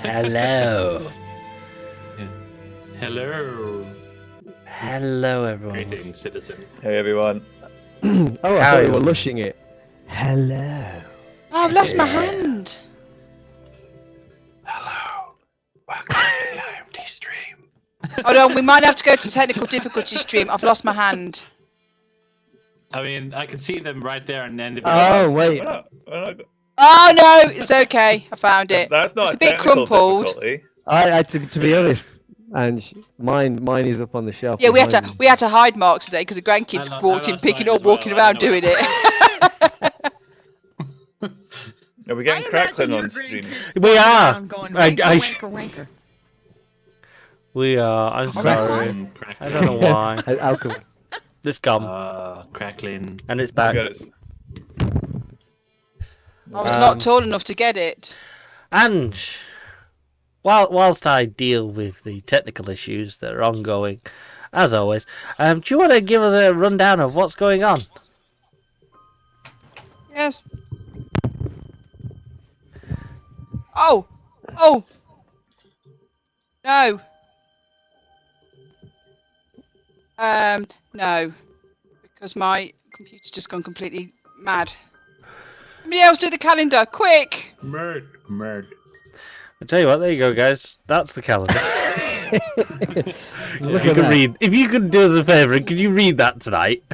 Hello. Hello. Hello, everyone. Greeting, citizen. Hey everyone. Oh, I thought you were lushing it. Hello. Oh, I've lost my hand. Hello. Welcome to the IMT stream. Hold on, we might have to go to technical difficulty stream. I've lost my hand. I mean, I can see them right there and then. Oh, wait. Oh no, it's okay. I found it. That's not It's a bit technical crumpled. difficulty. To be honest, and mine is up on the shelf. Yeah, we behind me. had to hide Mark today because the grandkids brought him, picking up, walking around, doing it. Are we getting crackling on stream? We are. We are. I'm Crackling. sorry. I don't know why. Alcohol. It's gone. Crackling. And it's back. Got it. I was not tall enough to get it. Ange, whilst I deal with the technical issues that are ongoing, as always, do you want to give us a rundown of what's going on? Yes. Oh. Oh. No. No. Because my computer's just gone completely mad. Somebody else do the calendar, quick! Murd. I'll tell you what, there you go, guys. That's the calendar. Look You at can that. read. If you could do us a favour, could you read that tonight?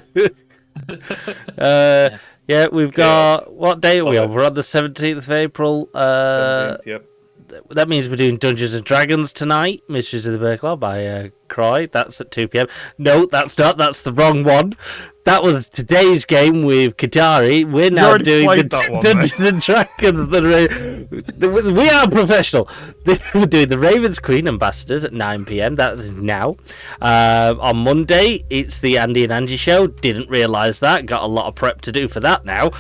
Yeah, we've got... What date are we on? We're on the 17th of April. 17th, yep. That means we're doing Dungeons and Dragons tonight. Mysteries of the Bear Claw by Croy. That's at 2 p.m. No, that's not. That's the wrong one. That was today's game with Katari. We're now already doing played the that one, Dungeons and Dragons. We are professional. We're doing the Ravens Queen Ambassadors at 9 p.m. That's now. On Monday, it's the Andy and Angie show. Didn't realise that. Got a lot of prep to do for that now.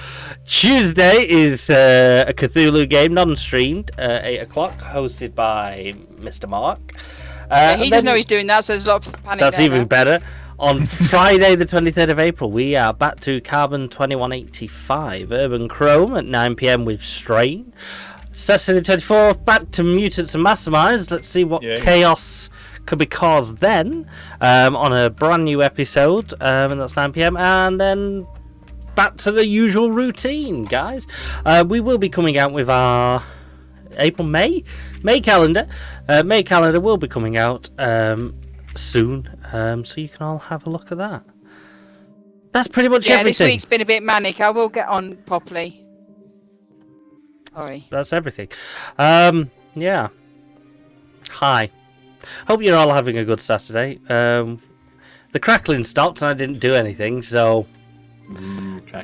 Tuesday is a Cthulhu game, non-streamed, 8 o'clock, hosted by Mr. Mark. He doesn't know he's doing that, so there's a lot of panic. That's there even now. better. On Friday, the 23rd of April, we are back to Carbon 2185, Urban Chrome at 9 p.m. with Strain. Saturday, the 24th, back to Mutants and Masterminds. Let's see what chaos could be caused then on a brand new episode, and that's 9 p.m. And then back to the usual routine, guys. We will be coming out with our May calendar. May calendar will be coming out soon, so you can all have a look at that. That's pretty much everything. This week's been a bit manic. I will get on properly. Sorry. That's everything. Yeah. Hi. Hope you're all having a good Saturday. The crackling stopped and I didn't do anything, so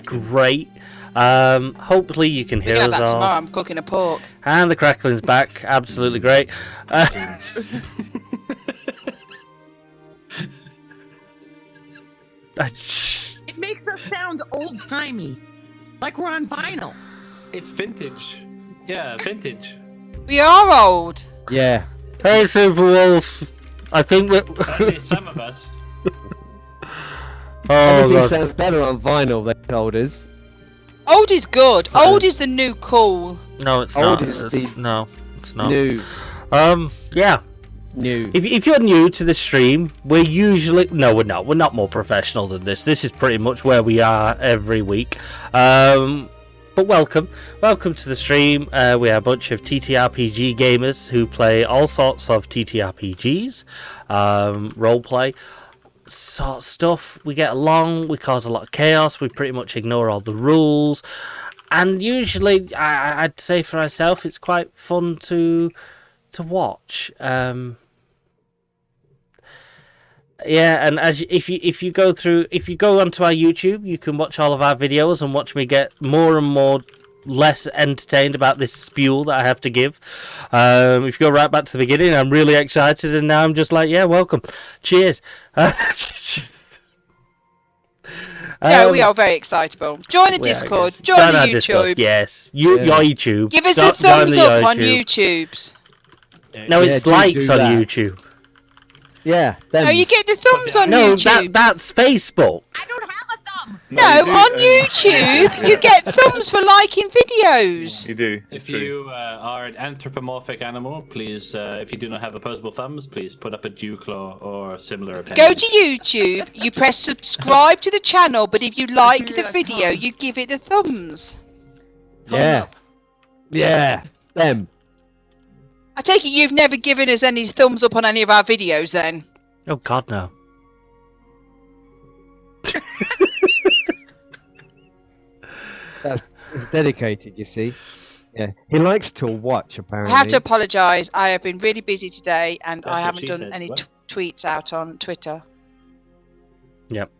great. Hopefully you can hear We're gonna us have that all. tomorrow. I'm cooking a pork. And the crackling's back. Absolutely great. It makes us sound old-timey, like we're on vinyl. It's vintage. Yeah, vintage. We are old. Yeah. Hey, Superwolf. I think we're... Only some of us. Everything God. sounds better on vinyl than old is. Old is good. Old is the new cool. No, it's Old not. is It's- the No, it's not. New. Yeah. New. If you're new to the stream, we're usually... No, we're not. We're not more professional than this. This is pretty much where we are every week. But welcome. Welcome to the stream. We are a bunch of TTRPG gamers who play all sorts of TTRPGs, roleplay, sort of stuff. We get along. We cause a lot of chaos. We pretty much ignore all the rules. And usually, I'd say for myself, it's quite fun to watch. Yeah, and if you go onto our YouTube, you can watch all of our videos and watch me get more and more less entertained about this spew that I have to give. If you go right back to the beginning, I'm really excited, and now I'm just like, yeah, welcome, cheers. Yeah, we are very excitable. Join the Discord. Join the our YouTube. Discord, yes, your YouTube. Give us the thumbs up on YouTube's. No, it's do likes on that. YouTube. Yeah. No, you get the thumbs on No, YouTube. that's Facebook. I don't have a No, you do, on YouTube, you get thumbs for liking videos. You do. It's If true. you are an anthropomorphic animal, please, if you do not have opposable thumbs, please put up a dew claw or similar appendage. Go to YouTube, you press subscribe to the channel, but if you like the video, you give it the thumbs. Yeah. Yeah. Them. I take it you've never given us any thumbs up on any of our videos then? Oh God, no. It's dedicated, you see. Yeah. He likes to watch, I apparently. have to apologise. I have been really busy today and That's I what haven't she done said. any What? tweets out on Twitter. Yep.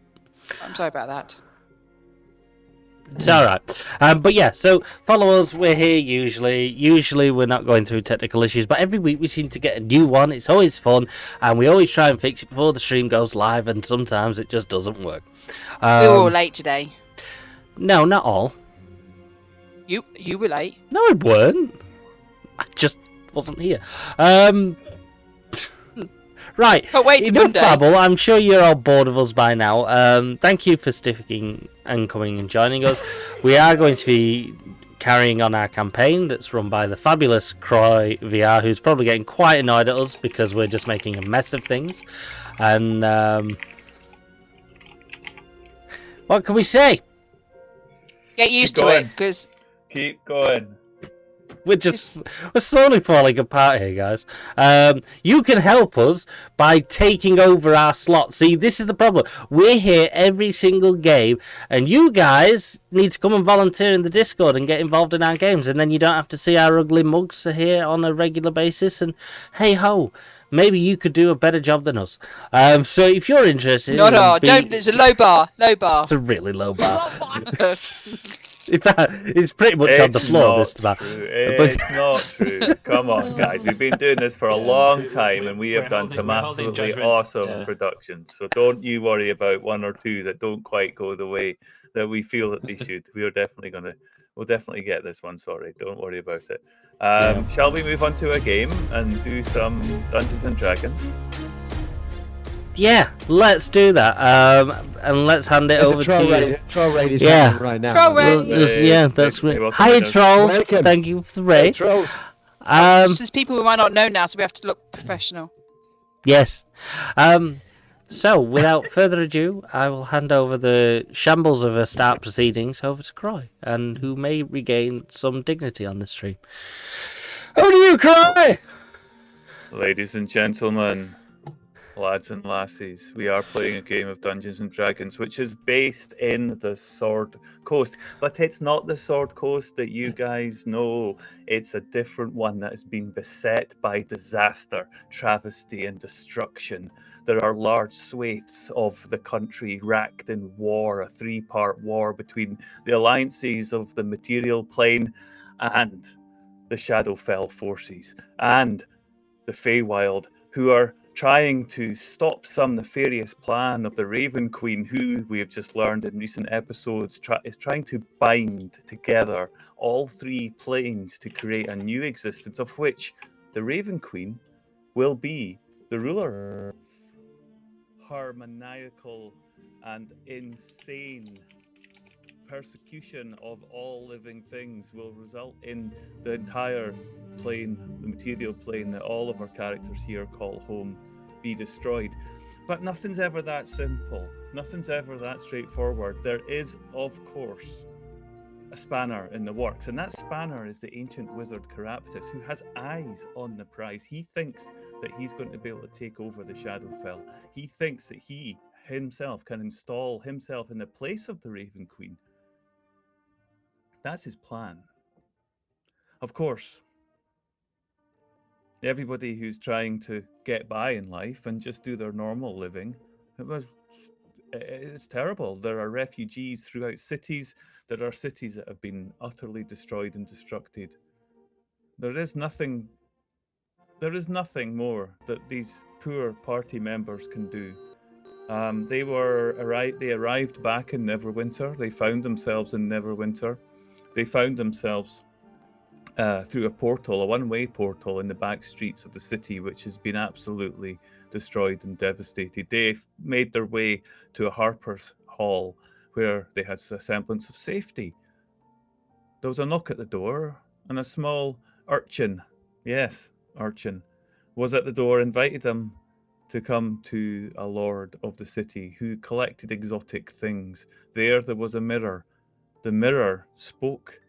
I'm sorry about that. It's all right. But yeah, so follow us. We're here usually. Usually we're not going through technical issues, but every week we seem to get a new one. It's always fun, and we always try and fix it before the stream goes live, and sometimes it just doesn't work. We were all late today. No, not all. You were late. No, I weren't. I just wasn't here. Right. But wait till Enough Monday. babble. I'm sure you're all bored of us by now. Thank you for sticking and coming and joining us. We are going to be carrying on our campaign that's run by the fabulous Croy VR, who's probably getting quite annoyed at us because we're just making a mess of things. And what can we say? Get used Keep to it, going. because Keep going. We're slowly falling apart here, guys. You can help us by taking over our slot. See, this is the problem. We're here every single game, and you guys need to come and volunteer in the Discord and get involved in our games, and then you don't have to see our ugly mugs here on a regular basis. And hey ho, maybe you could do a better job than us. So if you're interested, not hard. Don't. It's a low bar. Low bar. It's a really low bar. In fact, it's pretty much on the It's floor not this bar. true. It's not true. Come on, guys. We've been doing this for a long time, and we have done some we're holding absolutely judgment. awesome Yeah. productions. So don't you worry about one or two that don't quite go the way that we feel that they should. We'll definitely get this one. Sorry, don't worry about it. Shall we move on to a game and do some Dungeons and Dragons? Yeah, let's do that. And let's hand it There's over a troll to raid. Troll raid is Yeah. happening right now. Troll raid. Yeah, that's Hey, great. welcome, Hi, Windows. trolls. Welcome. Thank you for the Hey, raid. trolls. There's people we might not know now, so we have to look professional. Yes. So, without further ado, I will hand over the shambles of a start proceedings over to Croy, and who may regain some dignity on this stream. Over to you, Croy! Ladies and gentlemen, lads and lassies, we are playing a game of Dungeons and Dragons, which is based in the Sword Coast. But it's not the Sword Coast that you guys know. It's a different one that has been beset by disaster, travesty, and destruction. There are large swathes of the country racked in war, a three-part war between the alliances of the material plane and the Shadowfell forces, and the Feywild, who are trying to stop some nefarious plan of the Raven Queen, who we have just learned in recent episodes is trying to bind together all three planes to create a new existence, of which the Raven Queen will be the ruler. Her maniacal and insane persecution of all living things will result in the entire plane, the material plane that all of our characters here call home, be destroyed. But nothing's ever that simple. Nothing's ever that straightforward. There is, of course, a spanner in the works, and that spanner is the ancient wizard Caraptus, who has eyes on the prize. He thinks that he's going to be able to take over the Shadowfell. He thinks that he himself can install himself in the place of the Raven Queen. That's his plan. Of course, everybody who's trying to get by in life and just do their normal living, it's terrible. There are refugees throughout cities. There are cities that have been utterly destroyed and destructed. There is nothing more that these poor party members can do. They arrived back in Neverwinter. They found themselves in Neverwinter. They found themselves through a portal, a one-way portal in the back streets of the city, which has been absolutely destroyed and devastated. They made their way to a Harper's Hall, where they had a semblance of safety. There was a knock at the door, and a small urchin, yes, urchin, was at the door, invited them to come to a lord of the city who collected exotic things. There was a mirror. The mirror spoke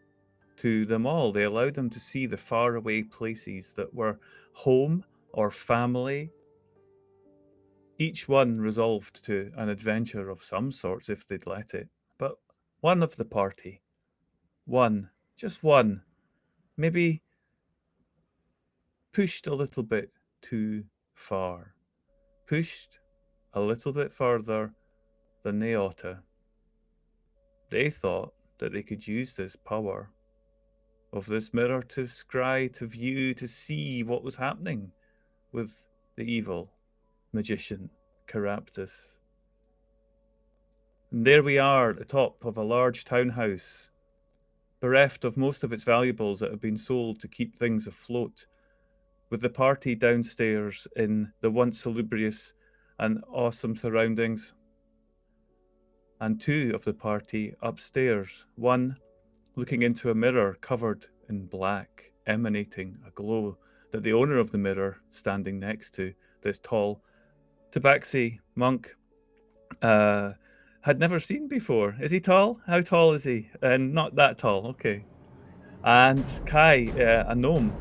to them all. They allowed them to see the faraway places that were home or family. Each one resolved to an adventure of some sorts if they'd let it. But one of the party, one, just one, maybe pushed a little bit too far. Pushed a little bit further than they ought to. They thought that they could use this power of this mirror to scry, to view, to see what was happening with the evil magician Caraptus. And there we are at the top of a large townhouse, bereft of most of its valuables that have been sold to keep things afloat, with the party downstairs in the once salubrious and awesome surroundings, and two of the party upstairs, one looking into a mirror covered in black, emanating a glow that the owner of the mirror, standing next to this tall tabaxi monk, had never seen before. Is he tall? How tall is he? Not that tall, okay. And Kai, a gnome,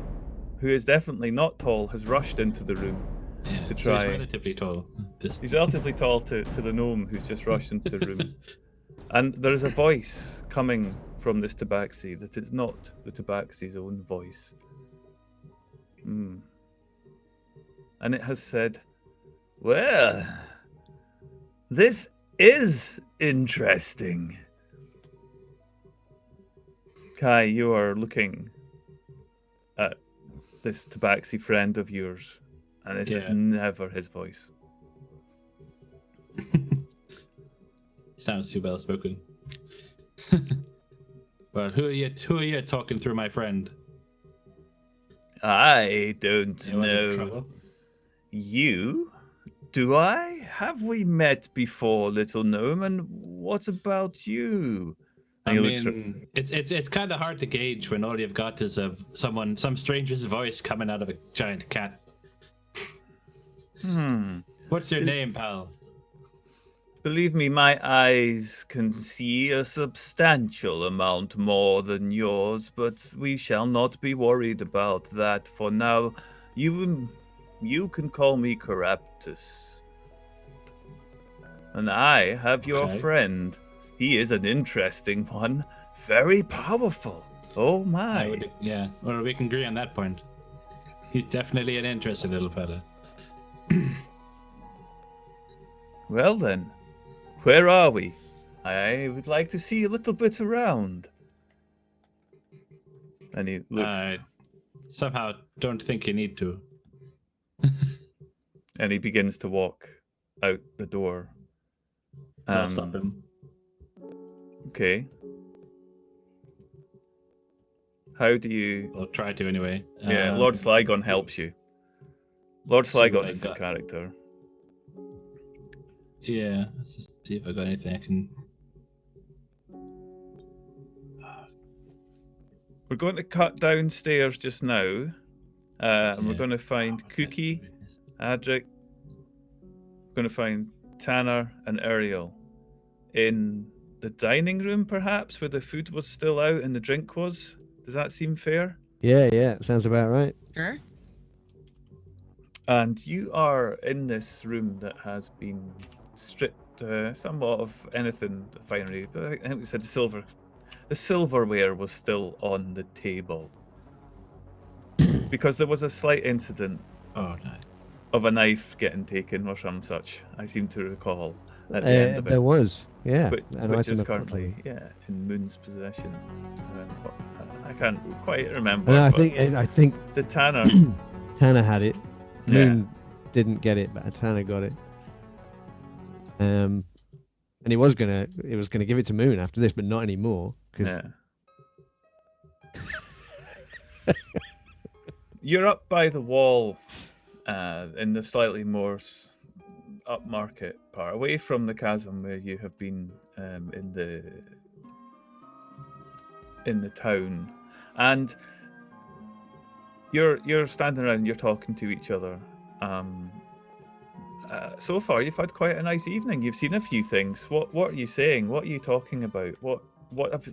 who is definitely not tall, has rushed into the room to try. So he's relatively tall. He's relatively tall to the gnome who's just rushed into the room. And there is a voice coming from this tabaxi that is not the tabaxi's own voice. And it has said, "Well, this is interesting." Kai, you are looking at this tabaxi friend of yours, and this is never his voice. Sounds too well spoken. Well, who are you talking through, my friend? I don't know. You? Do I? Have we met before, little gnome? And what about you? I mean, it's kind of hard to gauge when all you've got is some stranger's voice coming out of a giant cat. What's your name, pal? Believe me, my eyes can see a substantial amount more than yours, but we shall not be worried about that for now. You can call me Caraptus. And I have your friend. He is an interesting one. Very powerful. Oh my. Well, we can agree on that point. He's definitely an interesting little fella. Well then, where are we? I would like to see a little bit around. And he looks. I somehow don't think you need to. And he begins to walk out the door. I'll stop him. Okay. How do you... I'll try to anyway. Yeah, Lord Slygon helps you. Lord Slygon is the character. Yeah, let's just see if I got anything I can... We're going to cut downstairs just now. And we're going to find Cookie, Adric. We're going to find Tanner and Ariel in the dining room, perhaps, where the food was still out and the drink was. Does that seem fair? Yeah, sounds about right. Sure. And you are in this room that has been stripped somewhat of anything finery, but I think we said the silverware was still on the table. Because there was a slight incident of a knife getting taken or some such, I seem to recall, at the end of it. There was, yeah. Which is currently, in Moon's possession. I can't quite remember. No, I think the Tanner... Tanner had it. Moon didn't get it, but Tanner got it. And he was gonna give it to Moon after this, but not anymore. You're up by the wall, in the slightly more upmarket part, away from the chasm where you have been in the town, and you're standing around, you're talking to each other. So far, you've had quite a nice evening. You've seen a few things. What are you saying? What are you talking about? What have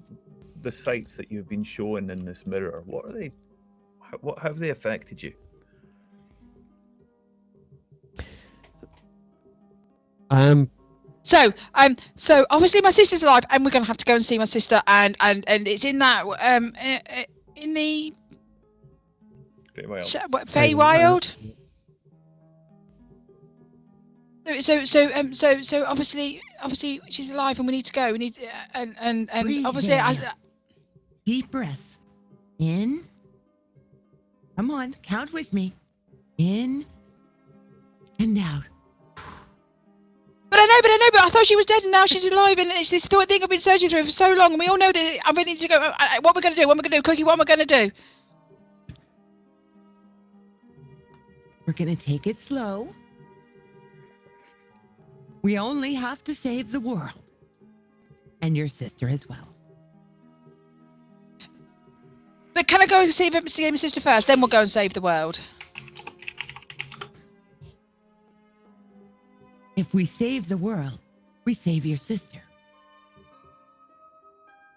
the sights that you've been shown in this mirror? What are they? What have they affected you? So obviously my sister's alive, and we're gonna have to go and see my sister, and it's in that in the Feywild. So obviously she's alive, and we need to go. We need to, and Breathe obviously in. Deep breaths. In. Come on, count with me. In and out. But I know, but I thought she was dead, and now she's alive, and it's this thing I've been searching through for so long, and we all know that I really need to go. What we're gonna do? Cookie, what am I gonna do? We're gonna take it slow. We only have to save the world. And your sister as well. But can I go and see my sister first? Then we'll go and save the world. If we save the world, we save your sister.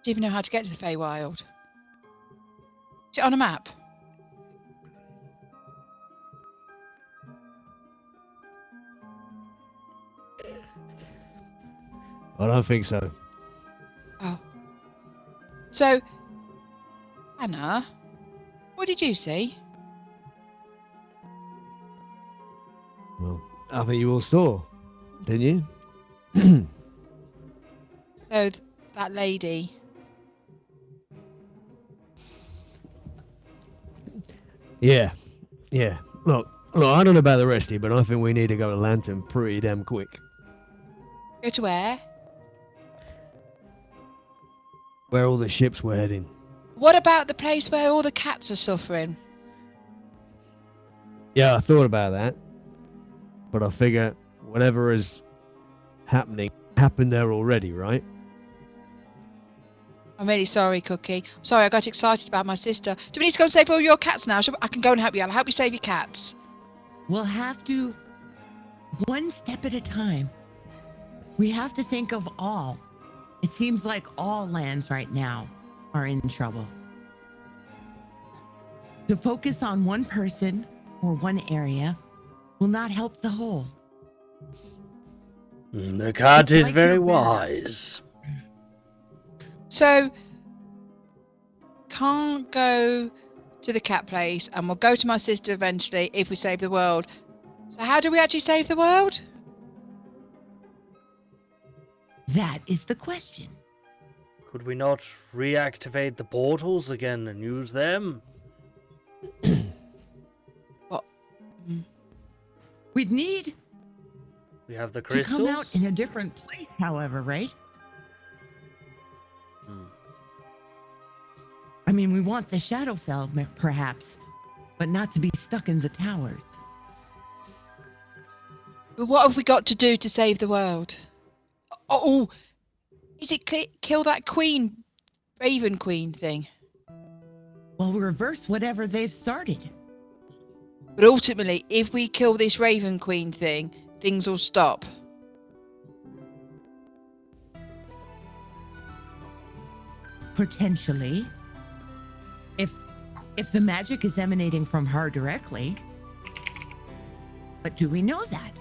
Do you even know how to get to the Feywild? Is it on a map? I don't think so. Oh. So, Anna, what did you see? Well, I think you all saw, didn't you? So, that lady. Yeah. Look, I don't know about the rest of you, but I think we need to go to Lantern pretty damn quick. Go to where? Where all the ships were heading. What about the place where all the cats are suffering? Yeah, I thought about that. But I figure whatever is happened there already, right? I'm really sorry, Cookie. I'm sorry, I got excited about my sister. Do we need to go and save all your cats now? I can go and help you. I'll help you save your cats. We'll have to, one step at a time. We have to think of all. It seems like all lands right now are in trouble. To focus on one person or one area will not help the whole. The cat It's is like very you're better. wise. So, can't go to the cat place, and we'll go to my sister eventually if we save the world. So how do we actually save the world? That is the question. Could we not reactivate the portals again and use them? What? We'd need We have the to crystals. come out in a different place, however, right? I mean, we want the Shadowfell, perhaps, but not to be stuck in the towers. But what have we got to do to save the world? Oh, is it kill that queen, Raven Queen thing? Well, we reverse whatever they've started. But ultimately, if we kill this Raven Queen thing, things will stop. Potentially. If the magic is emanating from her directly. But do we know that?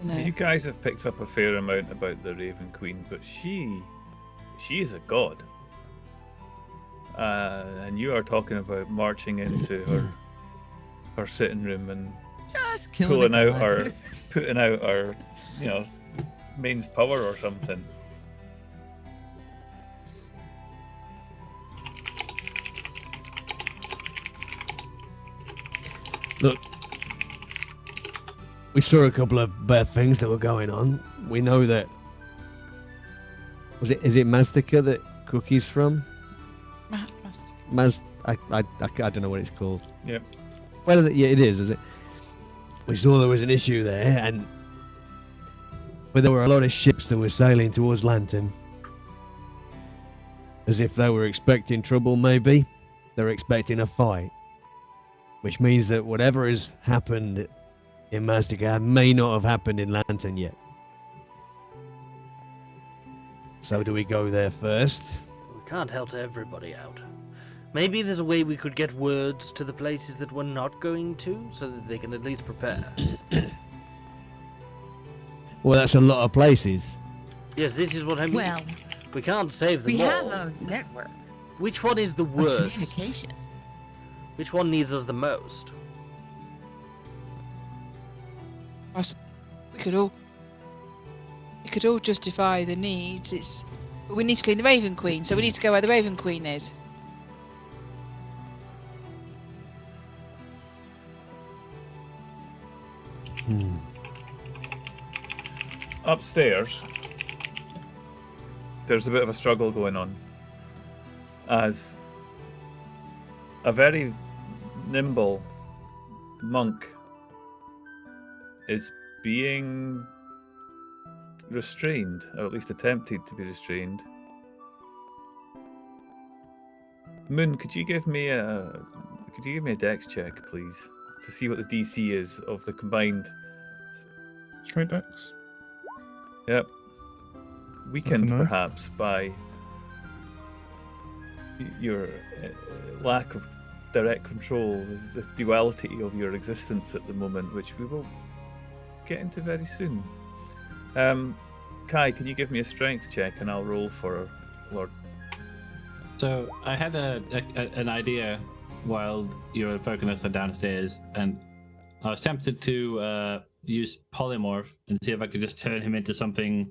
No. You guys have picked up a fair amount about the Raven Queen, but she is a god. And you are talking about marching into her sitting room and Just killing putting out our, mains power or something. Look, we saw a couple of bad things that were going on. We know that. Is it Mastica that Cookie's from? I don't know what it's called. Yep. Well, yeah, it is it? We saw there was an issue there, and there were a lot of ships that were sailing towards Lantern, as if they were expecting trouble. Maybe they're expecting a fight, which means that whatever has happened in Mastercard may not have happened in Lantern yet. So do we go there first? We can't help everybody out. Maybe there's a way we could get words to the places that we're not going to, so that they can at least prepare. Well, that's a lot of places. Yes, this is what I mean. Well, We can't save them we all. have a network Which one is the of worst? communication. Which one needs us the most? We could all justify the needs. But we need to clean the Raven Queen, so we need to go where the Raven Queen is. Upstairs, there's a bit of a struggle going on, as a very nimble monk is being restrained, or at least attempted to be restrained. Moon, could you give me a dex check, please, to see what the DC is of the combined? Straight dex. Yep. Weakened no. perhaps by your lack of direct control, the duality of your existence at the moment, which we will get into very soon. Kai, can you give me a strength check and I'll roll for Lord? So I had an idea while you were focusing downstairs, and I was tempted to use polymorph and see if I could just turn him into something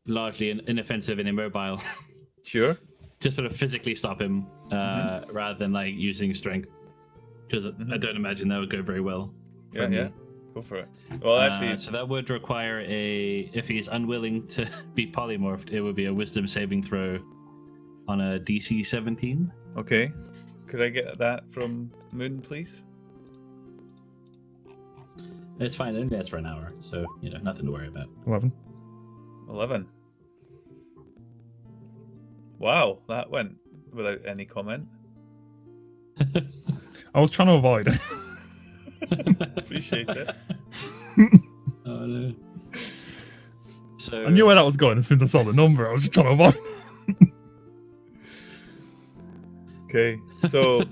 largely inoffensive and immobile. Sure. To sort of physically stop him, rather than like using strength, because I don't imagine that would go very well. Yeah, yeah. Go for it. Well, actually, so that would require if he's unwilling to be polymorphed, it would be a wisdom saving throw on a DC 17. okay. Could I get that from Moon, please? It's fine. It only lasts for an hour, so nothing to worry about. 11. 11. Wow, that went without any comment. I was trying to avoid it. Appreciate it. Oh no. So I knew where that was going as soon as I saw the number. I was just trying to avoid it. Okay, so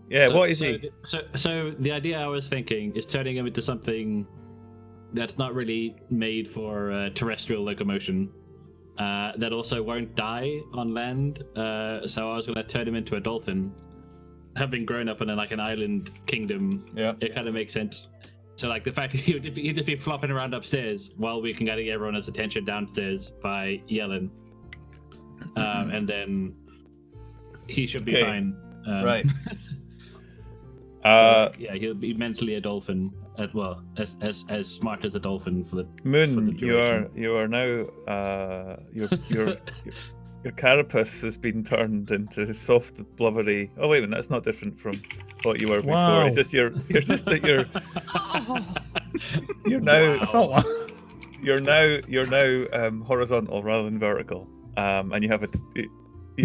yeah, what is he? So the idea I was thinking is turning him into something that's not really made for terrestrial locomotion, that also won't die on land. So I was going to turn him into a dolphin. Having grown up in an island kingdom, Yeah. it kind of makes sense. So like the fact that he'd just be flopping around upstairs while we can get everyone's attention downstairs by yelling, and then he should be Okay. fine. Right. Yeah, he'll be mentally a dolphin, as smart as a dolphin for the Moon, duration. you are now your carapace has been turned into soft, blubbery. Oh wait a minute, that's not different from what you were before. Wow. It's just you're I felt that. you're now horizontal rather than vertical, and you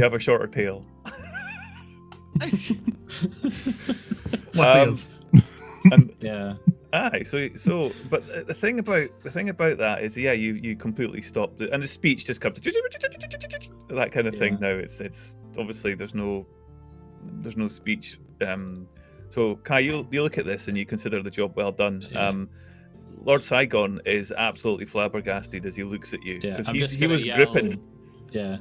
have a shorter tail. Less ears. And Yeah. aye, so but the thing about that is, yeah, you completely stopped it, and the speech just comes that kind of thing. Yeah. Now it's obviously there's no speech. So Kai, you look at this and you consider the job well done. Yeah. Lord Saigon is absolutely flabbergasted as he looks at you, Yeah, because I'm just he gonna was yell. gripping. Yeah.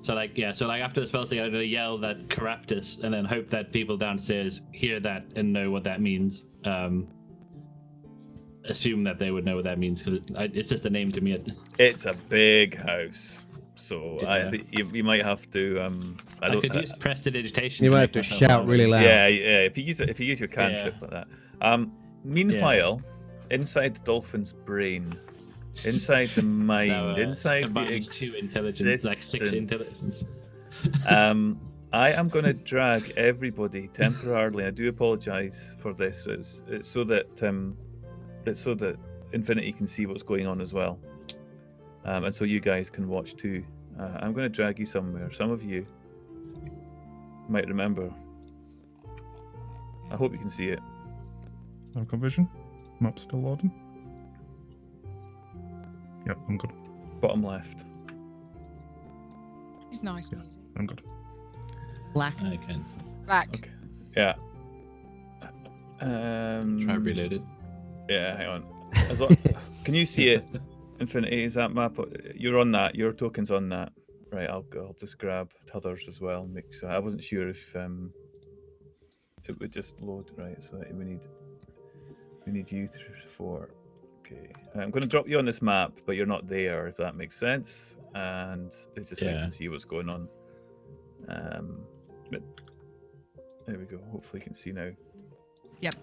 So after the spell thing, I'm gonna yell that Caraptus, and then hope that people downstairs hear that and know what that means. Assume that they would know what that means, because it's just a name to me. It's a big house, so Yeah. you might have to. I could use prestidigitation. You to might make have to myself shout louder. really loud. Yeah, if you use your cantrip like that. Meanwhile, inside the dolphin's brain, inside the mind, So, inside the combines 2 intelligence, like 6 existence, intelligence. I am going to drag everybody temporarily. I do apologise for this. It's so that Infinity can see what's going on as well, and so you guys can watch too. I'm going to drag you somewhere. Some of you might remember. I hope you can see it. I've got vision. Map's still loading. Yep, I'm good. Bottom left. It's nice Yeah. music. I'm good. Black. I can't. Black. Okay. Yeah. Try reloaded. Yeah, hang on. As long, can you see it? Infinity, is that map? You're on that. Your token's on that. Right. I'll just grab T'others as well. Make sure. I wasn't sure if it would just load right. So we need you 4. Okay. I'm going to drop you on this map, but you're not there. If that makes sense. And it's just so you can see what's going on. But there we go. Hopefully you can see now. Yep.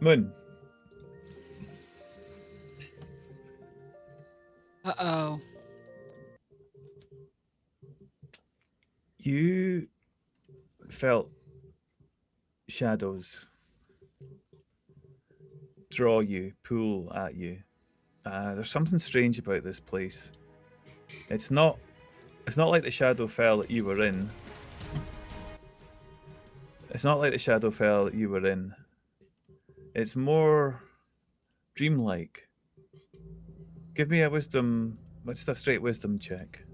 Moon. Uh-oh. You felt shadows draw you, pull at you. There's something strange about this place. It's not like the shadow fell that you were in. It's not like the shadow fell that you were in. It's more dreamlike. Give me a wisdom. What's a straight wisdom check?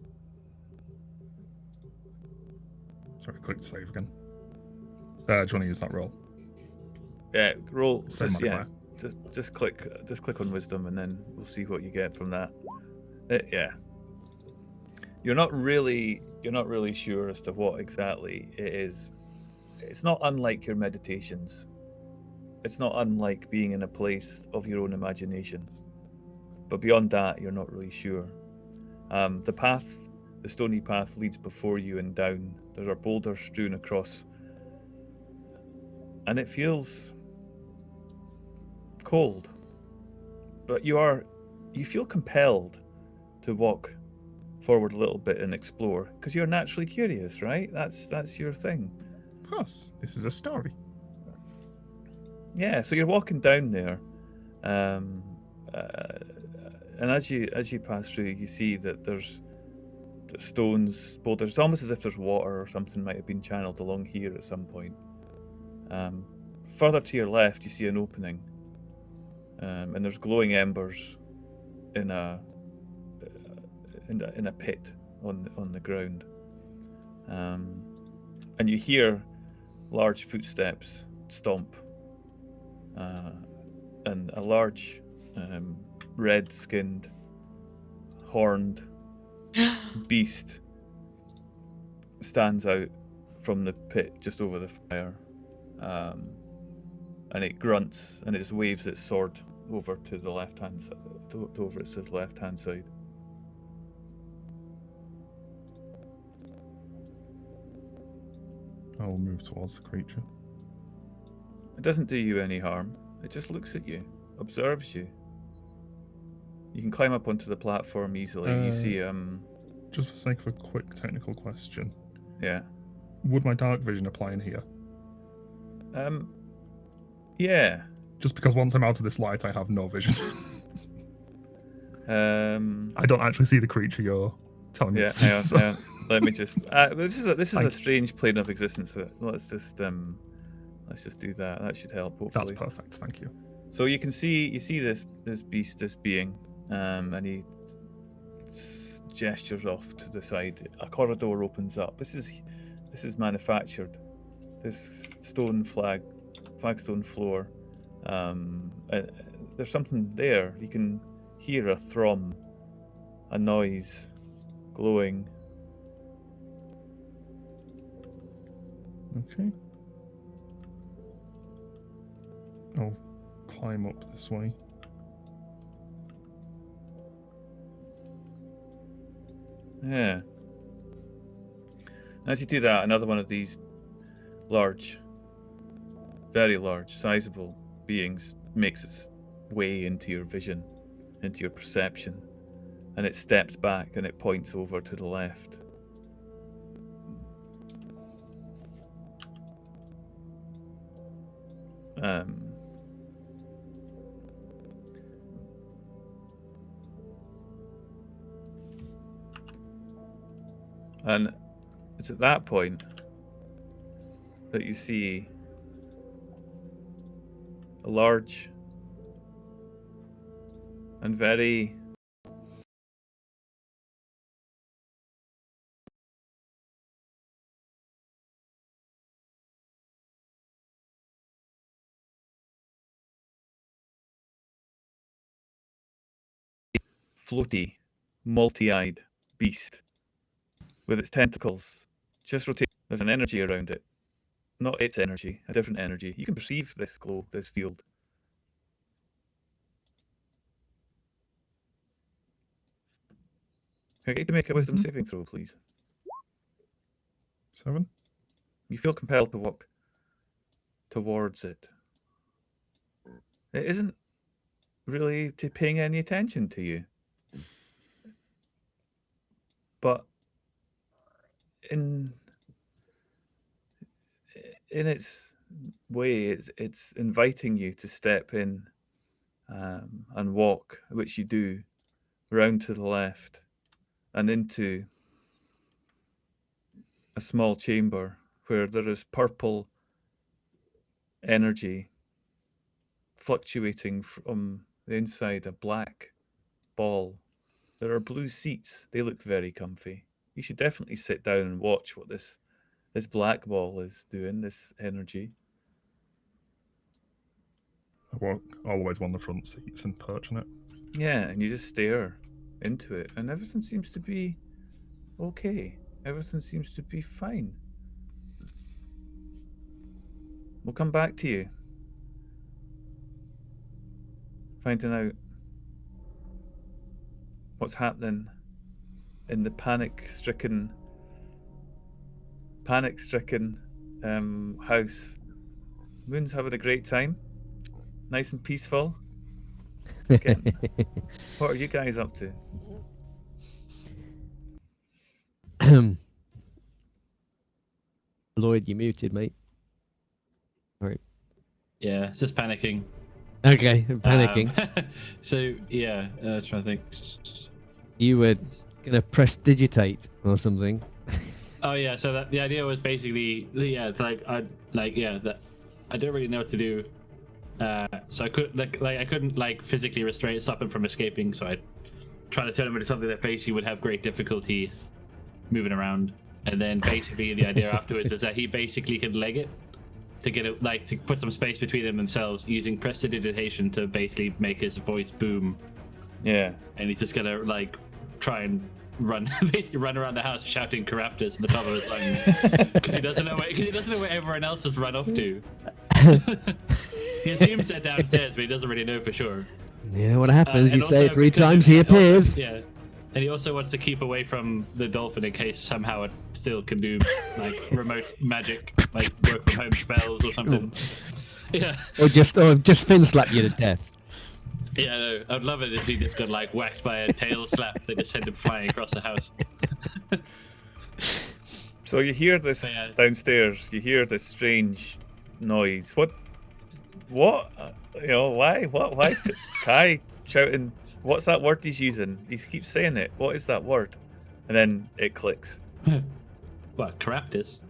Sorry, click save again. Do you want to use that roll? Yeah, roll. Same modifier. Just click on wisdom, and then we'll see what you get from that. Yeah. You're not really sure as to what exactly it is. It's not unlike your meditations. It's not unlike being in a place of your own imagination. But beyond that, you're not really sure. The stony path leads before you and down. There are boulders strewn across. And it feels cold. But you feel compelled to walk forward a little bit and explore, because you're naturally curious, right? That's your thing. Of course, this is a story. Yeah, so you're walking down there, and as you pass through, you see that there's stones, boulders. It's almost as if there's water or something might have been channeled along here at some point. Further to your left, you see an opening, and there's glowing embers in a pit on the ground, and you hear large footsteps stomp, and a large red-skinned, horned beast stands out from the pit just over the fire, and it grunts and it just waves its sword over to the left-hand side, over its left-hand side. I will move towards the creature. It doesn't do you any harm. It just looks at you, observes you. You can climb up onto the platform easily. You see, Just for sake of a quick technical question. yeah. Would my dark vision apply in here? Yeah. Just because once I'm out of this light, I have no vision. I don't actually see the creature you're telling me Yeah, to see. hang on, so- hang on. Let me just. This is a strange plane of existence. So let's just do that. That should help. Hopefully. That's perfect, thank you. So you see this beast, this being, and he gestures off to the side. A corridor opens up. This is manufactured. This flagstone floor. There's something there. You can hear a thrum, a noise, glowing. Okay. I'll climb up this way. Yeah. As you do that, another one of these large, very large, sizable beings makes its way into your vision, into your perception, and it steps back and it points over to the left. And it's at that point that you see a large and very floaty, multi-eyed beast with its tentacles just rotating. There's an energy around it. Not its energy, a different energy. You can perceive this glow, this field. Can I get you to make a wisdom saving throw, please? 7. You feel compelled to walk towards it. It isn't really paying any attention to you. But in its way, it's inviting you to step in and walk, which you do, round to the left and into a small chamber where there is purple energy fluctuating from the inside a black ball. There are blue seats. They look very comfy. You should definitely sit down and watch what this black ball is doing, this energy. I walk all the way to one of the front seats and perch on it. Yeah, and you just stare into it, and everything seems to be okay. Everything seems to be fine. We'll come back to you, finding out what's happening in the panic-stricken house. Moon's having a great time, nice and peaceful. Again, what are you guys up to? Lloyd, you muted, mate. Alright. Yeah, it's just panicking. Okay, I'm panicking. So yeah, I was trying to think. You were gonna press digitate or something. Oh yeah, so that the idea was basically that I don't really know what to do. So I couldn't physically stop him from escaping. So I tried to turn him into something that basically would have great difficulty moving around. And then basically the idea afterwards is that he basically can leg it to get it, to put some space between them themselves using prestidigitation to basically make his voice boom. Yeah. And he's just gonna try and basically run around the house shouting "Caraptus" at the top of his lungs because he doesn't know where everyone else has run off to. He assumes they're downstairs, but he doesn't really know for sure. You know what happens? You And say it also 3 because times, he appears. Yeah. And he also wants to keep away from the dolphin in case somehow it still can do remote magic, work from home spells or something. Yeah. Or just fin slap you to death. Yeah, no, I'd love it if he just got whacked by a tail slap that just sent him flying across the house. So you hear this downstairs. You hear this strange noise. What? Why? Why is Kai shouting? What's that word he's using? He keeps saying it. What is that word? And then it clicks. What, Caraptus?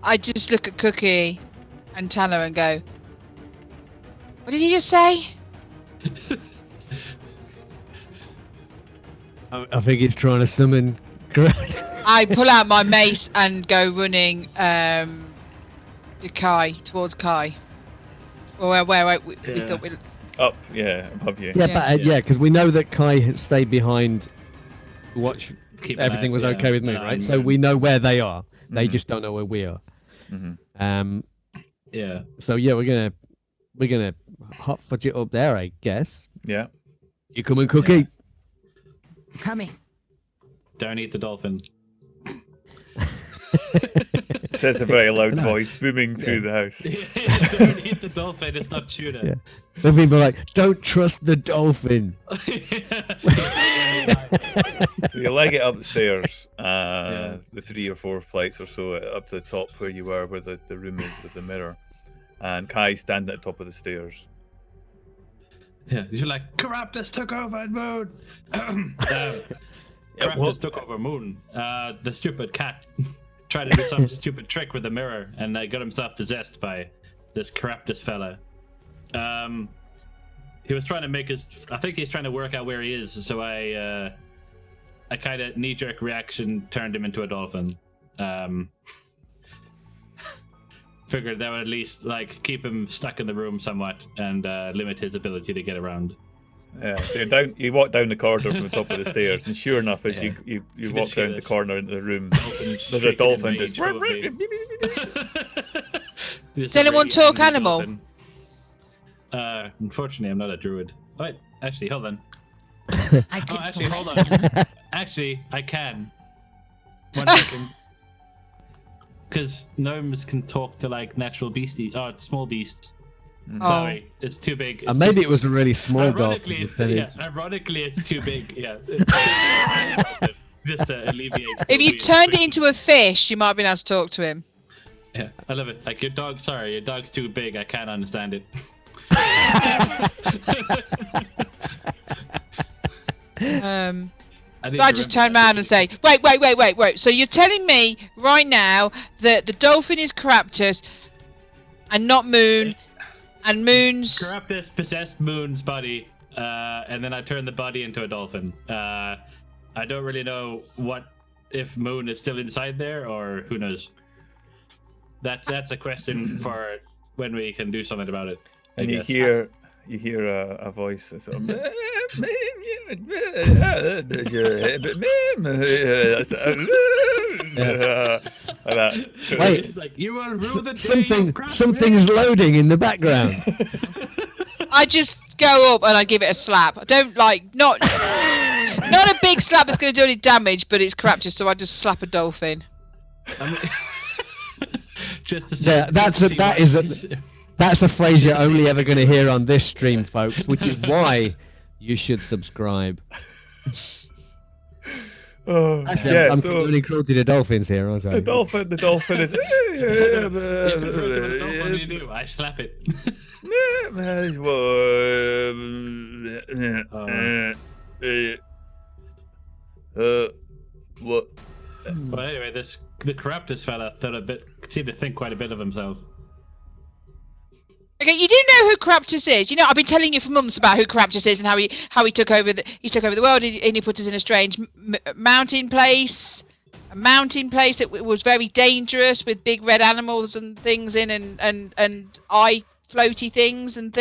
I just look at Cookie and Tanner and go, "What did he just say?" I think he's trying to summon. I pull out my mace and go running to Kai, towards Kai. Or where we thought we... Up, yeah, above you. Yeah, because we know that Kai had stayed behind to watch everything was okay with me, right? So we know where they are. They just don't know where we are. Mm-hmm. Yeah. So yeah, we're gonna hot fudge it up there, I guess. Yeah. You coming, Cookie? Yeah. Coming. Don't eat the dolphin. Says a very loud voice booming through the house. Don't eat the dolphin, it's not tuna. Yeah. The people are like, don't trust the dolphin. So you leg it up the stairs, the 3 or 4 flights or so up to the top where you were, where the room is with the mirror. And Kai's standing at the top of the stairs. Yeah, you're like, Corruptus took over Moon! Corruptus took over Moon. The stupid cat tried to do some stupid trick with the mirror and got himself possessed by this Corruptus fella. He was trying to make I think he's trying to work out where he is, so I kind of knee-jerk reaction turned him into a dolphin. Figured that would at least like keep him stuck in the room somewhat and limit his ability to get around. Yeah, so you walk down the corridor from the top of the stairs, and sure enough, as you walk down the corner into the room, there's a dolphin just. Does anyone talk animal? Unfortunately, I'm not a druid. Wait, actually, hold on. Hold on. Actually, I can. 1 second. Because gnomes can talk to like natural beasties. Oh, it's small beasts. Sorry, it's too big. And maybe it was a really small dolphin. Ironically, it's too big. Yeah. Just to alleviate. If you turned it into a fish, you might have been able to talk to him. Yeah, I love it. Like your dog's too big. I can't understand it. So I just turn around and say, wait. So you're telling me right now that the dolphin is Corruptus and not Moon, and Moon's... Corruptus possessed Moon's body, and then I turned the body into a dolphin. I don't really know if Moon is still inside there, or who knows. That's a question for when we can do something about it. And you hear a voice that's sort of, Wait, it's like, you will rule the day. Something's loading in the background. I just go up and I give it a slap. I don't not a big slap that's going to do any damage, but it's Corruptus, so I just slap a dolphin. Just to say, that's a phrase you're only ever going to hear on this stream, folks, which is why you should subscribe. Actually, yeah, I'm really cruelty to dolphins here, aren't I? The dolphin is. I slap it. What? Well, anyway, the Corruptus fella seemed to think quite a bit of himself. Okay, you do know who Corruptus is. You know, I've been telling you for months about who Corruptus is and how he took over the world, and he put us in a strange mountain place. A mountain place that was very dangerous with big red animals and things in, and eye floaty things and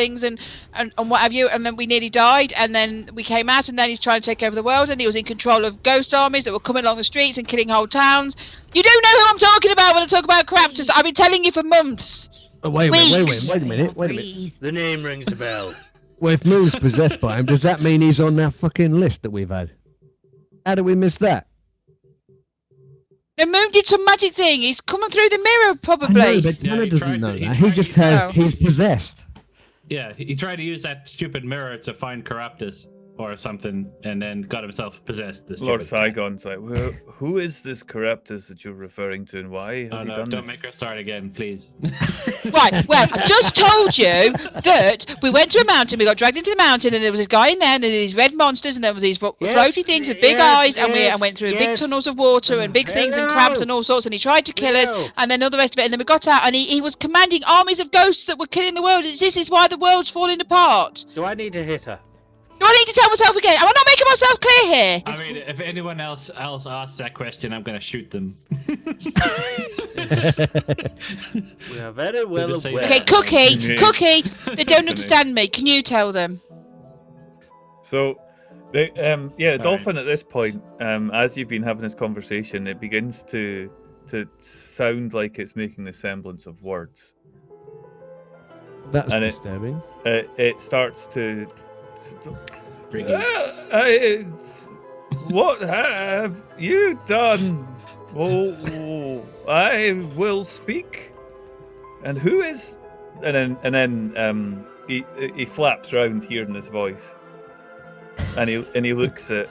what have you. And then we nearly died, and then we came out, and then he's trying to take over the world, and he was in control of ghost armies that were coming along the streets and killing whole towns. You do know who I'm talking about when I talk about Corruptus. I've been telling you for months. Oh, wait a minute. The name rings a bell. Well, if Moon's possessed by him, does that mean he's on that fucking list that we've had? How do we miss that? The Moon did some magic thing. He's coming through the mirror, probably. I know, but Donna doesn't know that. He just has. He's possessed. Yeah, he tried to use that stupid mirror to find Corruptus or something, and then got himself possessed. Lord Saigon's like, well, who is this Corruptus that you're referring to, and why has he done don't this? make her start again, please. Right, well, I've just told you that we went to a mountain, we got dragged into the mountain, and there was this guy in there, and there were these red monsters, and there was these floaty things with big eyes, and we went through big tunnels of water, and big things, and crabs, and all sorts, and he tried to kill us, and then all the rest of it, and then we got out, and he was commanding armies of ghosts that were killing the world. This is why the world's falling apart. Do I need to hit her? Do I need to tell myself again? Am I not making myself clear here? I mean, if anyone else asks that question, I'm going to shoot them. We are very well aware. Okay, Cookie, they don't understand me. Can you tell them? So, the dolphin at this point, as you've been having this conversation, it begins to sound like it's making the semblance of words. That's disturbing. It starts to. What have you done? Oh, I will speak. And who is? And then he flaps round hearing this voice, and he looks at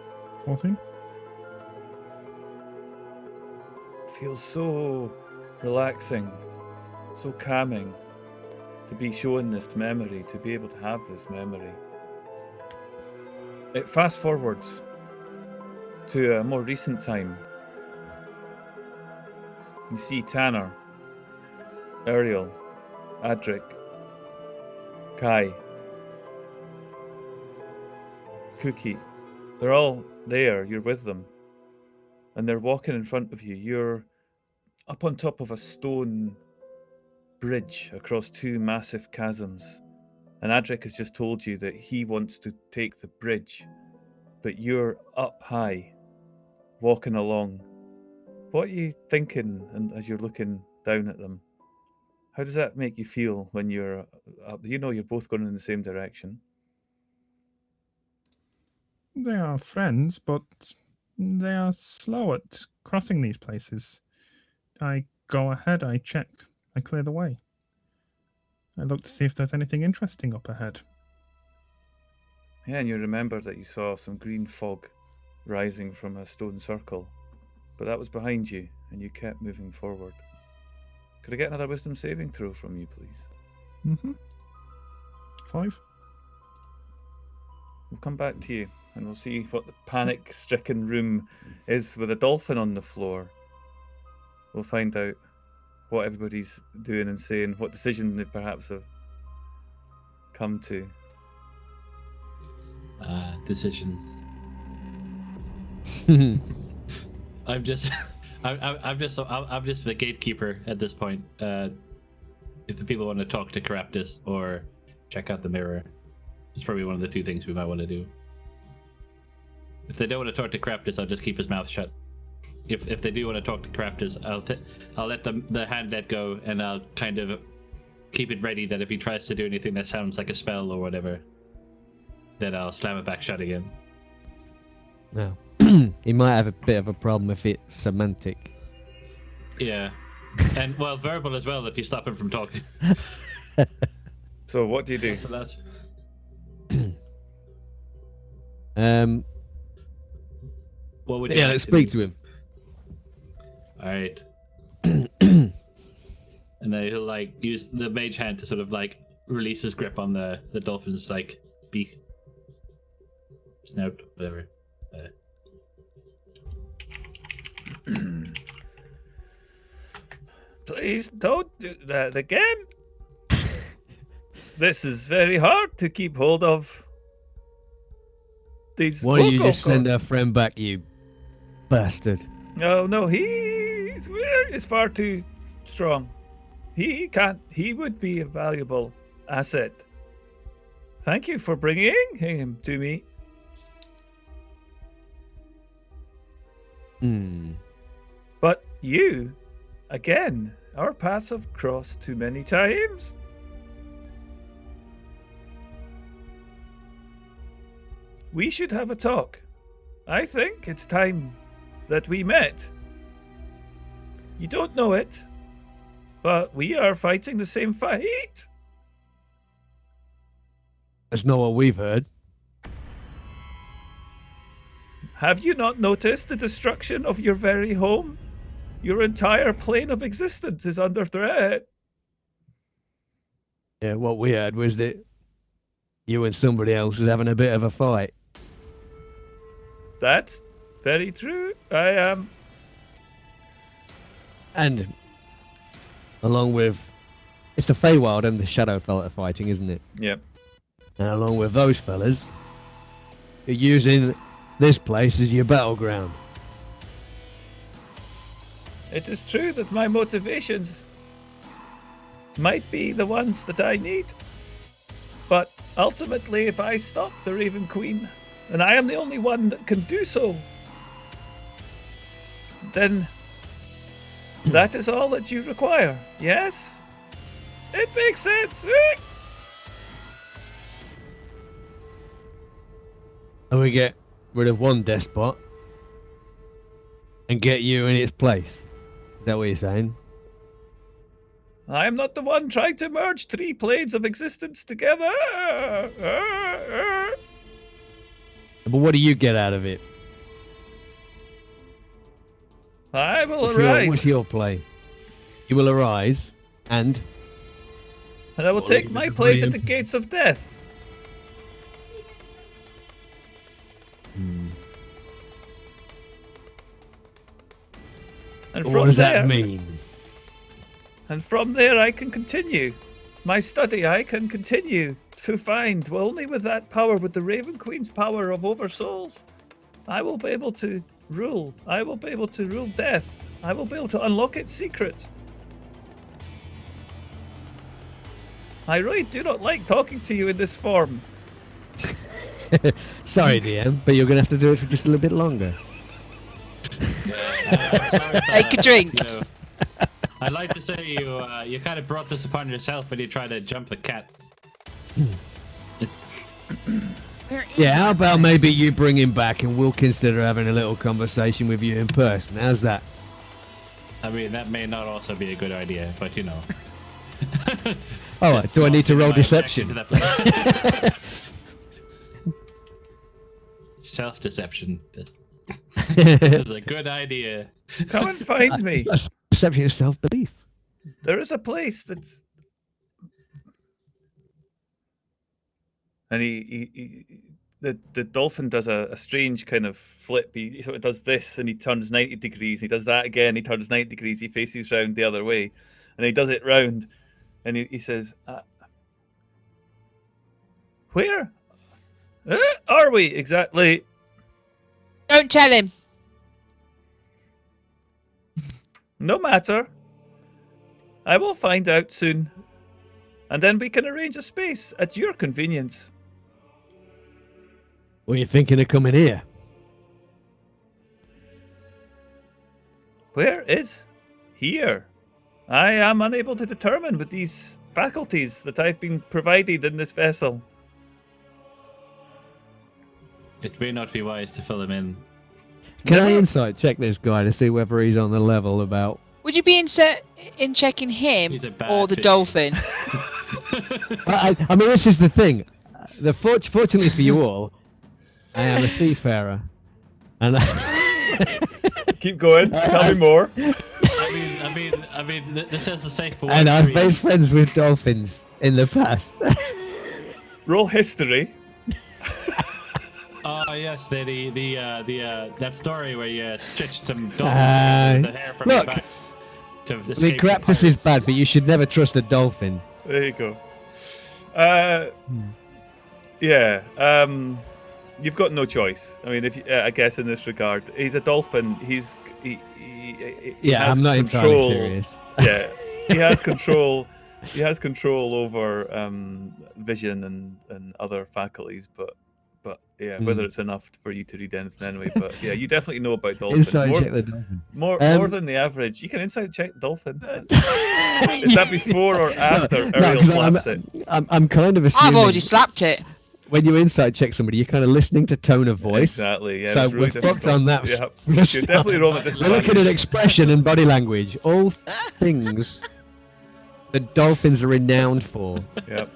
14. Feels so relaxing, so calming to be shown this memory, to be able to have this memory. It fast forwards to a more recent time. You see Tanner, Ariel, Adric, Kai, Cookie. They're all there, you're with them. And they're walking in front of you. You're up on top of a stone bridge across two massive chasms. And Adric has just told you that he wants to take the bridge, but you're up high, walking along. What are you thinking and as you're looking down at them? How does that make you feel when you're up? You know you're both going in the same direction. They are friends, but they are slow at crossing these places. I go ahead, I check, I clear the way. I look to see if there's anything interesting up ahead. Yeah, and you remember that you saw some green fog rising from a stone circle, but that was behind you, and you kept moving forward. Could I get another wisdom saving throw from you, please? 5. We'll come back to you, and we'll see what the panic-stricken room is with a dolphin on the floor. We'll find out what everybody's doing and saying, what decision they perhaps have come to. Decisions. I'm just the gatekeeper at this point. If the people want to talk to Caraptus or check out the mirror, it's probably one of the two things we might want to do. If they don't want to talk to Caraptus, I'll just keep his mouth shut. If they do want to talk to Caraptus, I'll let the hand let go, and I'll kind of keep it ready that if he tries to do anything that sounds like a spell or whatever, then I'll slam it back shut again. No. He might have a bit of a problem if it's semantic. Yeah. And, well, verbal as well if you stop him from talking. So what do you do? So that's... What would you Yeah, like let's to speak do? to him. Alright. And then he'll, like, use the mage hand to sort of, like, release his grip on the dolphin's, like, beak. Snout, whatever. Please don't do that again. This is very hard to keep hold of. These Why don't you vocal just send cords. our friend back, you bastard? No, he's far too strong. He can't. He would be a valuable asset. Thank you for bringing him to me. But you, again, our paths have crossed too many times. We should have a talk. I think it's time that we met. You don't know it, but we are fighting the same fight. That's not what we've heard. Have you not noticed the destruction of your very home? Your entire plane of existence is under threat. Yeah, what we heard was that you and somebody else was having a bit of a fight. That's very true. I am. And along with... It's the Feywild and the Shadow fella fighting, isn't it? Yep. And along with those fellas, you're using this place as your battleground. It is true that my motivations might be the ones that I need. But ultimately, if I stop the Raven Queen, and I am the only one that can do so, then that is all that you require. Yes? It makes sense. And we get rid of one despot and get you in its place. Is that what you're saying? I am not the one trying to merge three planes of existence together. But what do you get out of it? I will What's arise. your play? You will arise, and And I will What take will my you place at bring? the gates of death. And what from does there, that mean? And from there I can continue. My study I can continue to find, well, only with that power, with the Raven Queen's power of oversouls, I will be able to rule. I will be able to rule death. I will be able to unlock its secrets. I really do not like talking to you in this form. Sorry, DM, but you're going to have to do it for just a little bit longer. Take a drink. You know, I'd like to say you kind of brought this upon yourself when you tried to jump the cat. Where is Yeah, how my about friend? maybe you bring him back and we'll consider having a little conversation with you in person. How's that? I mean, that may not also be a good idea, but you know. All right, do I need to roll deception? Self-deception. This is a good idea. Come and find me. That's deception is self-belief. There is a place that's... And the dolphin does a strange kind of flip. He sort of does this, and he turns 90 degrees. He does that again. He turns 90 degrees. He faces round the other way, and he does it round. And he says, "Where are we exactly?" Don't tell him. No matter. I will find out soon, and then we can arrange a space at your convenience. Were you thinking of coming here? Where is here? I am unable to determine with these faculties that I've been provided in this vessel. It may not be wise to fill him in. Can I Never- insight check this guy to see whether he's on the level about... Would you be in checking him He's a bad or the fish. dolphin? I mean, this is the thing. Fortunately for you all, I am a seafarer. And Keep going. Tell me more. I mean, this is a safe for and one I've tree. made friends with dolphins in the past. Roll history. Oh yes, that story where you stitched some dolphins with the hair from look, your back to I mean, escape the Graptus is pirates. bad, but you should never trust a dolphin. There you go. Yeah. You've got no choice. I mean, if you, I guess in this regard, he's a dolphin. He Yeah, has I'm not entirely control. serious. Yeah, he has control. He has control over vision and other faculties, but yeah, whether it's enough for you to read anything anyway. But yeah, you definitely know about dolphins. Inside check the dolphin. More than the average. You can inside check dolphin. Is that before or after Ariel 'cause slaps it? I'm kind of assuming I've already slapped it. when you inside check somebody, you're kind of listening to tone of voice. Exactly. Yeah. So it's really we're fucked on that. Yeah. for a You're start. definitely rolling at We're disadvantage. looking at expression and body language, all things that dolphins are renowned for. Yep.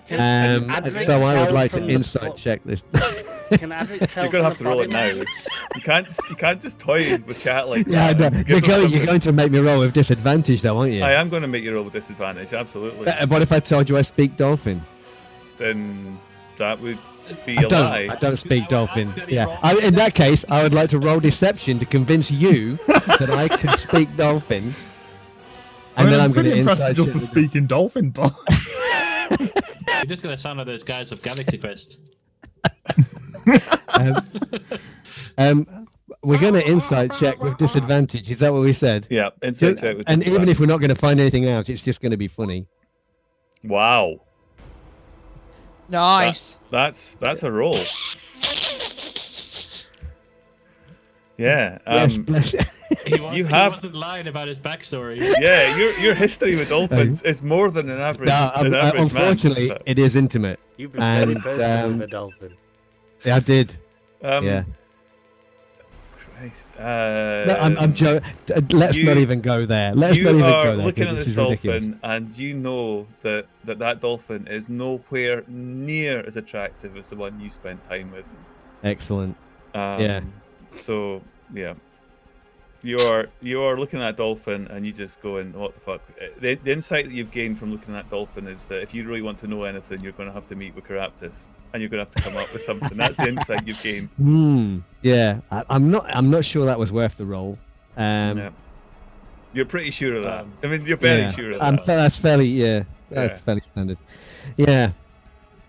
Adric So I would tell like to from the insight check this. Can Adric tell You're gonna from have to the roll body it now. language? You can't just toy with chat like Yeah, I that. know. Give You're them going something. to make me roll with disadvantage, though, aren't you? I am going to make you roll with disadvantage. Absolutely. What if I told you I speak dolphin? Then that would be a I lie. don't speak dolphin. Yeah. In that case, I would like to roll deception to convince you that I can speak dolphin. And then I'm going pretty to impressed inside just to check. speak in dolphin, but You're just gonna sound like those guys of Galaxy Quest. We're going to insight check with disadvantage. Is that what we said? Yeah, insight check with And even disadvantage. if we're not going to find anything out, it's just going to be funny. Wow, Nice. that's a roll. Yeah. Yes, bless He wasn't lying about his backstory. Yeah, your history with dolphins is more than an average. No, an average unfortunately, man. it is intimate. You've been very And, personal with a dolphin. Yeah, I did. Yeah. Christ. No, I'm joking. Let's not you- even go there. Let's not You even are go there. looking 'cause at this is ridiculous. dolphin, and you know that dolphin is nowhere near as attractive as the one you spent time with. Excellent. Yeah. So yeah, You are looking at a dolphin and you just going, what the fuck? The insight that you've gained from looking at that dolphin is that if you really want to know anything, you're going to have to meet with Caraptus, and you're going to have to come up with something. That's the insight you've gained. Yeah, I'm not sure that was worth the roll. Yeah. You're pretty sure of that. I mean, you're very sure of that. That's fairly that's fairly standard. Yeah.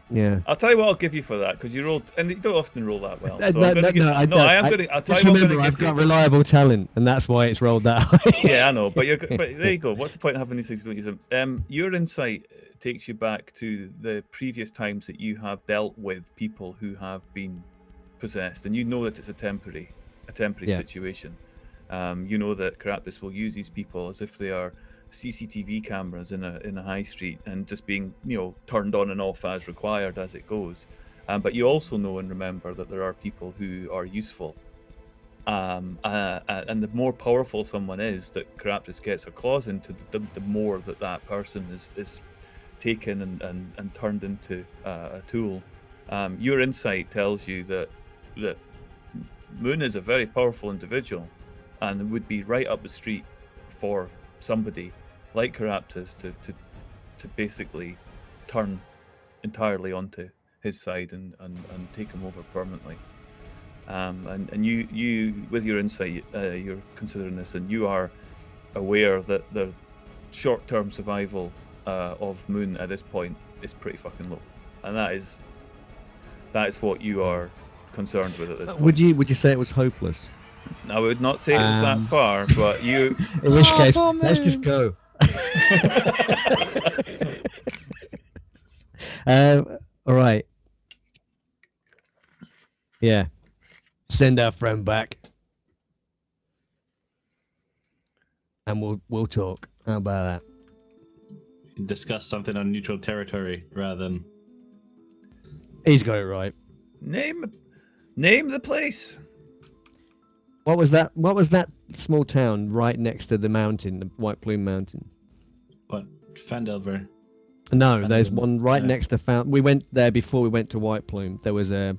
Yeah. I'll tell you what I'll give you for that, because you rolled, and you don't often roll that well. So I am going to. I'll tell you what I'm Just going to remember, give I've you. got reliable talent, and that's why it's rolled that high. Yeah, I know, but there you go. What's the point of having these things if you don't use them? Your insight takes you back to the previous times that you have dealt with people who have been possessed, and you know that it's a temporary situation. You know that Caraptus will use these people as if they are CCTV cameras in a high street, and just being turned on and off as required as it goes. But you also know and remember that there are people who are useful. And the more powerful someone is that Caraptus gets her claws into, the more that person is taken and turned into a tool. Your insight tells you that Moon is a very powerful individual, and would be right up the street for somebody like Caraptus to basically turn entirely onto his side and take him over permanently. And you with your insight, you're considering this, and you are aware that the short-term survival of Moon at this point is pretty fucking low, and that is what you are concerned with at this point. Would you say it was hopeless? I would not say it was that far, but you. In which case, let's just go. All right. Yeah. Send our friend back, and we'll talk. How about that? Discuss something on neutral territory rather than. He's got it right. Name the place. What was that? What was that small town right next to the mountain, the White Plume Mountain? What? Fandelver. No, there's one right next to We went there before we went to White Plume. There was the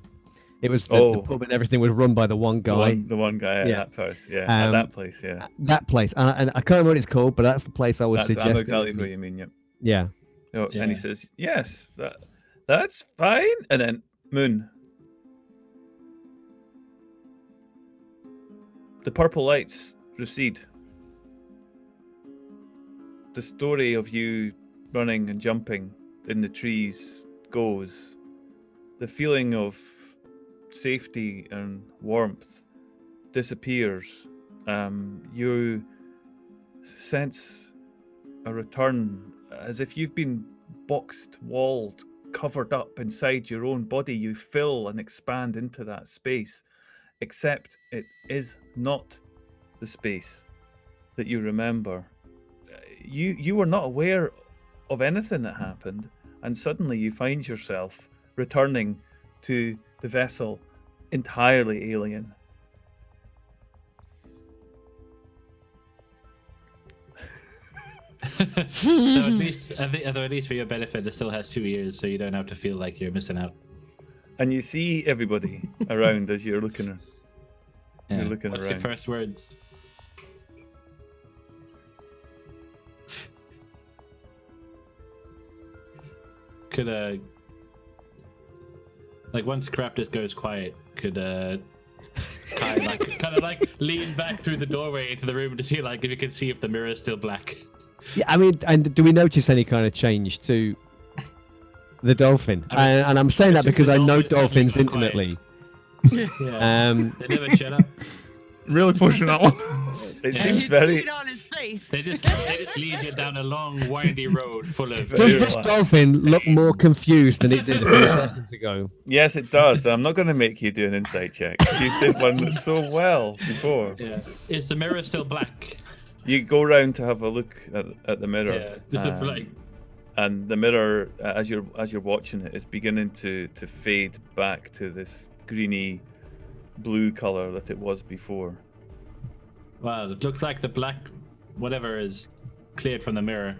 pub and everything was run by the one guy. The one guy at that place, at that place, yeah. That place, and I can't remember what it's called, but that's the place I was suggesting. I know exactly what you mean, yep. Yeah. Oh, yeah. And he says, yes, that's fine. And then, Moon. The purple lights recede. The story of you running and jumping in the trees goes. The feeling of safety and warmth disappears. You sense a return, as if you've been boxed, walled, covered up inside your own body. You fill and expand into that space, except it is not the space that you remember. You were not aware of anything that happened, and suddenly you find yourself returning to the vessel entirely alien. At least for your benefit, it still has 2 years, so you don't have to feel like you're missing out. And you see everybody around as you're looking. You're looking What's around. your first words? Could like once Caraptus goes quiet, could Kai kind of lean back through the doorway into the room to see if you can see if the mirror is still black. Yeah, I mean, and do we notice any kind of change to the dolphin? And I'm saying that because I know dolphins intimately. Yeah. They never shut up. Really pushing that one. It seems very. On his face. They just lead you down a long, windy road full of. Does this dolphin look more confused than it did a few seconds ago? Yes, it does. I'm not going to make you do an insight check. You did one so well before. Yeah. Is the mirror still black? You go round to have a look at the mirror. Yeah. Does it black? And the mirror, as you're watching it, is beginning to fade back to this greeny blue color that it was before. Wow, it looks like the black whatever is cleared from the mirror.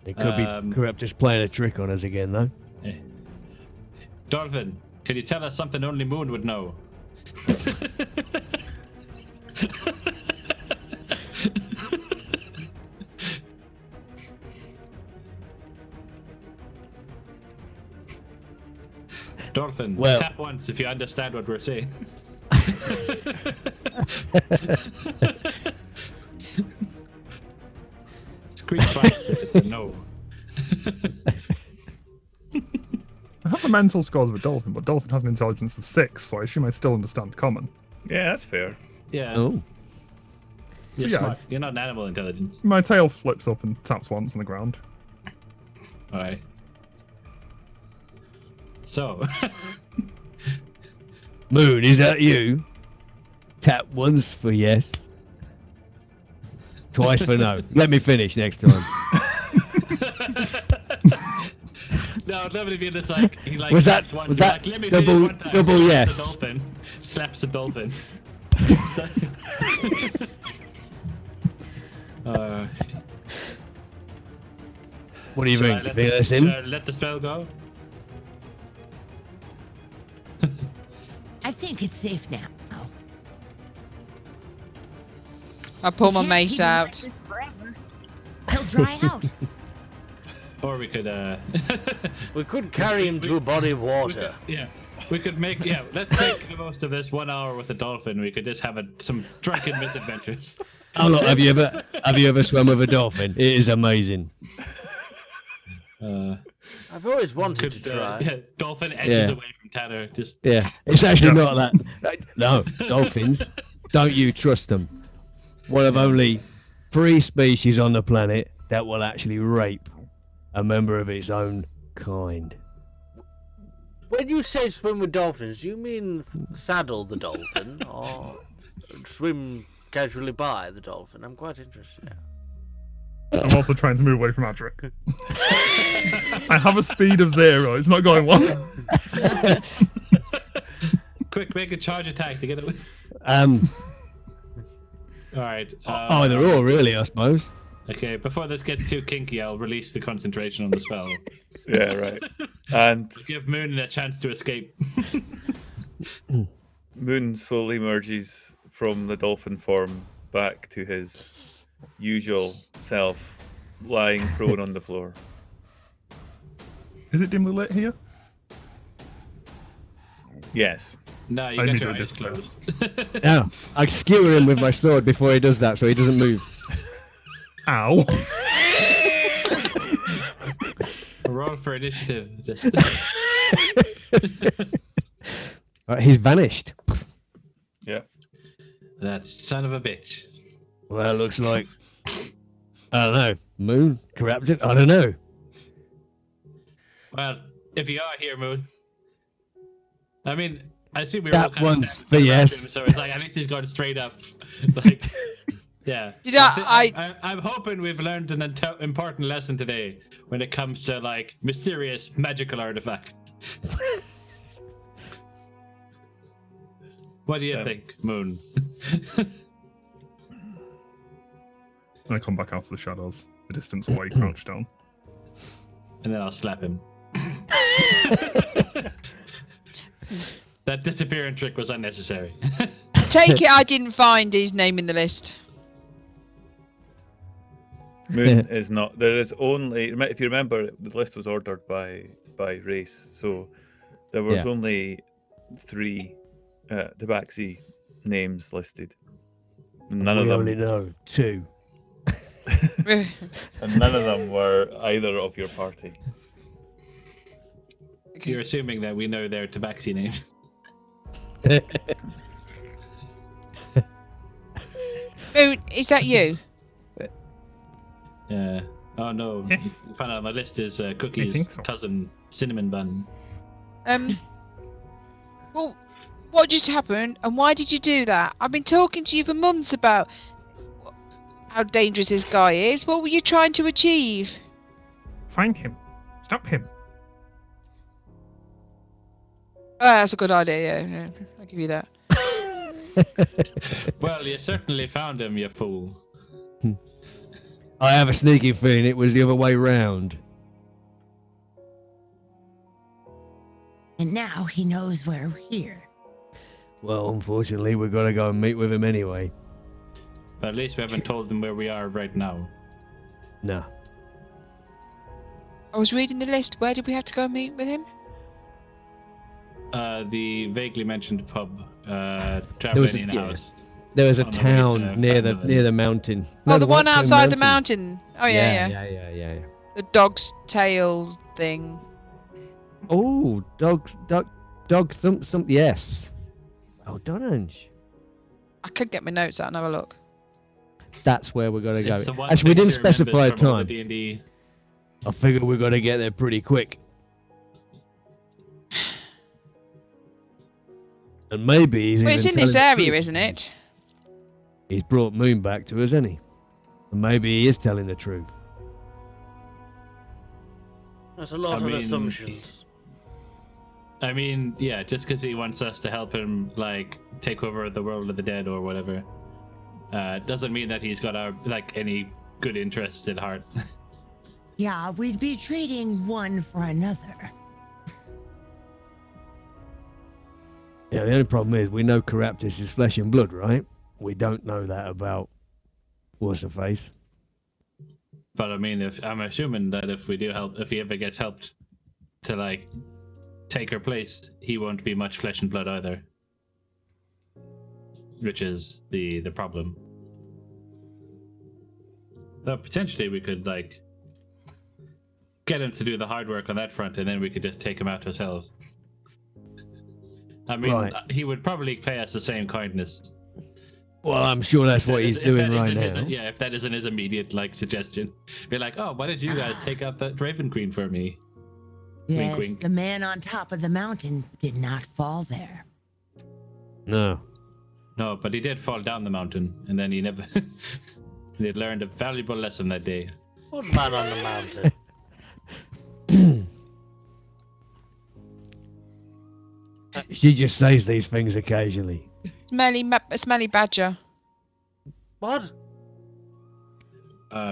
It could be Corrupt just playing a trick on us again, though. Dolphin, can you tell us something only Moon would know? Dolphin, Well- tap once if you understand what we're saying. Squeak twice if it's a no. I have the mental scores of a dolphin, but dolphin has an intelligence of 6, so I assume I still understand common. Yeah, that's fair. Yeah, Oh. you're So, yeah. smart. You're not an animal intelligence. My tail flips up and taps once on the ground. Alright. So, Moon, is that you? Tap once for yes. Twice for no. Let me finish next time. no, nobody be this like he like Was that- slaps one, was you're that like, let me double- finish one time, double slaps yes? The dolphin, slaps the dolphin. uh, What do you should think? I let Think the- that's should him? I let the spell go? I think it's safe now. I pull my Can't mace keep him like out. this forever. He'll dry out. Or we could We could carry him to a body of water. we could make let's make the most of this 1 hour with a dolphin. We could just have some drunken misadventures. Oh, look, have you ever swum with a dolphin? It is amazing. I've always wanted to try. Dolphin edges Yeah. away from Tanner. Just Yeah, it's actually not that. No, dolphins. Don't you trust them? One of only 3 species on the planet that will actually rape a member of its own kind. When you say swim with dolphins, do you mean saddle the dolphin or swim casually by the dolphin? I'm quite interested now. I'm also trying to move away from Adric. I have a speed of 0. It's not going well. quick, make a charge attack to get away. All right. Either or, really, I suppose. Okay, before this gets too kinky, I'll release the concentration on the spell. Yeah, right. And Give Moon a chance to escape. Moon slowly merges from the dolphin form back to his usual self, lying prone on the floor. Is it dimly lit here? Yes. No, you I got need your to eyes display. closed. Now, I skewer him with my sword before he does that, so he doesn't move. Ow. Roll for initiative. Just... Right, he's vanished. Yeah. That son of a bitch. Well, it looks like I don't know. Moon corrupted. I don't know. Well, if you are here, Moon. I mean, I assume we were all That kind one's of for yes. him, so it's like at least he's going straight up. Like, yeah. Did I'm hoping we've learned an important lesson today when it comes to like mysterious magical artifacts. What do you think, Moon? I come back out of the shadows, a distance away, crouched down. And then I'll slap him. That disappearing trick was unnecessary. Take it I didn't find his name in the list. Moon is not. There is only. If you remember, the list was ordered by race, so there was Yeah. only 3 Tabaxi names listed. None of We them. only know 2. And none of them were either of your party. You're assuming that we know their tabaxi name. Moon, is that you? Yeah. Oh no. Yes. Found out on my list is I Cookie's think so. cousin, Cinnamon Bun. Well, what just happened and why did you do that? I've been talking to you for months about how dangerous this guy is. What were you trying to achieve? Find him. Stop him. Oh, that's a good idea, yeah. I'll give you that. Well, you certainly found him, you fool. I have a sneaky feeling it was the other way round. And now he knows we're here. Well, unfortunately, we've got to go and meet with him anyway. But at least we haven't told them where we are right now. No. I was reading the list. Where did we have to go and meet with him? The vaguely mentioned pub, was traveling a- in yeah. house. There was a On the way town to near Fanwood. the mountain. Oh, No, the one Whitestone outside the mountain. Oh, yeah. Yeah. The dog's tail thing. Oh, dog thump something. Yes. Well done, Ange. I could get my notes out and have a look. That's where we're gonna go. It's the one Actually, we thing didn't she remembers specify a from all the time. D&D. I figure we're gonna get there pretty quick. And maybe he's Well, even it's in this telling the area, truth. isn't it? He's brought Moon back to us, hasn't he? And maybe he is telling the truth. There's a lot I of mean, assumptions. I mean, yeah, just because he wants us to help him, like, take over the world of the dead or whatever, doesn't mean that he's got our, like, any good interests at heart. Yeah, we'd be trading one for another. Yeah, the only problem is we know Caraptus is flesh and blood, right? We don't know that about what's her face. But I mean, if I'm assuming that if we do help, if he ever gets helped to, like, take her place, he won't be much flesh and blood either. Which is the problem. So potentially we could, like, get him to do the hard work on that front, and then we could just take him out ourselves. I mean, Right. he would probably pay us the same kindness. Well, I'm sure that's what he's If doing that right isn't his- now. yeah, if that isn't his immediate, like, suggestion. Be like, oh, why did you guys take out that Raven Queen for me? Yes, wink. the man on top of the mountain did not fall there. No. No, but he did fall down the mountain, and then he never... he had learned a valuable lesson that day. What man on the mountain? She just says these things occasionally. Smelly badger. What? She's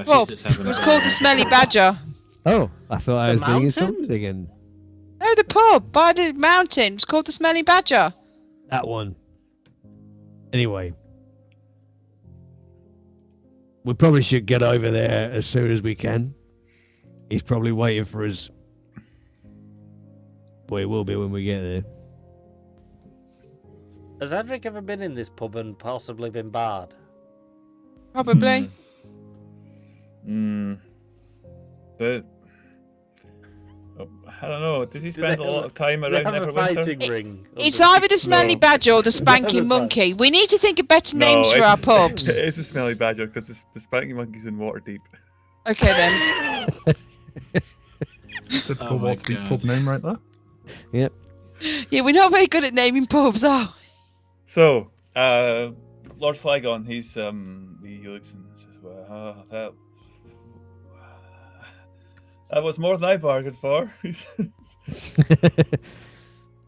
Well, just having it was a- called the smelly badger. Oh, I thought I The was being mountain? insulted again. No, the pub by the mountain. It's called the smelly badger. That one. Anyway. We probably should get over there as soon as we can. He's probably waiting for us. Well, he will be when we get there. Has Edric ever been in this pub and possibly been barred? Probably. But I don't know. Does he Do spend they a lot have of time Do they around have a Neverwinter? fighting ring? It's under- either the smelly No. badger or the spanky Never monkey. We need to think of better names for it's our a- pubs. It is a smelly badger because the spanky monkey's in Waterdeep. Okay then. Typical Oh my Waterdeep God. pub name right there. Yep. Yeah, we're not very good at naming pubs, are we? So, Lord Flygon, he looks and says, "Well, that was more than I bargained for." He says.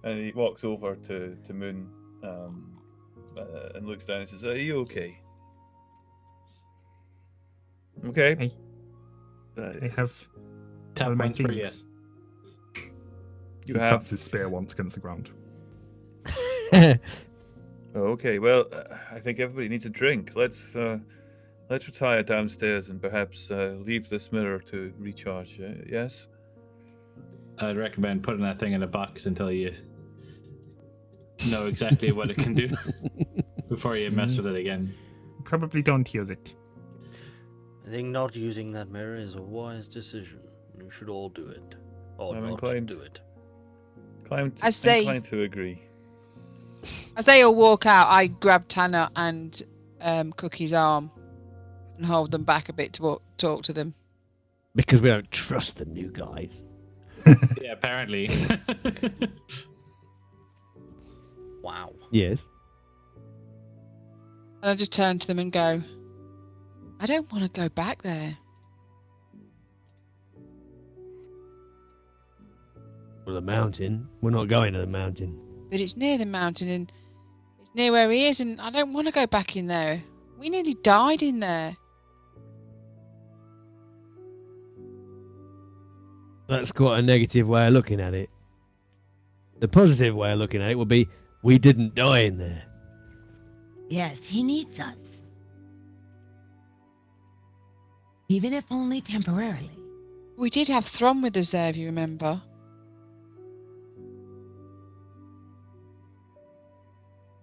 And he walks over to Moon and looks down and says, "Are you okay?" Okay. Hey. They have Tap other once for things. You He have. tapped his spear once against the ground. Oh, okay. Well, I think everybody needs a drink. Let's retire downstairs and perhaps leave this mirror to recharge. Yes. I'd recommend putting that thing in a box until you know exactly what it can do before you mess with it again. Probably don't use it. I think not using that mirror is a wise decision. You should all do it. Or I'm not inclined. do it. Inclined to agree. As they all walk out, I grab Tanner and Cookie's arm and hold them back a bit to talk to them. Because we don't trust the new guys. Yeah, apparently. Wow. Yes. And I just turn to them and go, I don't want to go back there. Well, the mountain. We're not going to the mountain. But it's near the mountain and it's near where he is, and I don't want to go back in there. We nearly died in there. That's quite a negative way of looking at it. The positive way of looking at it would be We didn't die in there. Yes, he needs us. Even if only temporarily. We did have Throm with us there, if you remember.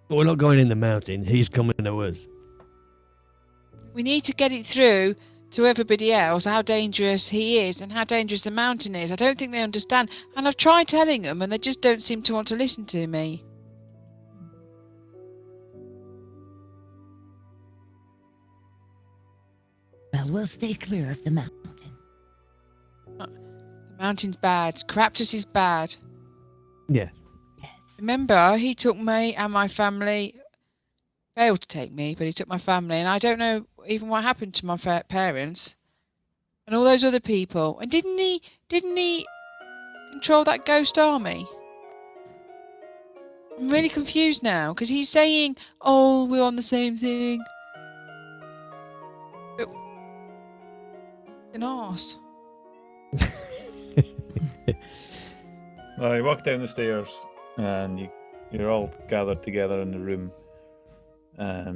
But we're not going in the mountain. He's coming to us. We need to get it through to everybody else how dangerous he is and how dangerous the mountain is. I don't think they understand. And I've tried telling them and they just don't seem to want to listen to me. Well, we'll stay clear of the mountain. The mountain's bad. Craptus is bad. Yeah. Yes. Remember, he took me and my family. Failed to take me, but he took my family. And I don't know even what happened to my parents. And all those other people. And didn't he control that ghost army? I'm really confused now because he's saying, "Oh, we're on the same thing." But an arse. Well, you walk down the stairs and you're all gathered together in the room.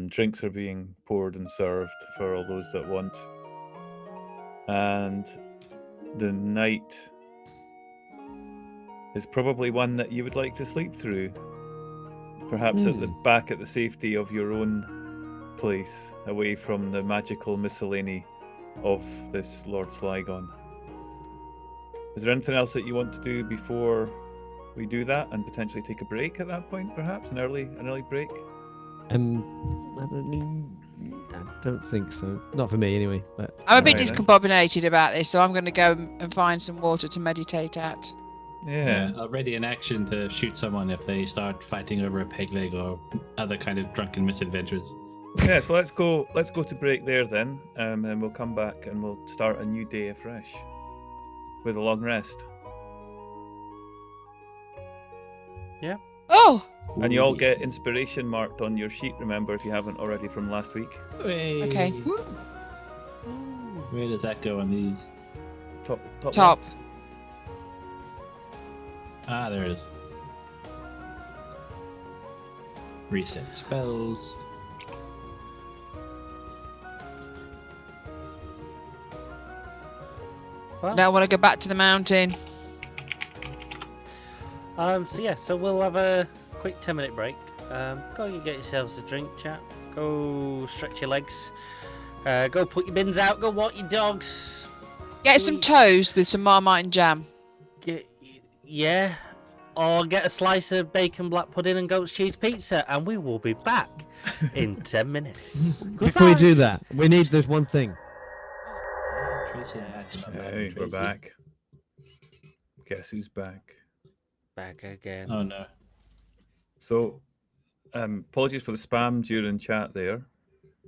Drinks are being poured and served for all those that want. And the night is probably one that you would like to sleep through. Perhaps at the safety of your own place, away from the magical miscellany of this Lord Slygon. Is there anything else that you want to do before we do that, and potentially take a break at that point, perhaps an early break? I don't think so. Not for me, anyway. But I'm a bit Right then. discombobulated about this, so I'm going to go and find some water to meditate at. Yeah. I'll ready an action to shoot someone if they start fighting over a peg leg or other kind of drunken misadventures. Yeah, so let's go to break there then, and we'll come back and we'll start a new day afresh with a long rest. Oh! And you all get inspiration marked on your sheet, remember, if you haven't already, from last week. Okay. Where does that go on these? Top. Top. left. Ah, there it is. Reset spells. Now I want to go back to the mountain. So we'll have a quick 10-minute break. Go and get yourselves a drink, chap. Go stretch your legs. Go put your bins out. Go walk your dogs. Get some toast with some Marmite and jam. Yeah. Or get a slice of bacon black pudding and goat's cheese pizza, and we will be back in 10 minutes. before we do that, there's one thing. Hey, we're back. Guess who's back? Back again. Oh no. So, apologies for the spam during chat there,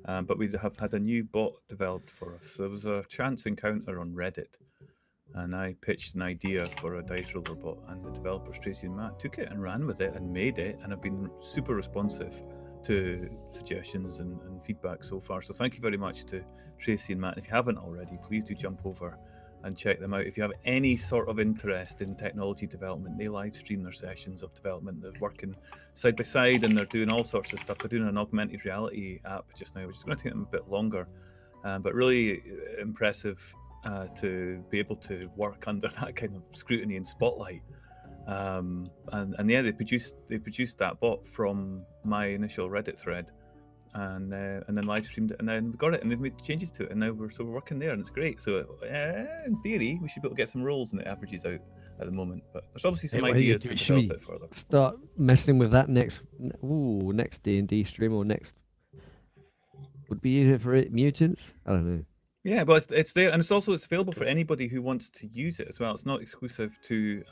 but we have had a new bot developed for us. There was a chance encounter on Reddit, and I pitched an idea for a dice roller bot, and the developers Tracy and Matt took it and ran with it and made it, and have been super responsive to suggestions and feedback so far. So thank you very much to Tracy and Matt. If you haven't already, please do jump over and check them out. If you have any sort of interest in technology development, they live stream their sessions of development. They're working side by side and they're doing all sorts of stuff. They're doing an augmented reality app just now, which is going to take them a bit longer, but really impressive to be able to work under that kind of scrutiny and spotlight. And yeah, they produced that bot from my initial Reddit thread, and then live streamed it, and then we got it, and they've made changes to it, and now we're working there, and it's great. So in theory, we should be able to get some rolls, and it averages out at the moment. But there's obviously some ideas to should develop we it further. start messing with that next D&D stream, or next would be easier for mutants? I don't know. Yeah, but it's there, and it's available for anybody who wants to use it as well. It's not exclusive to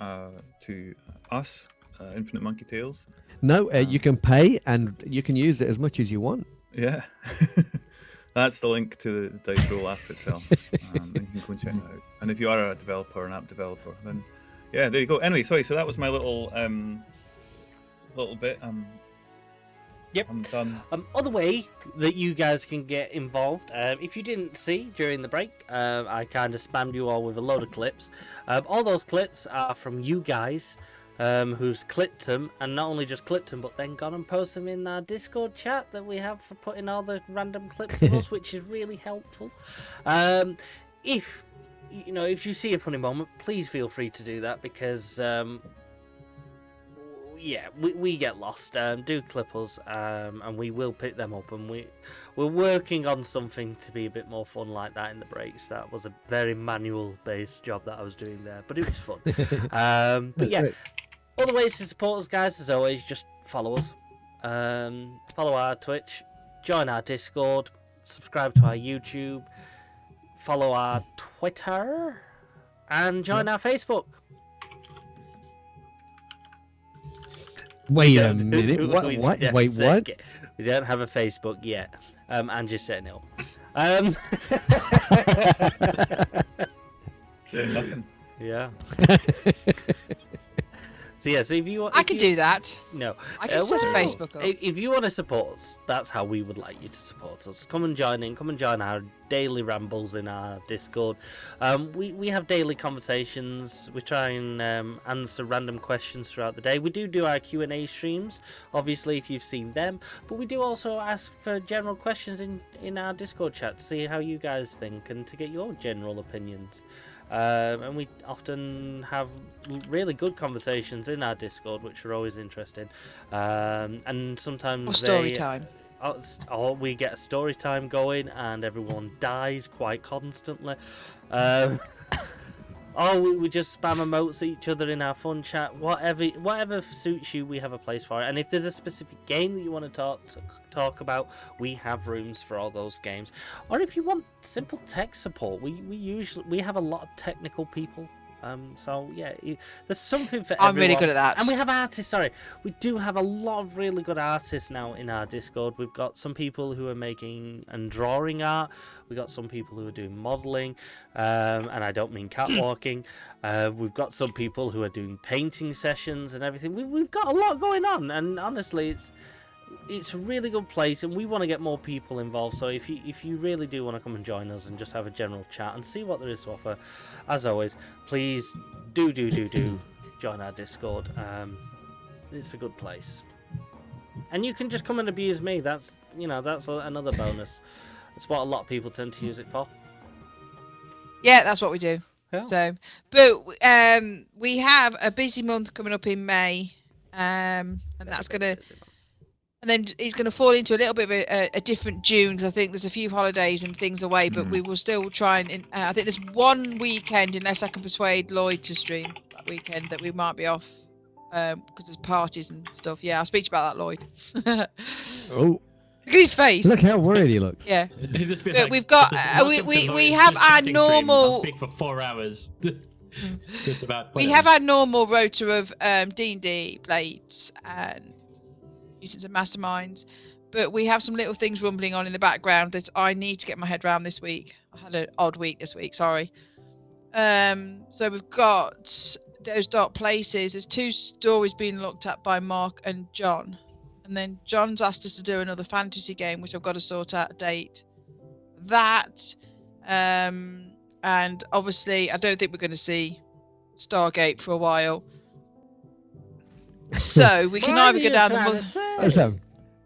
us, Infinite Monkey Tales. No, you can pay and you can use it as much as you want. Yeah, that's the link to the Dice Roll app itself. And you can go and check that out. And if you are a developer, an app developer, then yeah, there you go. Anyway, sorry. So that was my little bit. Yep. I'm done. Other way that you guys can get involved, if you didn't see during the break, I kind of spammed you all with a load of clips. All those clips are from you guys who's clipped them, and not only just clipped them, but then gone and posted them in our Discord chat that we have for putting all the random clips of us, which is really helpful. If you see a funny moment, please feel free to do that, because we get lost. Do clip us, and we will pick them up, and we're working on something to be a bit more fun like that in the breaks. That was a very manual based job that I was doing there, but it was fun. But yeah, other ways to support us, guys, as always, just follow us, follow our Twitch, join our Discord, subscribe to our YouTube, follow our Twitter, and join our Facebook. Wait a minute. What? Wait, what? We don't have a Facebook yet. And just setting it up. Say nothing. Yeah. So if you want, I can do that. No, I can set a Facebook up. If you want to support us, that's how we would like you to support us. Come and join in. Come and join our daily rambles in our Discord. We have daily conversations. We try and answer random questions throughout the day. We do our Q&A streams, obviously, if you've seen them. But we do also ask for general questions in our Discord chat to see how you guys think and to get your general opinions. And we often have really good conversations in our Discord, which are always interesting. And sometimes Or story time. Or we get a story time going, and everyone dies quite constantly. Or we just spam emotes at each other in our fun chat. Whatever suits you, we have a place for it. And if there's a specific game that you want to talk about, we have rooms for all those games. Or if you want simple tech support, we have a lot of technical people. So yeah, there's something for everyone. I'm really good at that. And we have artists. We do have a lot of really good artists now in our Discord. We've got some people who are making and drawing art. We've got some people who are doing modelling, and I don't mean catwalking. We've got some people who are doing painting sessions and everything. We've got a lot going on, and honestly, it's a really good place, and we want to get more people involved. So if you really do want to come and join us and just have a general chat and see what there is to offer, as always, please do join our Discord. It's a good place, and you can just come and abuse me. That's another bonus. That's what a lot of people tend to use it for. Yeah, that's what we do. Yeah. So, but we have a busy month coming up in May, and that's gonna. And then it's going to fall into a little bit of a different June, because I think there's a few holidays and things away, but we will still try and... I think there's one weekend, unless I can persuade Lloyd to stream that weekend, that we might be off, because there's parties and stuff. Yeah, I'll speak to you about that, Lloyd. Oh. Look at his face. Look how worried he looks. Yeah. But we've got... we have our normal... I'll speak for 4 hours. Just about... We have our normal rota of D&D, Blades, and... Mutants and Masterminds, but we have some little things rumbling on in the background that I need to get my head around this week. I had an odd week this week, sorry. So we've got those dark places. There's 2 stories being looked at by Mark and John, and then John's asked us to do another fantasy game, which I've got to sort out a date. That, and obviously I don't think we're going to see Stargate for a while. So we can either go down the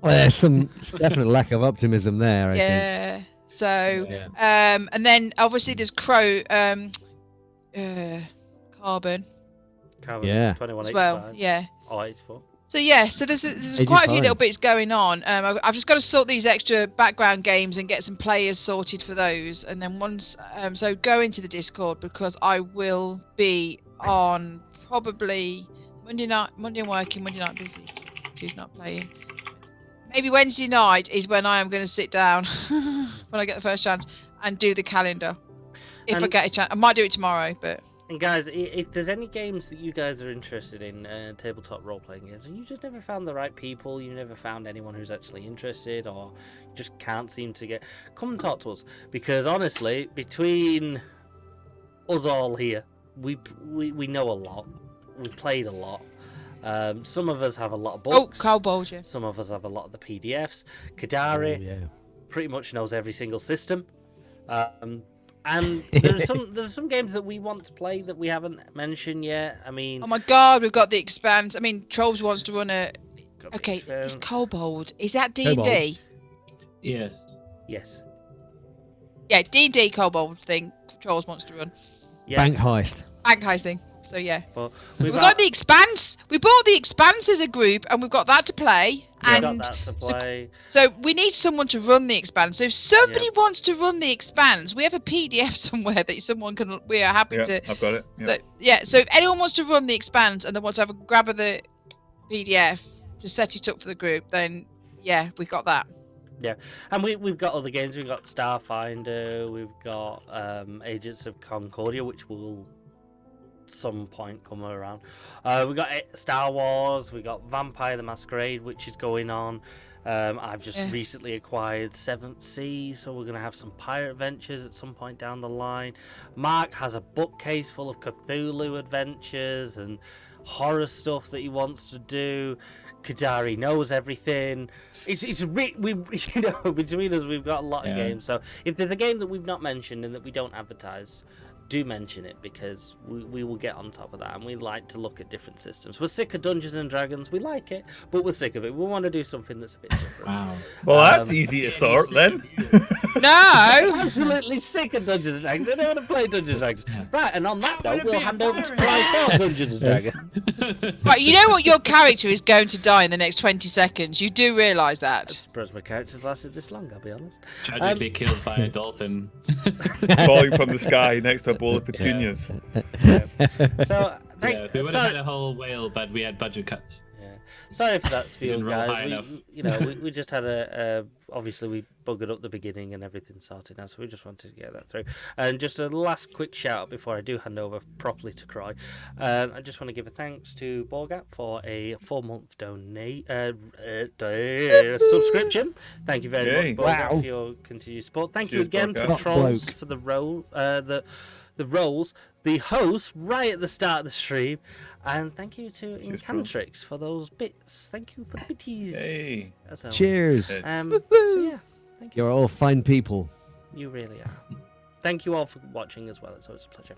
there's some definite lack of optimism there. I think. So and then obviously there's Carbon. Yeah. As well. Yeah. Oh, 84. So there's quite a few little bits going on. I've just got to sort these extra background games and get some players sorted for those, and then once so go into the Discord, because I will be on probably. Monday I'm working, Monday night busy. Tuesday not playing. Maybe Wednesday night is when I am going to sit down, when I get the first chance, and do the calendar. If I get a chance. I might do it tomorrow, but... And guys, if there's any games that you guys are interested in, tabletop role-playing games, and you just never found the right people, you never found anyone who's actually interested, or just can't seem to get... Come and talk to us. Because honestly, between us all here, we know a lot. We played a lot. Some of us have a lot of books. Oh, Carl Bolger. Some of us have a lot of the PDFs. Kadari pretty much knows every single system. And there's some games that we want to play that we haven't mentioned yet. I mean, Oh my God, we've got the Expanse. I mean, Trolls wants to run a. got the Okay, it's Expanse. Kobold. Is that D&D? Yes. Yes. Yeah, D&D Kobold thing. Trolls wants to run. Yeah. Bank heist. Bank heist thing. So yeah. But We've got the Expanse. We bought the Expanse as a group, and we've got that to play. We've And got that to play. so we need someone to run the Expanse. So if somebody wants to run the Expanse, we have a PDF somewhere that someone can. We are happy to. I've got it. So so if anyone wants to run the Expanse and they want to have a grab of the PDF to set it up for the group, then yeah, we got that. Yeah, and we've got other games. We've got Starfinder. We've got Agents of Concordia, which will some point come around. We got Star Wars. We got Vampire the Masquerade, which is going on. I've just recently acquired 7th Sea, so we're gonna have some pirate adventures at some point down the line. Mark has a bookcase full of Cthulhu adventures and horror stuff that he wants to do. Kadari knows everything. It's we you know, between us we've got a lot of games. So if there's a game that we've not mentioned and that we don't advertise, do mention it, because we will get on top of that, and we like to look at different systems. We're sick of Dungeons and Dragons. We like it, but we're sick of it. We want to do something that's a bit different. Wow. Well, that's easy to sort then. No. Absolutely sick of Dungeons and Dragons. I don't want to play Dungeons and Dragons. Right, and on that note, we'll hand over to Clive for Dungeons and Dragons. Right, you know what? Your character is going to die in the next 20 seconds. You do realise that. I'm surprised my character's lasted this long, I'll be honest. Tragically killed by a dolphin. Falling from the sky next to a bowl of petunias. So, We would have had a whole whale, but we had budget cuts. sorry for that spiel, Didn't roll high guys. enough. We just had a obviously we buggered up the beginning and everything sorted out, so we just wanted to get that through. And just a last quick shout out before I do hand over properly to Croy. I just want to give a thanks to Borgat for a 4-month subscription. Thank you very much, Borgat, for your continued support. Thank you again Borgat. for Trolls for the role, the roles, the host right at the start of the stream, and thank you to Incompetech for those bits. Thank you for the bitties. Hey. As always. Cheers. So yeah, thank you. You're all fine people. You really are. Thank you all for watching as well. It's always a pleasure.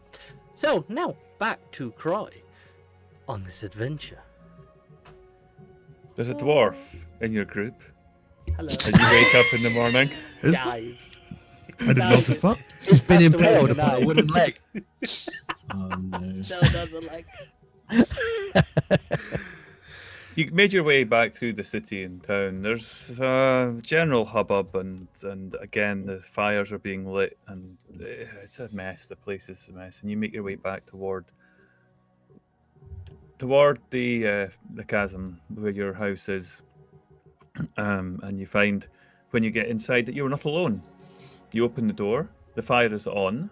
So now back to Croy on this adventure. There's a dwarf in your group Hello, as you wake up in the morning. guys. I didn't notice that. He's been Passed away impaled tonight. upon a wooden leg. Oh no. No, doesn't like. You made your way back through the city and town. There's general hubbub, and again the fires are being lit, and it's a mess. The place is a mess, and you make your way back toward the chasm where your house is, and you find when you get inside that you're not alone. You open the door, the fire is on,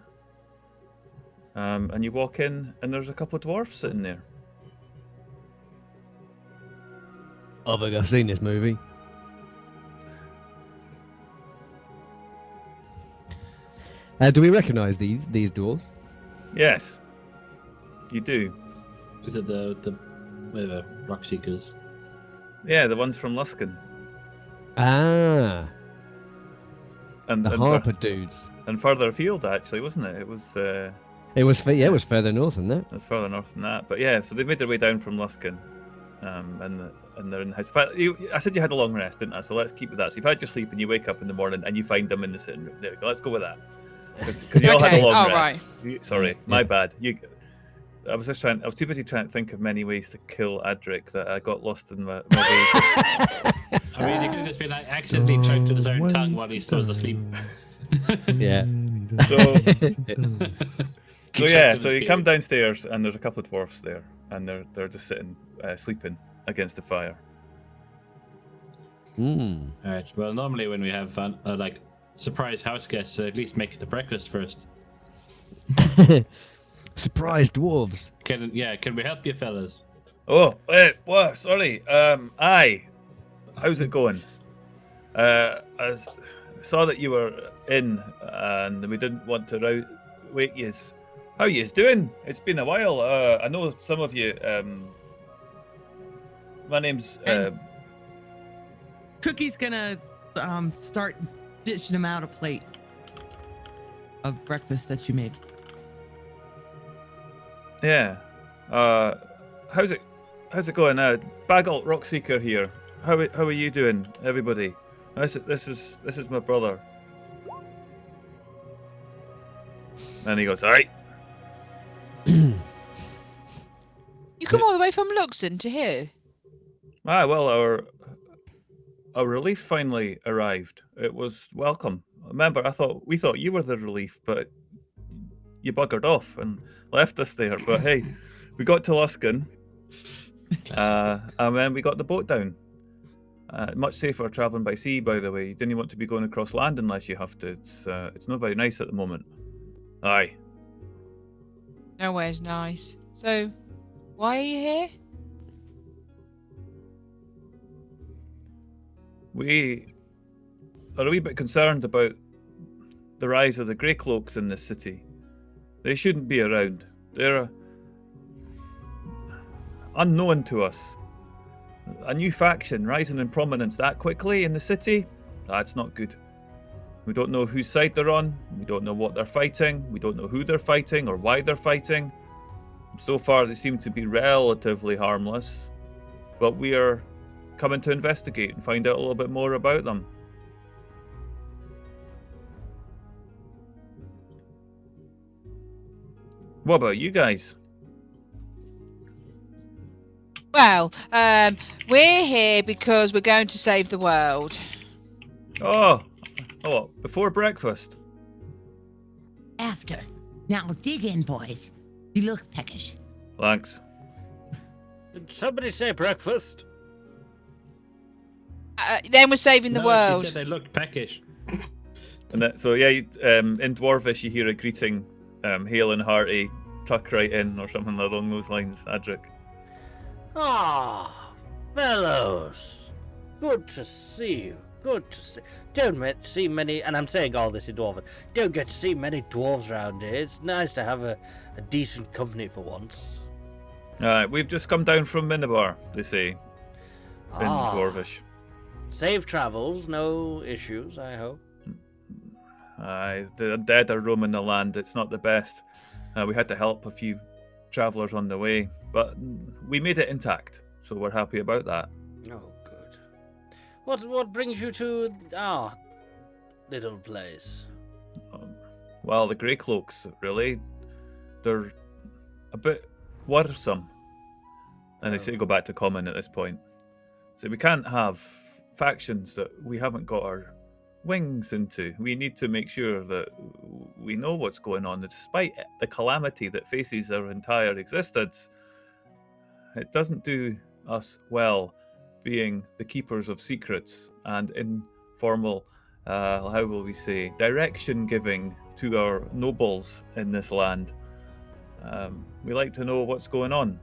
and you walk in, and there's a couple of dwarfs sitting there. I think I've seen this movie. Do we recognise these dwarves? Yes, you do. Is it the rock seekers? Yeah, the ones from Luskin. Ah, And, the and, Harper dudes. and further afield, actually, wasn't it? It was It was it was further north than that. it's further north than that. But yeah, so they made their way down from Luskin, and they're in the house. I said you had a long rest, didn't I? So let's keep with that. So you've had your sleep, and you wake up in the morning, and you find them in the sitting room. There we go. Let's go with that. Because you all had a long rest. Sorry, my bad. I was too busy trying to think of many ways to kill Adric that I got lost in my ways. I mean, he could have just been like accidentally choked on his own tongue while he was asleep. Yeah. So yeah, Choked so on you his come beard. downstairs, and there's a couple of dwarfs there, and they're just sitting, sleeping against the fire. Mm. All right. Well, normally when we have fun, like surprise house guests, at least make it the breakfast first. Surprise dwarves. Can we help you, fellas? Oh, what? Sorry. Aye. How's it going? I saw that you were in, and we didn't want to wake yous. How yous doing? It's been a while. I know some of you. My name's. Cookie's gonna start dishing him out a plate. of breakfast that you made. Yeah. How's it going? Bagalt Rockseeker here. How are you doing, everybody? This is my brother. And he goes, all right. You come all the way from Luxon to here? Ah, well, our relief finally arrived. It was welcome. Remember, we thought you were the relief, but you buggered off and left us there. But hey, we got to Luskin, and then we got the boat down. Much safer travelling by sea, by the way. You didn't want to be going across land unless you have to. It's not very nice at the moment. Aye. Nowhere's nice. So, why are you here? We are a wee bit concerned about the rise of the Grey Cloaks in this city. They shouldn't be around. They're unknown to us. A new faction rising in prominence that quickly in the city? That's not good. We don't know whose side they're on. We don't know what they're fighting. We don't know who they're fighting or why they're fighting. So far, they seem to be relatively harmless. But we are coming to investigate and find out a little bit more about them. What about you guys? Well, we're here because we're going to save the world. Oh, before breakfast. After. Now dig in, boys. You look peckish. Thanks. Did somebody say breakfast? Then we're saving the No, world. She said they looked peckish. And so yeah, in Dwarvish you hear a greeting, hail and hearty, tuck right in, or something along those lines, Adric. Ah, fellows. Good to see you. Good to see. Don't see many, and I'm saying all this in Dwarven, don't get to see many dwarves around here. It's nice to have a decent company for once. We've just come down from Minibar, they say, in Dwarvish. Safe travels, no issues, I hope. The dead are roaming the land. It's not the best. We had to help a few travellers on the way, but we made it intact, so we're happy about that. Oh, good. What brings you to our little place? Well, the Grey Cloaks, really. They're a bit worrisome. And they say go back to common at this point. So we can't have factions that we haven't got our wings into. We need to make sure that we know what's going on. Despite the calamity that faces our entire existence, it doesn't do us well being the keepers of secrets and informal, how will we say, direction giving to our nobles in this land. We like to know what's going on.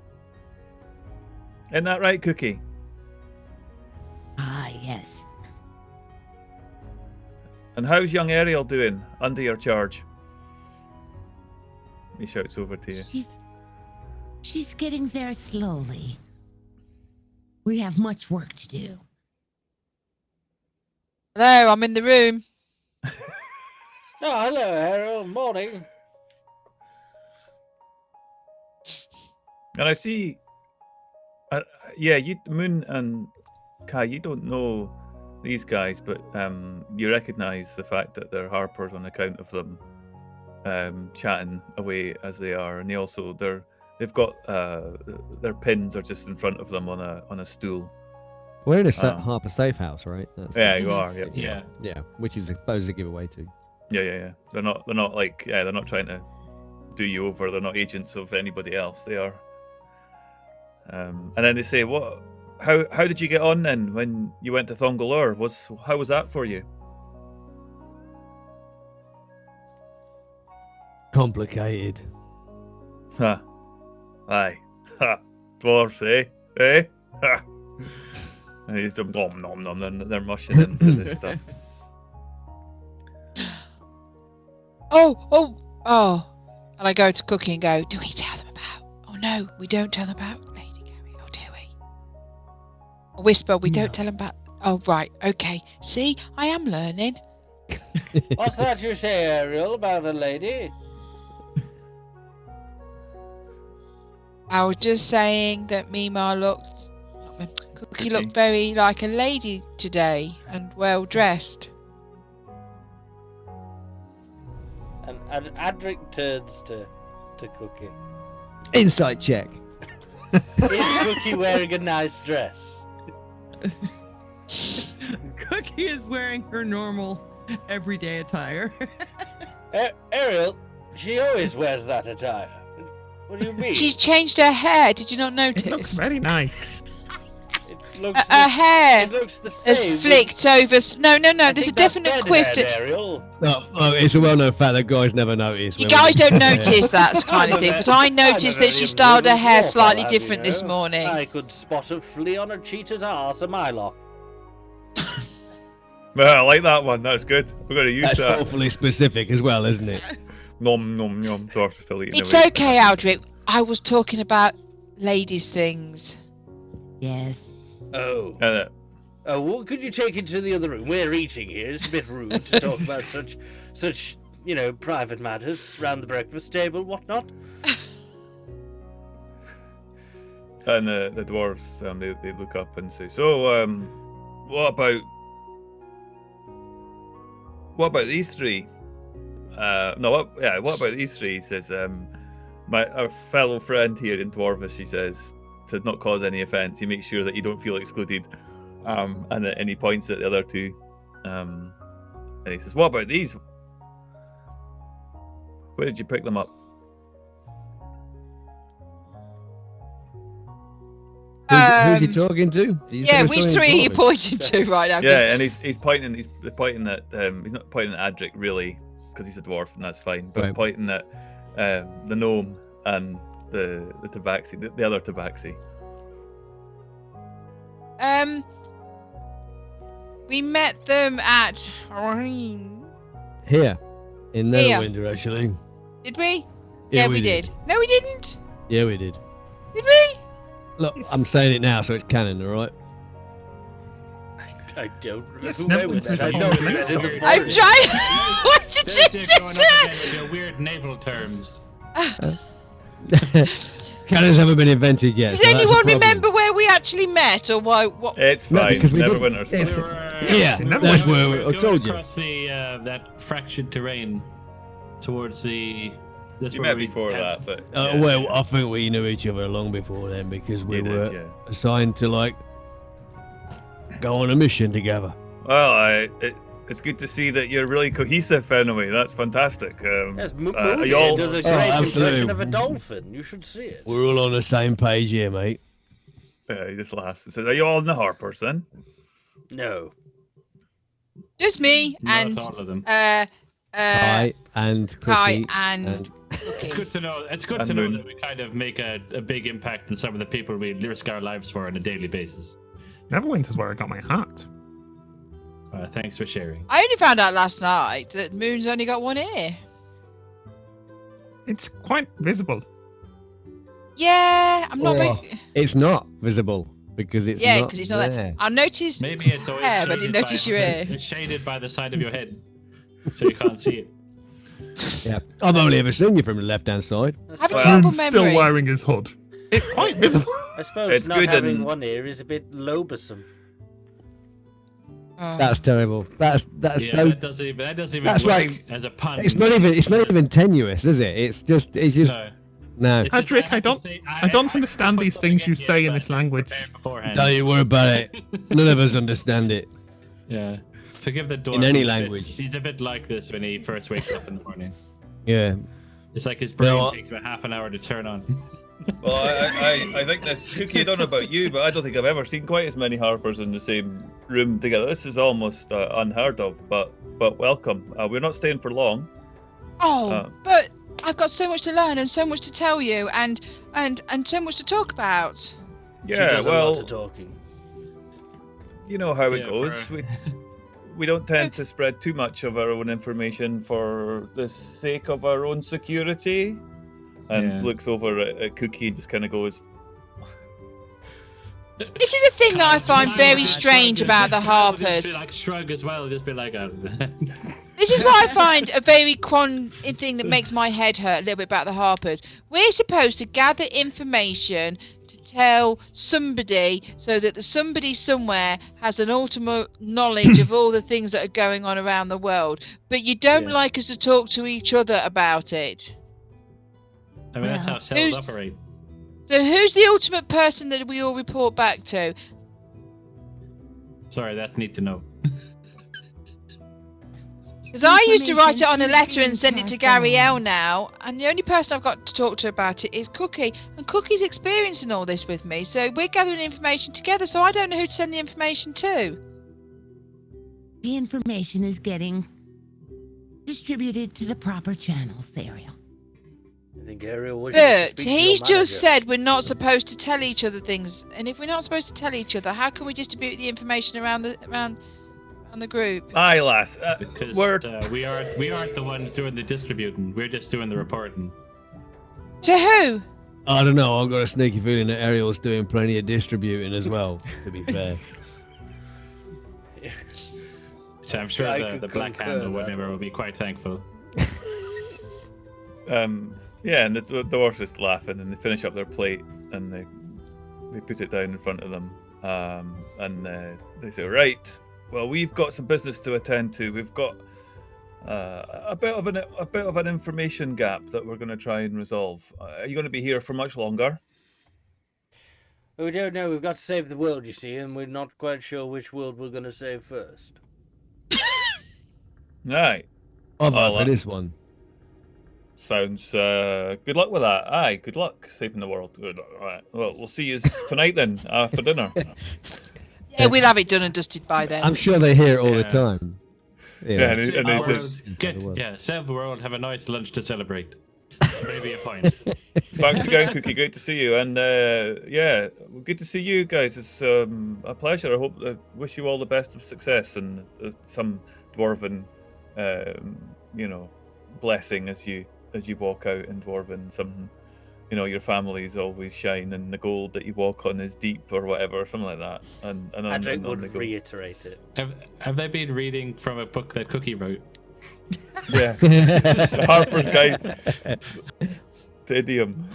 Isn't that right, Cookie? Ah, yes. And how's young Ariel doing under your charge? He shouts over to you. She's getting there slowly. We have much work to do. Hello, I'm in the room. Oh, hello, Harold. Morning. And I see, you, Moon and Kai, you don't know these guys, but you recognise the fact that they're harpers on account of them chatting away as they are, and they've got their pins are just in front of them on a stool. We're in a Harper safe house, right? You are. Yeah. Yeah. Which is supposed to give away to. Yeah. They're not trying to do you over. They're not agents of anybody else. They are. And then they say, "What? How did you get on then when you went to Thongalore? How was that for you?" Complicated. Ha. Aye. Ha. Dwarfs, eh? Ha. And he's them nom nom nom. They're mushing into this stuff. Oh. And I go to Cookie and go, do we tell them about? Oh no, we don't tell them about Lady Gary, or do we? I whisper, we don't tell them about. Oh right, okay. See, I am learning. What's that you say, Ariel, about a lady? I was just saying that Cookie looked very like a lady today and well dressed. And Adric turns to Cookie. Insight check. Is Cookie wearing a nice dress? Cookie is wearing her normal everyday attire. Ariel, she always wears that attire. What do you mean? She's changed her hair. Did you not notice? It looks very nice. It looks her hair It looks the has same. flicked over. No. I There's a think that's definite bed quiff. hair, Ariel. Oh, it's a well-known fact that guys never notice. You when we- guys don't notice that kind of I'm thing, a but I I'm noticed a that she very styled her observant hair dwarf, slightly I'll have you different this know. morning. I could spot a flea on a cheetah's arse a mile off. Well, I like that one. That's good. We're going to use That's that. awfully specific as well, isn't it? Nom nom nom. Dwarf's still eating It's away. okay, Aldrich. I was talking about ladies' things. Yes. Oh. And, Well, could you take it to the other room? We're eating here. It's a bit rude to talk about such, private matters round the breakfast table, whatnot. and the dwarves, they look up and say, "So, what about these three?" What about these three? He says, our fellow friend here in Dwarvis, he says, to not cause any offence, he makes sure that you don't feel excluded. And he points at the other two. And he says, "What about these? Where did you pick them up?" Who's he talking to? Yeah, which three are you pointing to right now? 'Cause Yeah, and he's pointing at he's not pointing at Adric really, because he's a dwarf and that's fine, but Right. pointing at the gnome and the tabaxi, the other tabaxi. We met them at. Here, in Here. Netherwinder, actually. Did we? Yeah, we did. No, we didn't. Yeah, we did. Did we? Look, Yes. I'm saying it now, so it's canon, all right? I don't remember Yes, who no, I was. it's I all don't nice. remember the I'm voice. trying. What did There's you you going up say? again with your weird naval terms. Canon's haven't been invented yet. Does so that's the anyone problem. remember where we actually met or why? What? It's No, fine. because we didn't- Neverwinter's it's- fine. Yeah, Never that's went where we I were going told you. across the that fractured terrain towards the. That's You where met we before had- that, but Well, yeah. I think we knew each other long before then because we You did, were yeah. assigned to go on a mission together. Well, it's good to see that you're really cohesive anyway. That's fantastic. Yes, are Moody you all- does a Oh, great absolutely. impression of a dolphin. You should see it. We're all on the same page here, mate. He just laughs and says, "Are you all in the Harpers then?" No. Just me Not and all of them. Kai and Cookie. Kai and It's Cookie. good to know. It's good And to know Moon. that we kind of make a big impact on some of the people we risk our lives for on a daily basis. Neverwinter's where I got my hat. Thanks for sharing. I only found out last night that Moon's only got one ear. It's quite visible. Yeah, I'm not. Oh. Big... It's not visible because it's Yeah, not because it's not there. there. I noticed Maybe it's always hair, but I shaded didn't notice by, your ear. It's shaded by the side of your head, so you can't see it. Yeah, I've only ever seen you from the left-hand side. I Have a suppose, terrible Moon's still memory. wearing his hood. It's quite visible. I suppose It's not good having and- one ear is a bit lobesome. Oh. That's terrible. That's Yeah, so. that doesn't even that's work like- as a pun. It's not even tenuous, is it? It's just No. no. It's just Adric, have I to don't- say- I don't understand put these something things you in say in but this language. prepare beforehand. Don't you worry about it. None of us understand it. Yeah. Forgive the dwarf. In any he's a bit- language. He's a bit like this when he first wakes up in the morning. Yeah. It's like his brain No, takes about half an hour to turn on. Well, I think this, Cookie, I don't know about you, but I don't think I've ever seen quite as many Harpers in the same room together. This is almost unheard of, but welcome. We're not staying for long. Oh, but I've got so much to learn and so much to tell you and so much to talk about. She Yeah, does a lot well, of talking. you know how it Yeah, goes. for- We don't tend to spread too much of our own information for the sake of our own security. And Yeah. looks over at Cookie and just kind of goes, This is a thing that I find very strange about the Harpers. Just be like shrug as well. Just be like, This is what I find a very thing that makes my head hurt a little bit about the Harpers. We're supposed to gather information to tell somebody so that the somebody somewhere has an ultimate knowledge of all the things that are going on around the world. But you don't like us to talk to each other about it. I mean, that's how cells operate. So who's the ultimate person that we all report back to? Sorry, that's need to know. Because I used to write it on a letter and send it to Gary L now, and the only person I've got to talk to about it is Cookie, and Cookie's experiencing all this with me, so we're gathering information together, so I don't know who to send the information to. The information is getting distributed to the proper channels, Ariel. I think Ariel wishes to But speak to he's your just manager. said we're not supposed to tell each other things, and if we're not supposed to tell each other, how can we distribute the information around the group? Aye, lass. Because We're we aren't the ones doing the distributing. We're just doing the reporting. To who? I don't know. I've got a sneaky feeling that Ariel's doing plenty of distributing as well. To be fair. So I'm sure I the could Black concur Hand or that whatever one. will be quite thankful. yeah, and the dwarves just laughing, and they finish up their plate, and they put it down in front of them, and they say, "Right, well, we've got some business to attend to. We've got a bit of an information gap that we're going to try and resolve. Are you going to be here for much longer?" We don't know. We've got to save the world, you see, and we're not quite sure which world we're going to save first. Aye, I'll vote Well, for this one. sounds. Good luck with that. Aye, good luck saving the world. Good. All right. Well, we'll see you tonight then after dinner. Yeah, we'll have it done and dusted by then. I'm sure they hear it all the Yeah. time. Yeah, and Save they the just- world, save the world, have a nice lunch to celebrate. Maybe a point. Thanks again, Cookie. Great to see you. And yeah, good to see you guys. It's a pleasure. I hope, wish you all the best of success and some dwarven, blessing as you walk out in dwarven. Some, your families always shine, and the gold that you walk on is deep, or whatever, something like that. And Patrick on the would go. reiterate it. Have they been reading from a book that Cookie wrote? Yeah, the Harper's Guide to Idiom.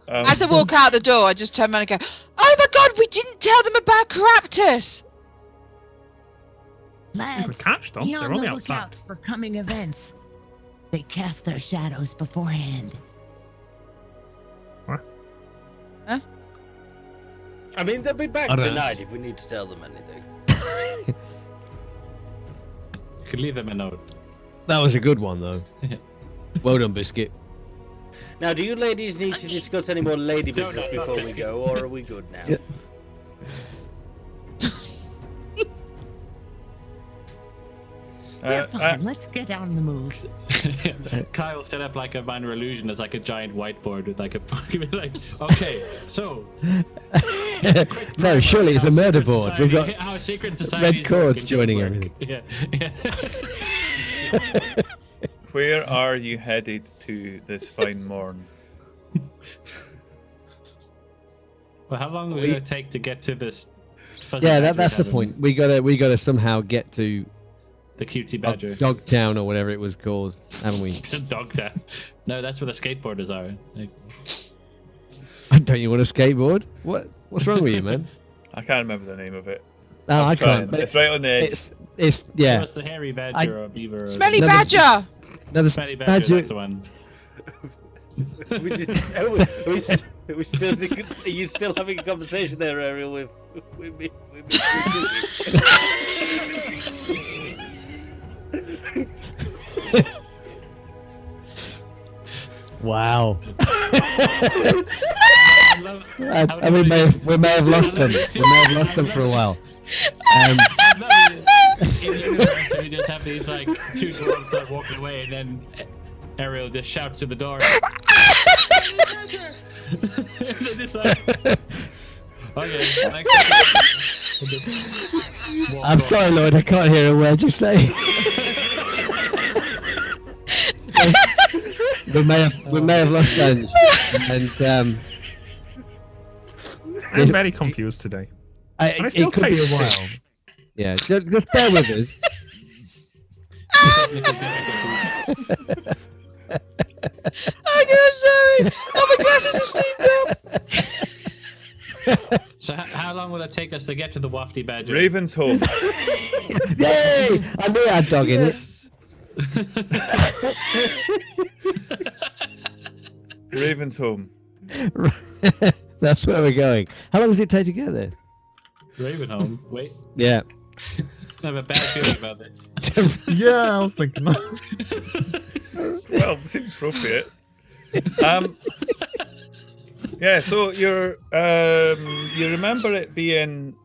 As they walk out the door, I just turn around and go, "Oh my God, we didn't tell them about Caraptus!" Lads, We could catch them. be They're on only the outside. lookout for coming events. They cast their shadows beforehand. I mean, they'll be back I don't know. tonight if we need to tell them anything. Could leave them a note. That was a good one, though. Well done, Biscuit. Now, do you ladies need to discuss any more lady No, business no, before no. we go, or are we good now? Yeah. We're fine. Let's get on the move. Kyle set up like a minor illusion as like a giant whiteboard with like a like, okay, so No, surely it's a Our murder secret board. society- We've got our secret society red cords joining everything. Yeah. Where are you headed to this fine morn? Well, how long will it take to get to this? fuzzy yeah, badger that's the cabin? point. We gotta somehow get to The cutie badger. Dogtown or whatever it was called, haven't we? Dogtown. No, that's where the skateboarders are. Like, Don't you want a skateboard? What's wrong with you, man? I can't remember the name of it. No, I'm I trying. can't. but It's right on the edge. It's yeah. What's the hairy badger or beaver? Or Smelly Another- badger! Another Smelly badger, badger. that's the one. Are we still, are you still having a conversation there, Ariel, with me? With Wow. I love- And we may have lost them. We may have lost them for a while. I love it. In the universe, we just have these like two dwarves start walking away, and then Ariel just shouts to the door. And then it's like, okay, I'm sorry, Lloyd. I can't hear a word you say. we may have lost Ange, and I'm very confused today. Can I still it could be a taste while. fish? Yeah, just bear with us. Technical difficulties. Oh God, sorry. Oh, my glasses have steamed up. So how long will it take us to get to the wafty badger? Raven's home. Yay! I knew it had dog in it. Yes. Raven's home. That's where we're going. How long does it take to get there? Ravenholm. Wait, Yeah. I have a bad feeling about this. Yeah, I was thinking that. Well, seems appropriate. Yeah, so you remember it being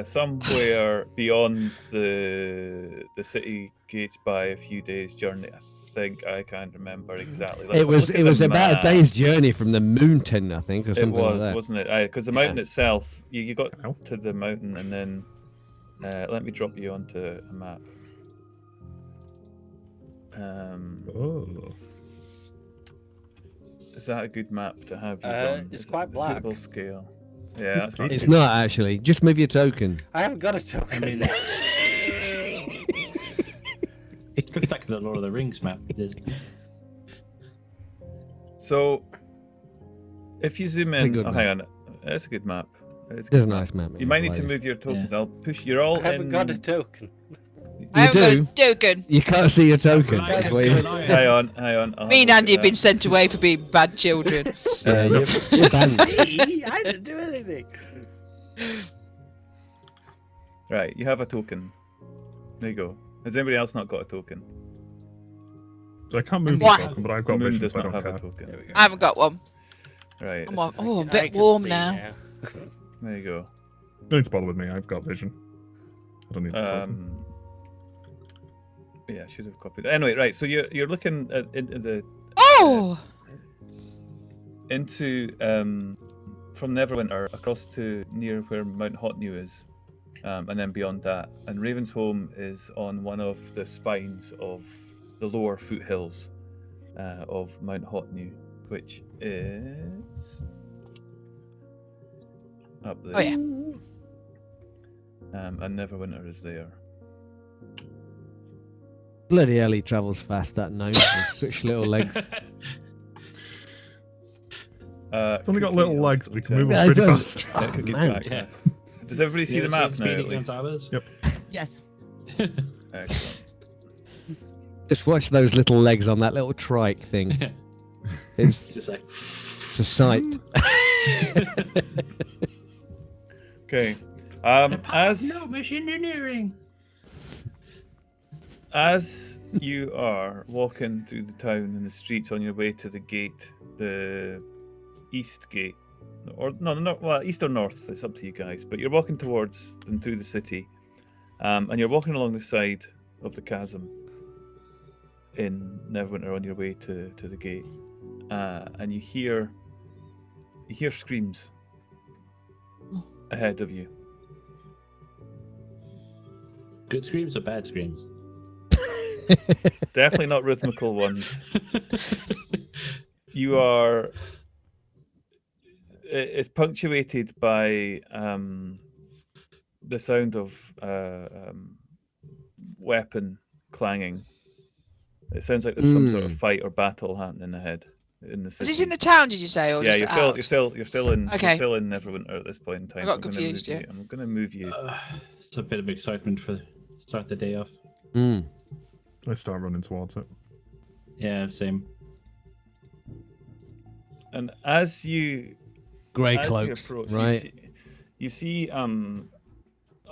somewhere beyond the city gates by a few days' journey. I can't remember exactly. Let's It was look at the about a map. day's journey from the mountain, I think, or It something was, like that. wasn't it? Because the mountain Yeah. itself, you got Hello? to the mountain, and then let me drop you onto a map. Oh. Is that a good map to have? It's quite black. Suitable scale. Yeah, that's not It's good. not actually. Just move your token. I haven't got a token. I mean, it's like the Lord of the Rings map. It is. So, if you zoom It's a in, good hang on, that's a good map. It's a There's good a map. nice map. You might need to move your tokens. Yeah. I'll push. You're all I haven't in. got a token. I You haven't do. got a token. You can't see your token. Right, That's what you- right. Hang on. I'll Me and have a Andy look have been at sent away for being bad children. you're banned. I didn't do anything. that. Right, you have a token. There you go. Has anybody else not got a token? So I can't move the What? token, but I've got Moon vision, does so I not don't have a care. token. There we go. I haven't got one. Right. I'm this is- a I bit can warm see now. There you go. Don't need to bother with me. I've got vision. I don't need the token. Yeah, I should have copied. Anyway, right. So you're looking at, Oh! into from Neverwinter across to near where Mount Hotnew is, and then beyond that. And Ravensholm is on one of the spines of the lower foothills of Mount Hotnew, which is up there. Oh yeah. And Neverwinter is there. Bloody hell, he travels fast, that gnome, with such little legs. It's only got Cookie little legs. also We can move said- on Yeah, it pretty does. fast. Yeah, Cookie's man. back. Yeah. Does everybody see the map now? At least? Yep. Yes. Excellent. Just watch those little legs on that little trike thing. It's Just like. a sight. Okay. As engineering. As you are walking through the town and the streets on your way to the gate, the east gate, or no, well, east or north, it's up to you guys. But you're walking towards and through the city, and you're walking along the side of the chasm in Neverwinter on your way to the gate, and you hear screams ahead of you. Good screams or bad screams? Definitely not rhythmical ones. You are. It's punctuated by the sound of weapon clanging. It sounds like there's some sort of fight or battle happening ahead in the Was city. this in the town, did you say? Or Yeah, just you're out? still in Okay. Neverwinter at this point in time. I got I'm gonna confused, move yeah. you. I'm gonna move you. It's a bit of excitement for start the day off. Mm. I start running towards it. Yeah, same. And as you Grey as you cloaks, approach, right? you see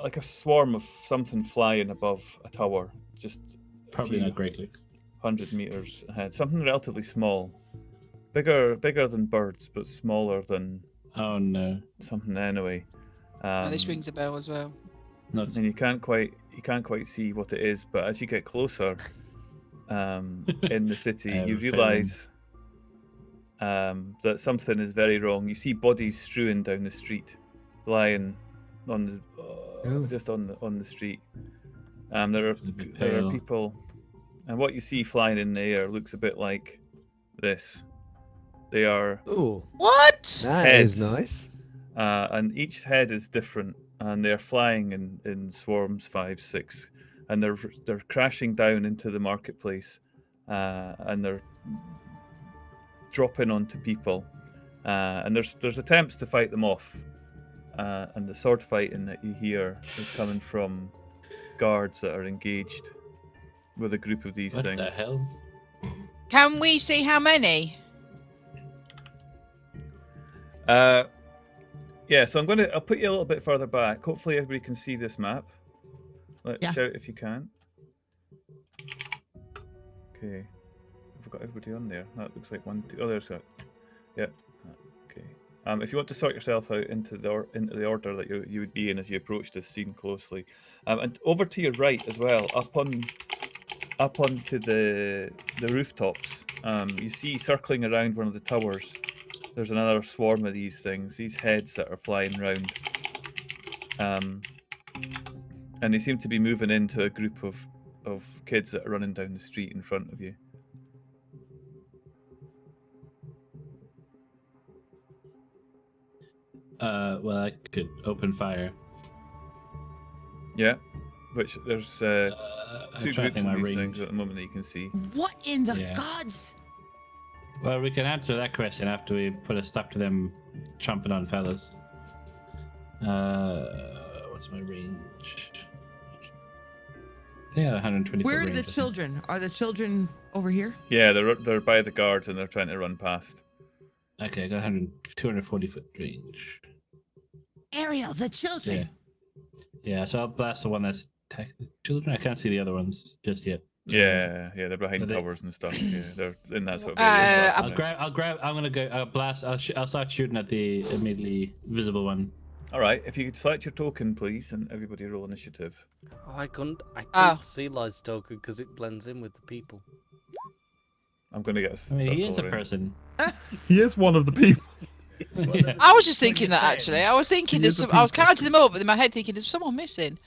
like a swarm of something flying above a tower, just Probably a few not great looks. 100 meters ahead. Something relatively small, bigger than birds, but smaller than Oh no. something anyway. Oh, this rings a bell as well. Not And you can't quite see what it is, but as you get closer in the city, you Failing. realise that something is very wrong. You see bodies strewing down the street, lying on the just on the street. There are pale. people, and what you see flying in the air looks a bit like this. They are Oh, What? that Heads. is nice. and each head is different. and they're flying in swarms 5, 6, and they're crashing down into the marketplace, and they're dropping onto people, and there's attempts to fight them off, and the sword fighting that you hear is coming from guards that are engaged with a group of these things. What the hell? Can we see how many? Yeah, so I'll put you a little bit further back. Hopefully everybody can see this map. Yeah. Shout if you can. Okay. I've got everybody on there. That looks like 1, 2. Oh, there's that. Yeah. Okay. If you want to sort yourself out into the order that you would be in as you approach this scene closely, and over to your right as well, up onto the rooftops, you see circling around one of the towers. There's another swarm of these things, these heads that are flying around, and they seem to be moving into a group of kids that are running down the street in front of you. Well, I could open fire. Yeah, which there's two I'm trying to groups think of my these range. things at the moment that you can see. What in the Yeah. gods? Well, we can answer that question after we put a stop to them chomping on fellas. What's my range? I think I had 120 Where foot are the range, I think. children? Are the children over here? Yeah, they're by the guards and they're trying to run past. Okay, I got 240 foot range. Ariel, the children. Yeah, so I'll blast the one that's the children. I can't see the other ones just yet. Yeah, they're behind Are they- towers and stuff. Yeah, they're in that sort of area. I'll grab. I'm gonna go. I'll blast. I'll start shooting at the immediately visible one. All right, if you could select your token, please, and everybody roll initiative. Oh, I couldn't Oh. see Li's token because it blends in with the people. I'm going to get a I mean, he is a circle around. person. He is one of the people. Yeah. I was just thinking that actually. I was thinking He there's is a some, I was people. counting them up, but in my head thinking there's someone missing.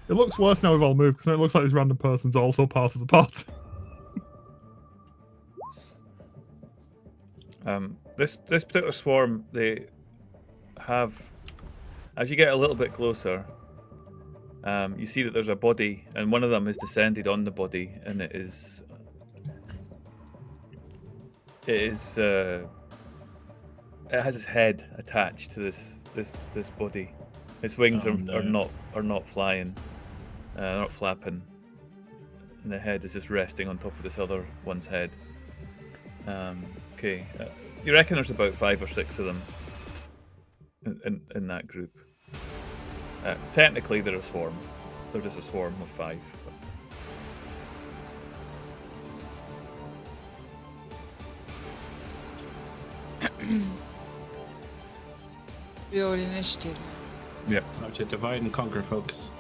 It looks worse now we've all moved because it looks like this random person's also part of the party. This particular swarm, they have, as you get a little bit closer, you see that there's a body, and one of them has descended on the body, and it has its head attached to this body. Its wings Oh, no. are not flying, not flapping, and the head is just resting on top of this other one's head. Okay, you reckon there's about 5 or 6 of them in that group. Technically, they're a swarm. They're just a swarm of 5. Real initiative. Yep. Time to divide and conquer, folks.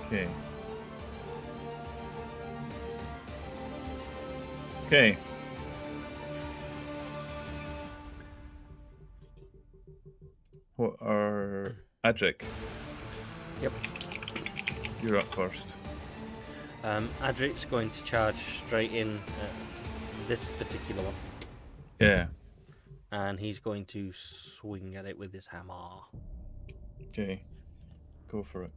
Okay. Okay. What are Adric? Yep. You're up first. Adric's going to charge straight in at this particular one, Yeah. and he's going to swing at it with his hammer. Okay. Go for it.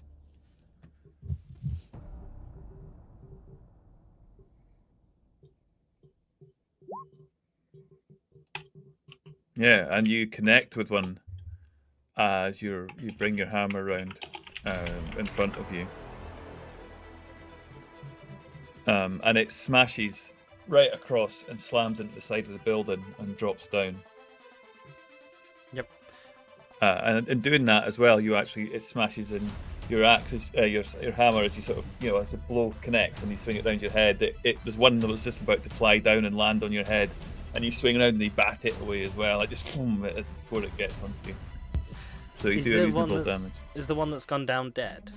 Yeah, and you connect with one as you bring your hammer around in front of you, and it smashes right across and slams into the side of the building and drops down. Yep. And in doing that as well, it smashes in your axe, your hammer as you sort of, as the blow connects and you swing it round your head. There's one that was just about to fly down and land on your head, and you swing around and you bat it away as well. Like just boom, it is before it gets onto you. So you do a reasonable damage. Is the one that's gone down dead?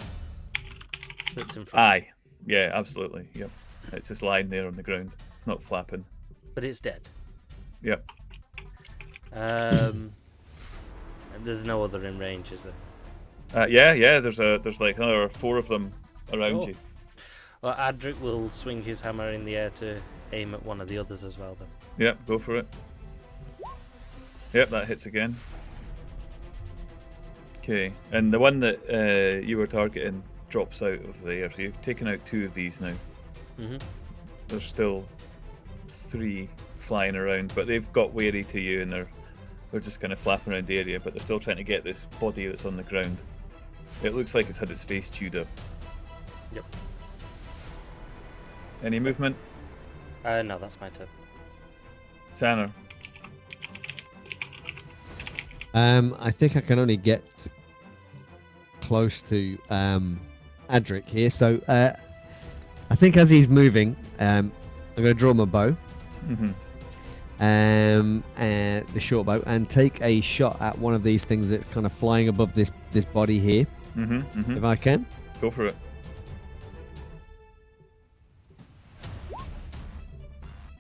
That's in front. Aye, yeah, absolutely. Yep, it's just lying there on the ground. It's not flapping. But it's dead. Yep. And there's no other in range, is there? Yeah. There's like another 4 of them around Oh. you. Well, Adric will swing his hammer in the air to aim at one of the others as well, then. Yep, go for it. Yep, that hits again. Okay, and the one that you were targeting drops out of the air, so you've taken out 2 of these now. Mhm. There's still 3 flying around, but they've got wary to you, and they're just kind of flapping around the area, but they're still trying to get this body that's on the ground. It looks like it's had its face chewed up. Yep. Any movement? No, that's my turn. Tanner? I think I can only get close to Adric here, so I think as he's moving, I'm going to draw my bow, Mm-hmm. and the short bow, and take a shot at one of these things that's kind of flying above this body here, Mm-hmm. Mm-hmm. if I can. Go for it.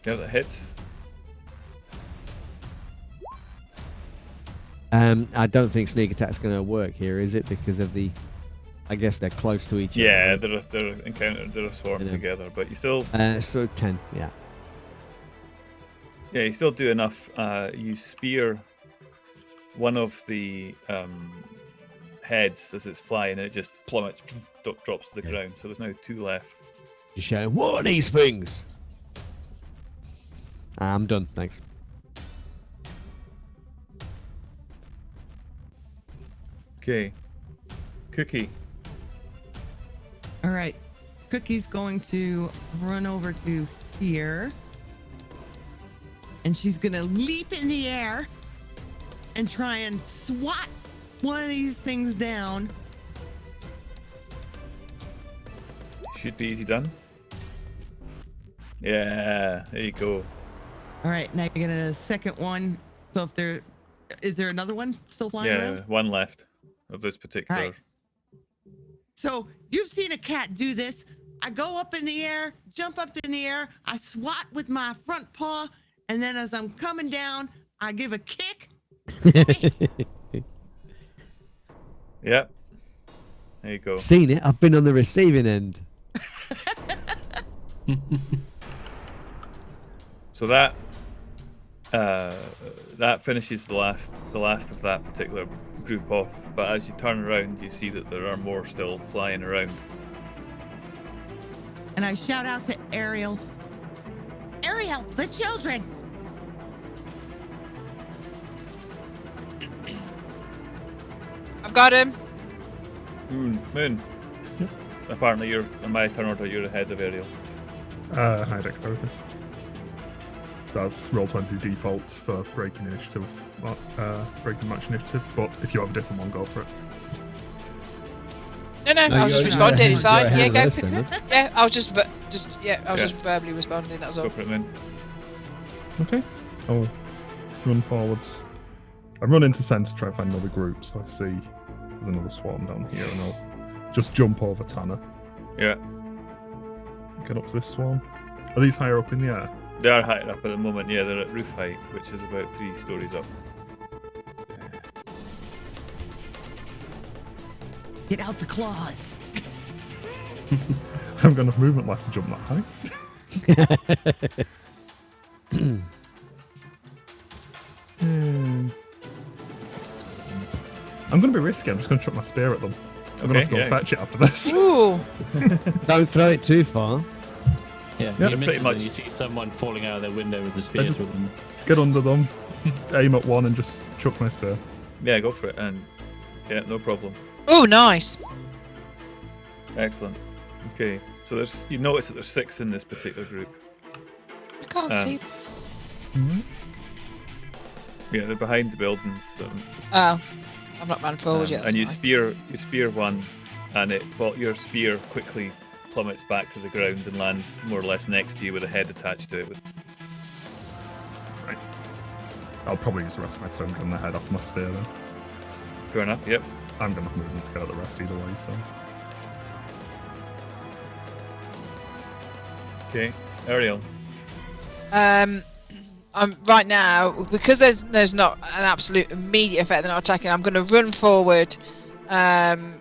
Yeah, that hits. I don't think sneak attack's going to work here, is it? Because of the, I guess they're close to each other. Yeah, right? they're encountered. They're a swarm Yeah. together, but you still, So 10, yeah. you still do enough. You spear one of the heads as it's flying, and it just plummets, drops to the ground. So there's now 2 left. Just shouting, what are these things? I'm done, thanks. Okay, Cookie. All right. Cookie's going to run over to here. And she's going to leap in the air and try and swat one of these things down. Should be easy done. Yeah, there you go. All right. Now you're going to second one. So if there is there another one still flying Yeah, around? 1 left of this particular. All right. So you've seen a cat do this. I go up in the air, jump up in the air, I swat with my front paw, and then as I'm coming down, I give a kick. Yep. There you go. Seen it, I've been on the receiving end. So that finishes the last of that particular group off. But as you turn around, you see that there are more still flying around. And I shout out to Ariel. Ariel, the children. I've got him. Moon. Yep. Apparently, in my turn order, you're ahead of Ariel. High dexterity. That's Roll20's default for breaking initiative, breaking match initiative. But if you have a different one, go for it. No, I was just you're responding. It's fine. ahead Yeah, of go. us then, huh? Yeah, I was just verbally responding. That was all. Go for it, Moon. Okay. I'll run forwards. I run into centre to try and find another group, so I see there's another swarm down here, and I'll just jump over Tanner. Yeah. Get up to this swarm. Are these higher up in the air? They are higher up at the moment. Yeah, they're at roof height, which is about 3 stories up. Get out the claws. I haven't got enough movement left to jump that high. I'm going to be risky. I'm just going to chuck my spear at them. I'm going to have to go fetch it after this. Ooh. Don't throw it too far. Yeah, Yeah, you pretty miss much. and you see someone falling out of their window with the spears just- with them. Get under them, aim at one, and just chuck my spear. Yeah, go for it. And yeah, no problem. Ooh, nice. Excellent. Okay, so you notice that there's 6 in this particular group. I can't see. Yeah, they're behind the buildings. Oh, I'm not ran forward yet. That's and you fine. spear one, and your spear quickly plummets back to the ground and lands more or less next to you with a head attached to it. Right. I'll probably use the rest of my turn getting the head off my spear then. Fair enough. Yep. I'm going to have movement to get out the rest either way, so. Okay, Ariel. I'm right now because there's not an absolute immediate effect. They're not attacking. I'm going to run forward, and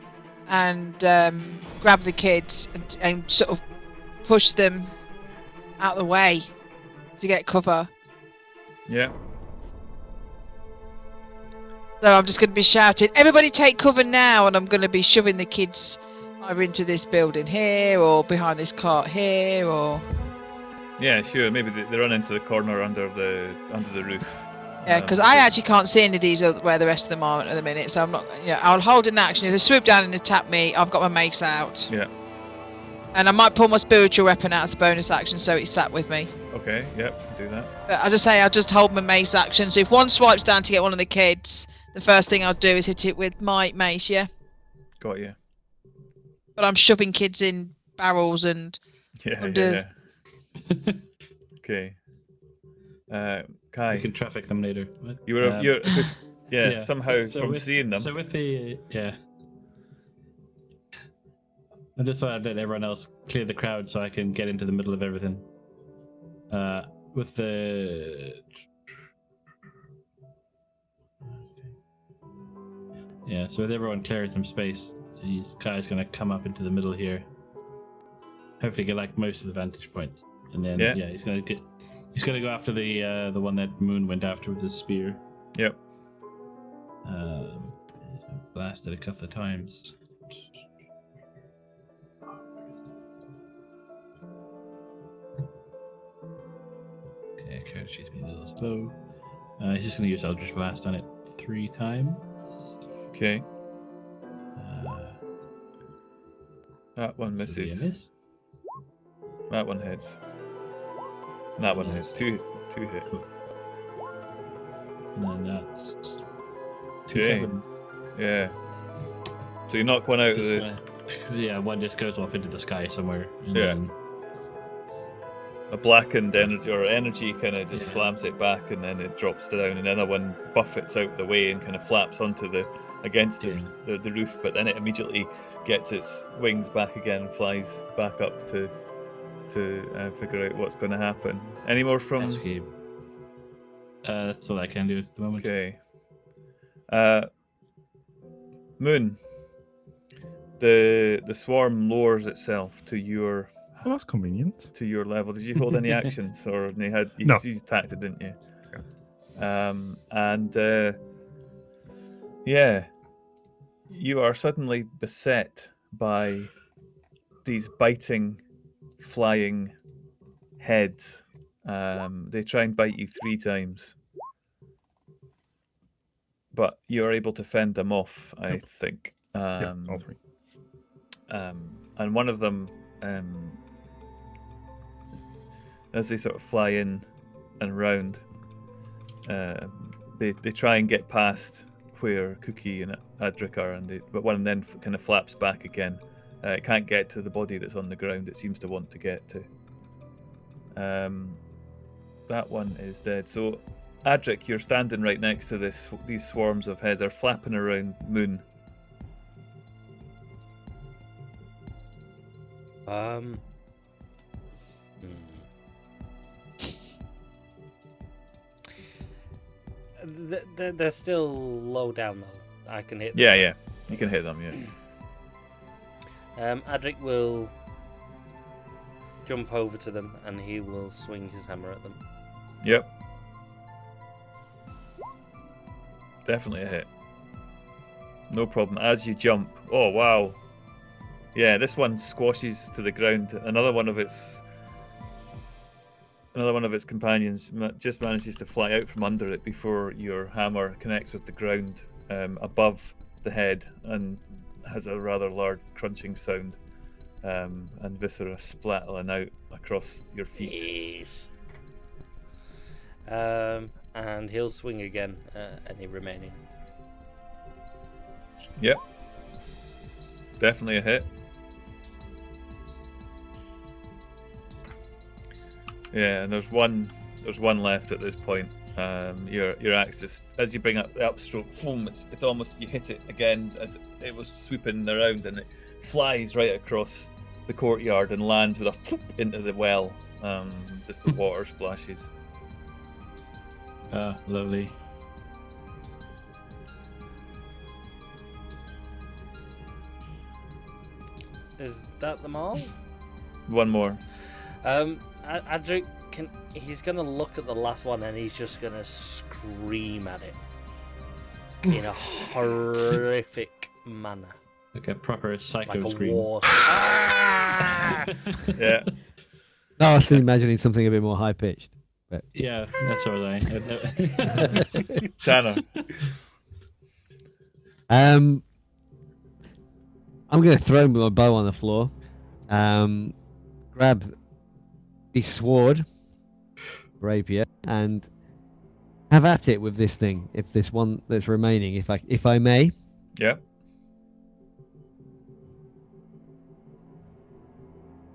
grab the kids and sort of push them out of the way to get cover. Yeah. So I'm just going to be shouting, everybody take cover now, and I'm going to be shoving the kids either into this building here or behind this cart here, or Yeah, sure. Maybe they run into the corner under the roof. yeah, because I actually can't see any of these where the rest of them are at the minute. So I'm not. Yeah, I'll hold an action if they swoop down and attack me. I've got my mace out. Yeah. And I might pull my spiritual weapon out as a bonus action, so it's sat with me. Okay. Yep. Do that. But I'll just hold my mace action. So if one swipes down to get one of the kids, the first thing I'll do is hit it with my mace. Yeah. Got you. But I'm shoving kids in barrels and Yeah. Okay. Kai, I can traffic them later. What? you're somehow So from seeing them. So with the I just thought I'd let everyone else clear the crowd so I can get into the middle of everything. With the so with everyone clearing some space, these guys gonna come up into the middle here. Hopefully get like most of the vantage points, and then he's gonna go after the one that Moon went after with his spear. Yep. Blasted a couple of times. Okay, she's been a little slow. He's just gonna use Eldritch Blast on it 3 times. Okay. That one misses. Miss. That one hits. That one hits. Two hit. And then that's 2 Okay. 7. Yeah. So you knock one out of Just the. yeah, one just goes off into the sky somewhere. And Yeah. then A blackened energy kind of just slams it back, and then it drops down. And another one buffets out the way and kind of flaps onto against the roof. But then it immediately gets its wings back again and flies back up to figure out what's going to happen. Any more from? escape. That's all I can do at the moment. Okay. Moon. The swarm lowers itself to your Well, that's convenient. level. Did you hold any actions, or you No. attacked it, didn't you? Yeah. You are suddenly beset by these biting, flying heads. They try and bite you 3 times, but you're able to fend them off, I think. Yeah, all 3. And one of them, as they sort of fly in and round, they try and get past where Cookie and Adric are, but one of them kind of flaps back again. It can't get to the body that's on the ground. It seems to want to get to. That one is dead. So, Adric, you're standing right next to these swarms of heads. They're flapping around Moon. They're still low down though. I can hit them. Yeah, you can hit them. Yeah. Adric will jump over to them and he will swing his hammer at them. Yep. Definitely a hit. No problem. As you jump, oh wow. Yeah, this one squashes to the ground. Another one of its companions just manages to fly out from under it before your hammer connects with the ground above the head and has a rather large crunching sound, and viscera splattering out across your feet. Yes. And he'll swing again any remaining. Yep. Definitely a hit. Yeah, and there's one left at this point. Your axe just, as you bring up the upstroke, boom, it's almost, you hit it again as it was sweeping around, and it flies right across the courtyard and lands with a floop into the well. Just the water splashes. Ah, lovely. Is that them all? One more. Adric, he's gonna look at the last one and he's just gonna scream at it. in a horrific manner. Like a proper psycho Like a scream. war. Ah! Yeah. No, I was still imagining something a bit more high pitched. Yeah, that's all right. Tanner. I'm gonna throw my bow on the floor. Grab the sword, rapier, and have at it with this thing. If this one that's remaining, if I may. Yeah.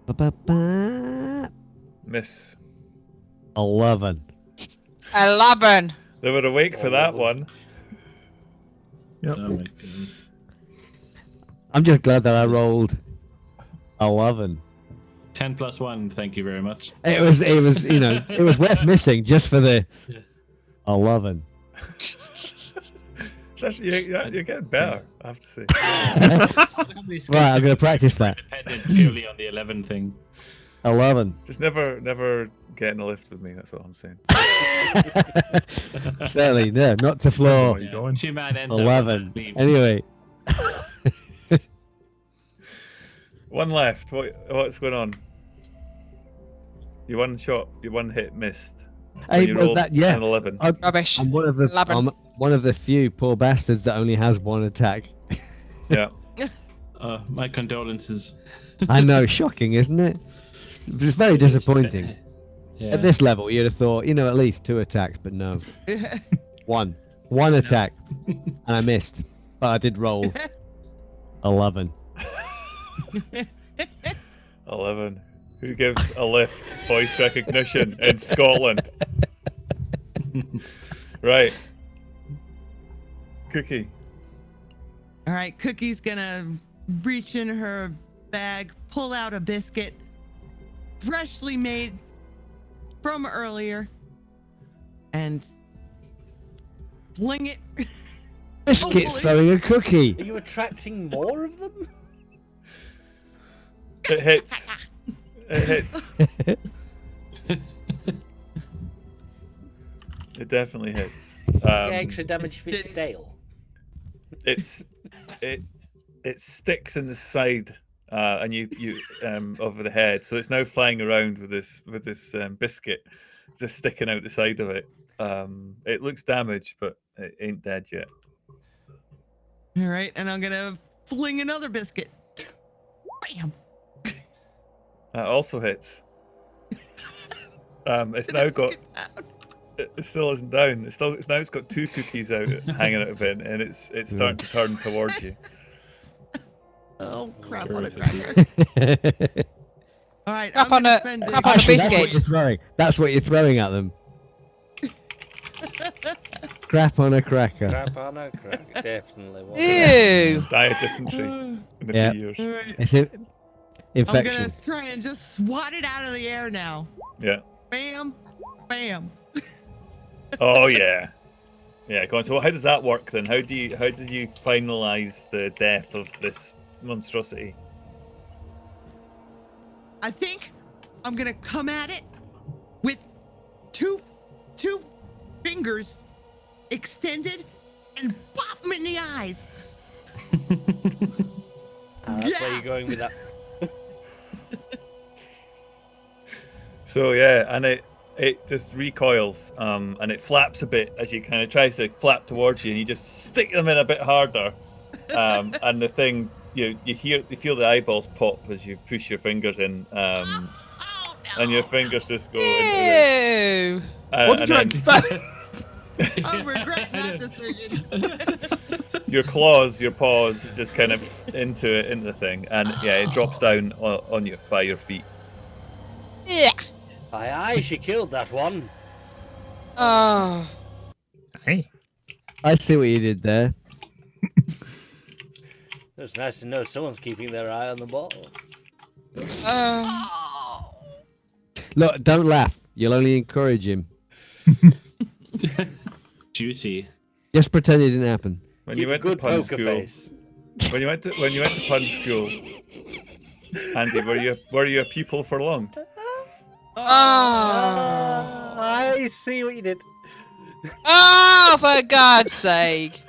Ba-ba-ba. Miss. 11. 11. They were awake for that one. Yep. Oh my God. I'm just glad that I rolled 11. 10 plus 1, thank you very much. It was it was worth missing just for the 11. You're getting better, I have to say. Right, I'm gonna practice that. Dependent purely on the 11 thing. 11. Just never get in a lift with me, that's all I'm saying. Certainly, no, not to floor. Where you going? 2-man ends 11. leaves. Anyway, One left. What's going on? You one shot, you one hit missed. hey, You well, rolled yeah, an 11. Rubbish. I'm one of the 11. I'm one of the few poor bastards that only has one attack. Yeah. My condolences. I know, shocking, isn't it? It's very disappointing. Yeah. At this level, you'd have thought, at least 2 attacks, but no. One attack, and I missed, but I did roll 11. 11. Who gives a lift voice recognition in Scotland? Right. Cookie. All right, Cookie's gonna reach in her bag, pull out a biscuit, freshly made from earlier, and fling it. Biscuit's Hopefully. throwing a cookie. Are you attracting more of them? It hits. It hits. It definitely hits. Extra damage if it's stale. It sticks in the side and you over the head, so it's now flying around with this biscuit just sticking out the side of it. It looks damaged, but it ain't dead yet. All right, and I'm gonna fling another biscuit. Bam. That also hits. It's now got. It still isn't down. It's got 2 cookies out hanging out of it, and it's starting to turn towards you. Oh crap Sure, on a if cracker. All right, Crap I'm on gonna a- spend crap on a Actually, that's what biscuit. you're throwing. That's what you're throwing at them. Crap on a cracker. Crap on a crack, definitely. Ew. Die of dysentery in a Yeah. few years. All right, It's I'm infection. gonna try and just swat it out of the air now. Yeah. Bam, bam. Oh yeah. Yeah. Go on. So how does that work then? How do you finalize the death of this monstrosity? I think I'm gonna come at it with two fingers extended and pop him in the eyes. That's where you're going with that. So yeah, and it just recoils, and it flaps a bit as you kind of tries to flap towards you, and you just stick them in a bit harder, and the thing you feel the eyeballs pop as you push your fingers in, Oh, no. and your fingers just go into Ew. the. What did you and then expect? I'm regretting that decision. your claws, your paws, just kind of into the thing, and yeah, it drops down on you by your feet. Yeah. Aye, she killed that one. Oh. Hey. I see what you did there. It's nice to know someone's keeping their eye on the ball. Oh. Look, don't laugh. You'll only encourage him. Juicy. Just pretend it didn't happen. When Keep you a went to good pun poker school, face. when you went to pun school, Andy, were you a pupil for long? Oh. I see what you did. Oh, for God's sake.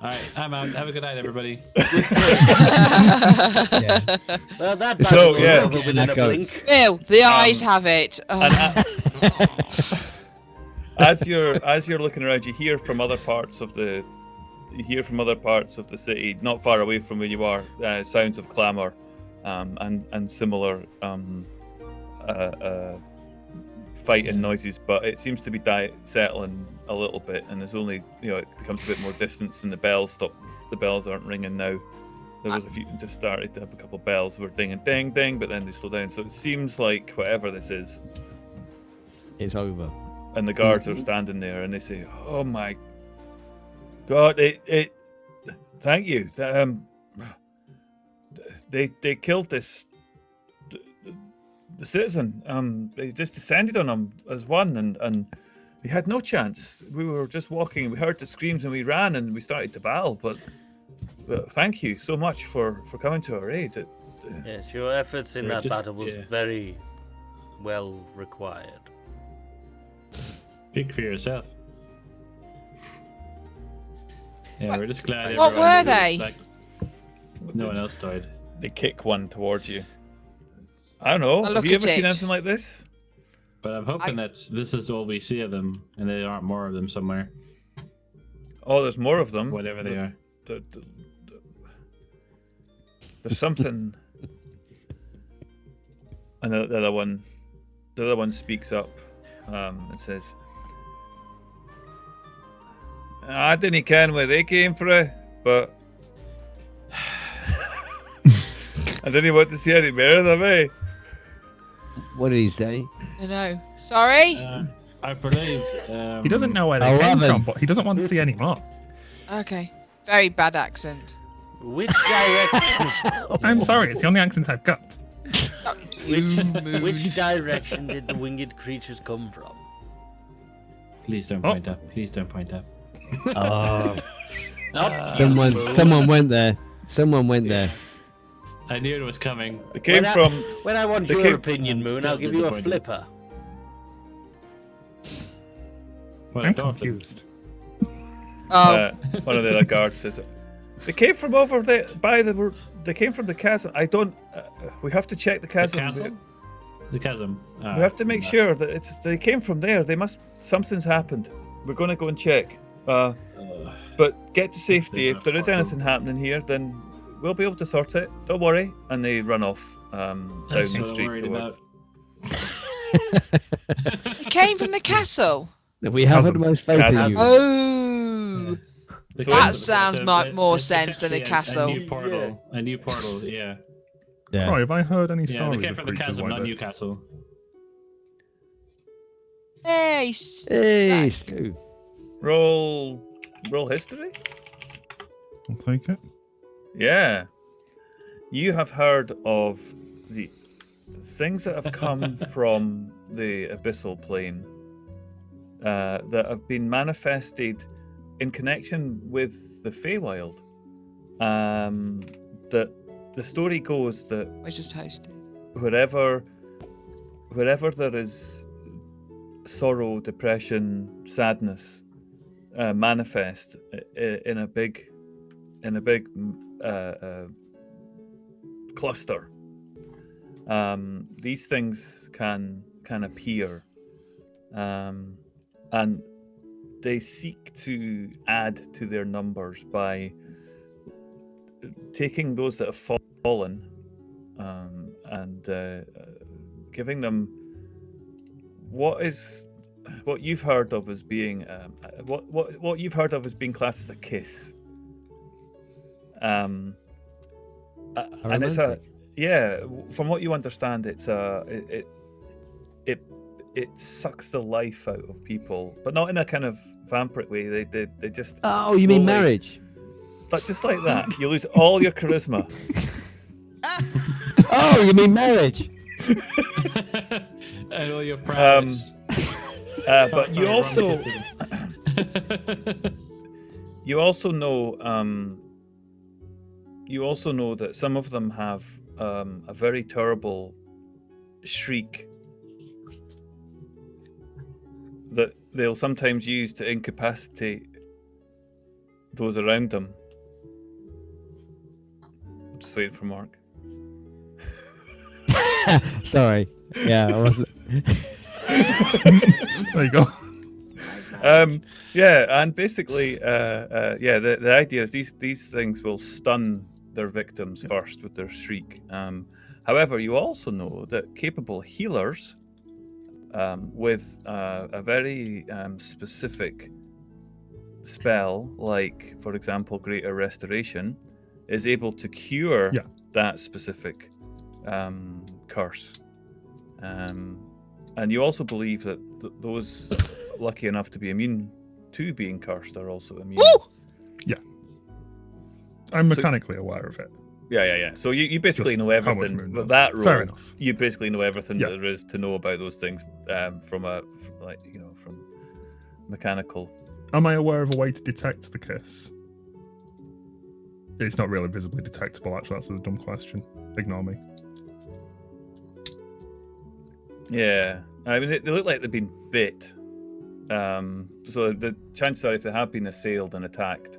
All right, I'm out. Have a good night, everybody. Well, that So, battle was yeah. over within That a goes. blink. Bill, the eyes have it. And as you're looking around, you hear from other parts of the city, not far away from where you are, sounds of clamour, and similar fighting noises. But it seems to be settling a little bit, and there's only it becomes a bit more distance, and the bells stop. The bells aren't ringing now. There was a few just started to have a couple of bells were ding and ding ding, but then they slow down. So it seems like whatever this is, It's over. and the guards are standing there, and they say, "Oh my God! Thank you. They killed the citizen. They just descended on him as one, and he had no chance. We were just walking. We heard the screams, and we ran, and we started to battle. But thank you so much for coming to our aid." Yes, your efforts in They're that just- battle was yeah. very well required. Speak for yourself. Yeah, we're just glad. What everyone were did it, they? like, no one else died. They kick one towards you. I don't know. I'll Have look you at ever seen it. anything like this? But I'm hoping that this is all we see of them, and there aren't more of them somewhere, Oh, there's more of them. whatever they are. There's something. And the other one speaks up and says, "I didn't ken where they came from, but I didn't want to see any more of them, eh?" What did he say? I know. Sorry. I believe. He doesn't know where they I came love from, him. but he doesn't want to see any more. Okay. Very bad accent. Which direction? I'm sorry, it's the only accent I've got. Which direction did the winged creatures come from? Please don't Oh. point up. Please don't point up. Oh, Not someone went there. Someone went there. I knew it was coming. They came from. When I want They your came- opinion, I'm Moon, still I'll give you a disappointed. flipper. What, I'm a dolphin? confused. Oh. One of the other guards says, "They came from over there They came from the chasm. I don't. We have to check the The chasm. chasm? The chasm. We have to make sure that they came from there. They must. Something's happened. We're going to go and check. But get to safety. If there is anything happening here, then we'll be able to sort it. Don't worry." And they run off down That's the what I'm street worried towards. It came from the castle. We have the most faith in you. Oh. The So- That chasm- sounds so like it- more it's sense than a essentially castle. A new portal. A new portal. Yeah. Yeah. Sorry, have I heard any Yeah. They stories came of from the creatures chasm, like not this? Newcastle. Hey. Hey, Stu. Roll history. I'll take it. Yeah. You have heard of the things that have come from the abyssal plane that have been manifested in connection with the Feywild. That the story goes that Was just hosted. wherever there is sorrow, depression, sadness manifest in a big cluster, these things can appear, and they seek to add to their numbers by taking those that have fallen and giving them what you've heard of as being what you've heard of as being classed as a kiss. And it's a from what you understand, it's it sucks the life out of people, but not in a kind of vampiric way. They just Oh, you mean slowly- marriage? But just like that, you lose all your charisma. Oh, you mean marriage? And all your prowess. But you Sorry, also wrong system. you also know that some of them have a very terrible shriek that they'll sometimes use to incapacitate those around them. Just waiting for Mark. Sorry. Yeah, I wasn't. There you go. Yeah, and basically, the idea is these things will stun their victims first with their shriek. However, you also know that capable healers, with a very specific spell, like for example, Greater Restoration, is able to cure that specific curse. And you also believe that those lucky enough to be immune to being cursed are also immune. Woo! Yeah. I'm mechanically aware of it. Yeah. So you basically Just know how much everything. Moon But knows. that Fair role, enough. you basically know everything Yeah. that there is to know about those things from mechanical. Am I aware of a way to detect the kiss? It's not really visibly detectable, actually. That's a dumb question. Ignore me. Yeah, I mean they look like they've been bit. So the chances are, if they have been assailed and attacked,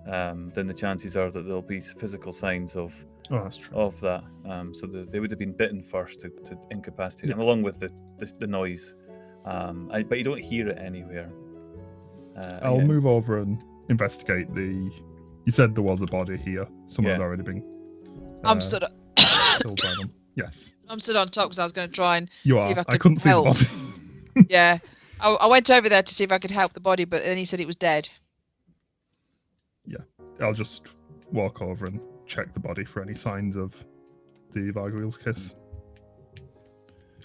then the chances are that there'll be physical signs of That's true. of that. So they would have been bitten first to incapacitate them, along with the noise. But you don't hear it anywhere. I'll move over and investigate the. You said there was a body here. Someone had already been. I'm stood. Killed by them. Yes. I'm stood on top because I was going to try and You see are. if I I could couldn't help. see the body. Yeah, I went over there to see if I could help the body, but then he said it was dead. I'll just walk over and check the body for any signs of the Vargwheel's kiss.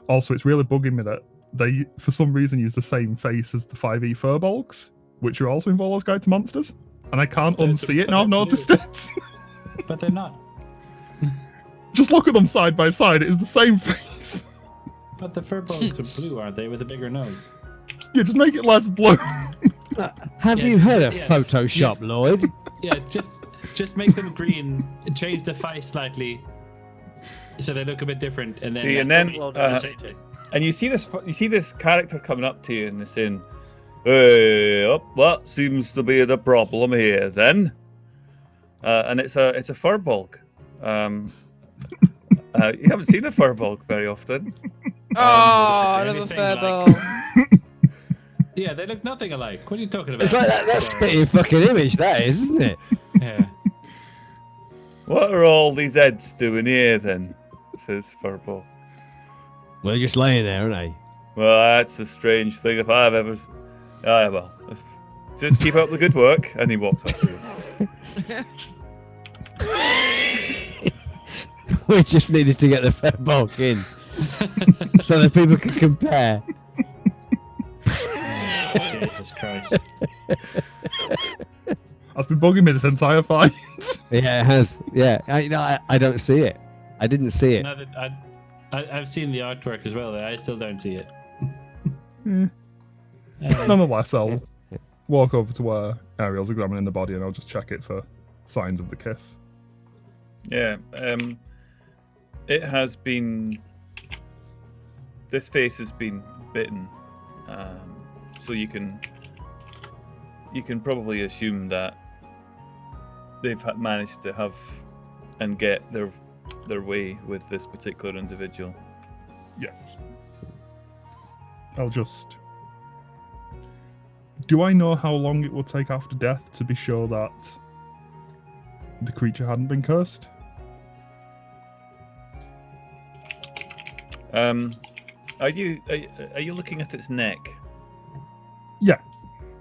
Also, it's really bugging me that they, for some reason, use the same face as the 5e Furbolgs, which are also in Volo's Guide to Monsters, and I can't unsee it now I've noticed it. But they're not. Just look at them side by side, it is the same face. But the furbolgs are blue, aren't they, with a bigger nose? Yeah, just make it less blue. Have Yeah, you heard of yeah, Photoshop, Lloyd? Yeah, just make them green, change the face slightly, so they look a bit different, and then. See, and then Well done, CJ. and you see this character coming up to you and they're saying, "Hey, what seems to be the problem here then?" And it's a furbolg. You haven't seen a furbolg very often. Oh, I love a anything furball. Yeah, they look nothing alike. What are you talking about? It's like that spitting fucking image, that is, isn't it? Yeah. What are all these heads doing here then? Says Furbolg. Well, they're just laying there, aren't they? Well, that's a strange thing if I've ever. Well, just keep up the good work. And he walks up to you. We just needed to get the fat bulk in so that people can compare. Jesus Christ. That's been bugging me this entire fight. Yeah, it has. Yeah, I don't see it. I didn't see it. Now that I've seen the artwork as well. I still don't see it. Nonetheless, I'll walk over to where Ariel's examining the body and I'll just check it for signs of the kiss. Yeah. It has been. This face has been bitten, so you can probably assume that they've managed to have and get their way with this particular individual. Yeah. I'll just. Do I know how long it will take after death to be sure that the creature hadn't been cursed? Are you looking at its neck? Yeah.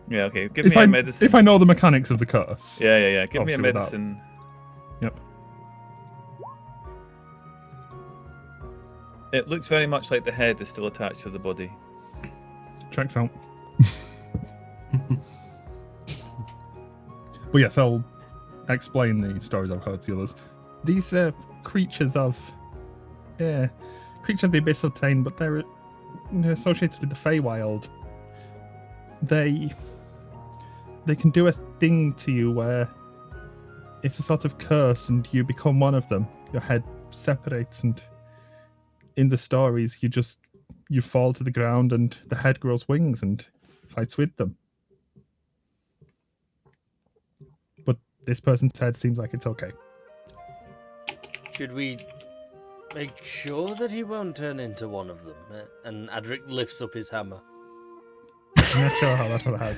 Yeah. Okay. Give me a medicine. If I know the mechanics of the curse. Yeah. Give me a Obviously without- medicine. Yep. It looks very much like the head is still attached to the body. Checks out. But yes, I'll explain the stories I've heard to others. These creatures of the abyss obtained, but they're associated with the Feywild. They can do a thing to you where it's a sort of curse, and you become one of them. Your head separates, and in the stories, you fall to the ground, and the head grows wings and fights with them. This person's head seems like it's okay. Should we make sure that he won't turn into one of them? And Adric lifts up his hammer. I'm not sure how that will help.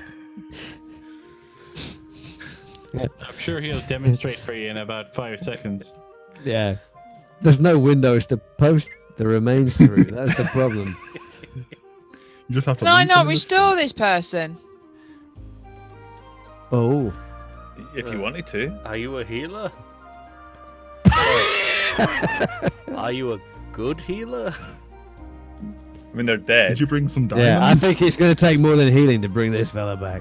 I'm sure he'll demonstrate for you in about 5 seconds. Yeah. There's no windows to post the remains through. That's the problem. You just have to. Can I leave not them in the restore this person? Oh. If you wanted to. Are you a healer? Are you a good healer? I mean, they're dead, Did you bring some diamonds? Yeah, I think it's going to take more than healing to bring this fella back.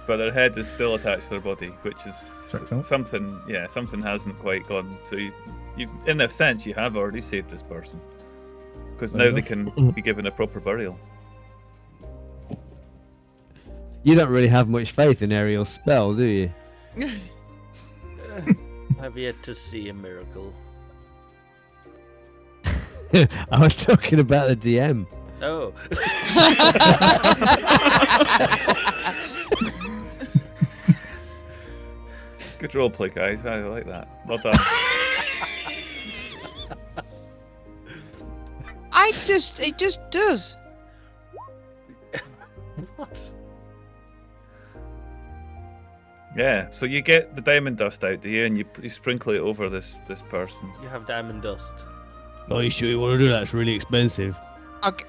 but their head is still attached to their body, which is Checks out. something. Yeah, something hasn't quite gone. So you, in a sense, you have already saved this person, because Fair now they enough. can be given a proper burial. You don't really have much faith in Ariel's spell, do you? I've yet to see a miracle. I was talking about the DM. Oh. Good roleplay, guys. I like that. Well done. It just does. What? Yeah. So you get the diamond dust out, do you? And you sprinkle it over this person. You have diamond dust. Oh, you sure you want to do that? It's really expensive. Okay.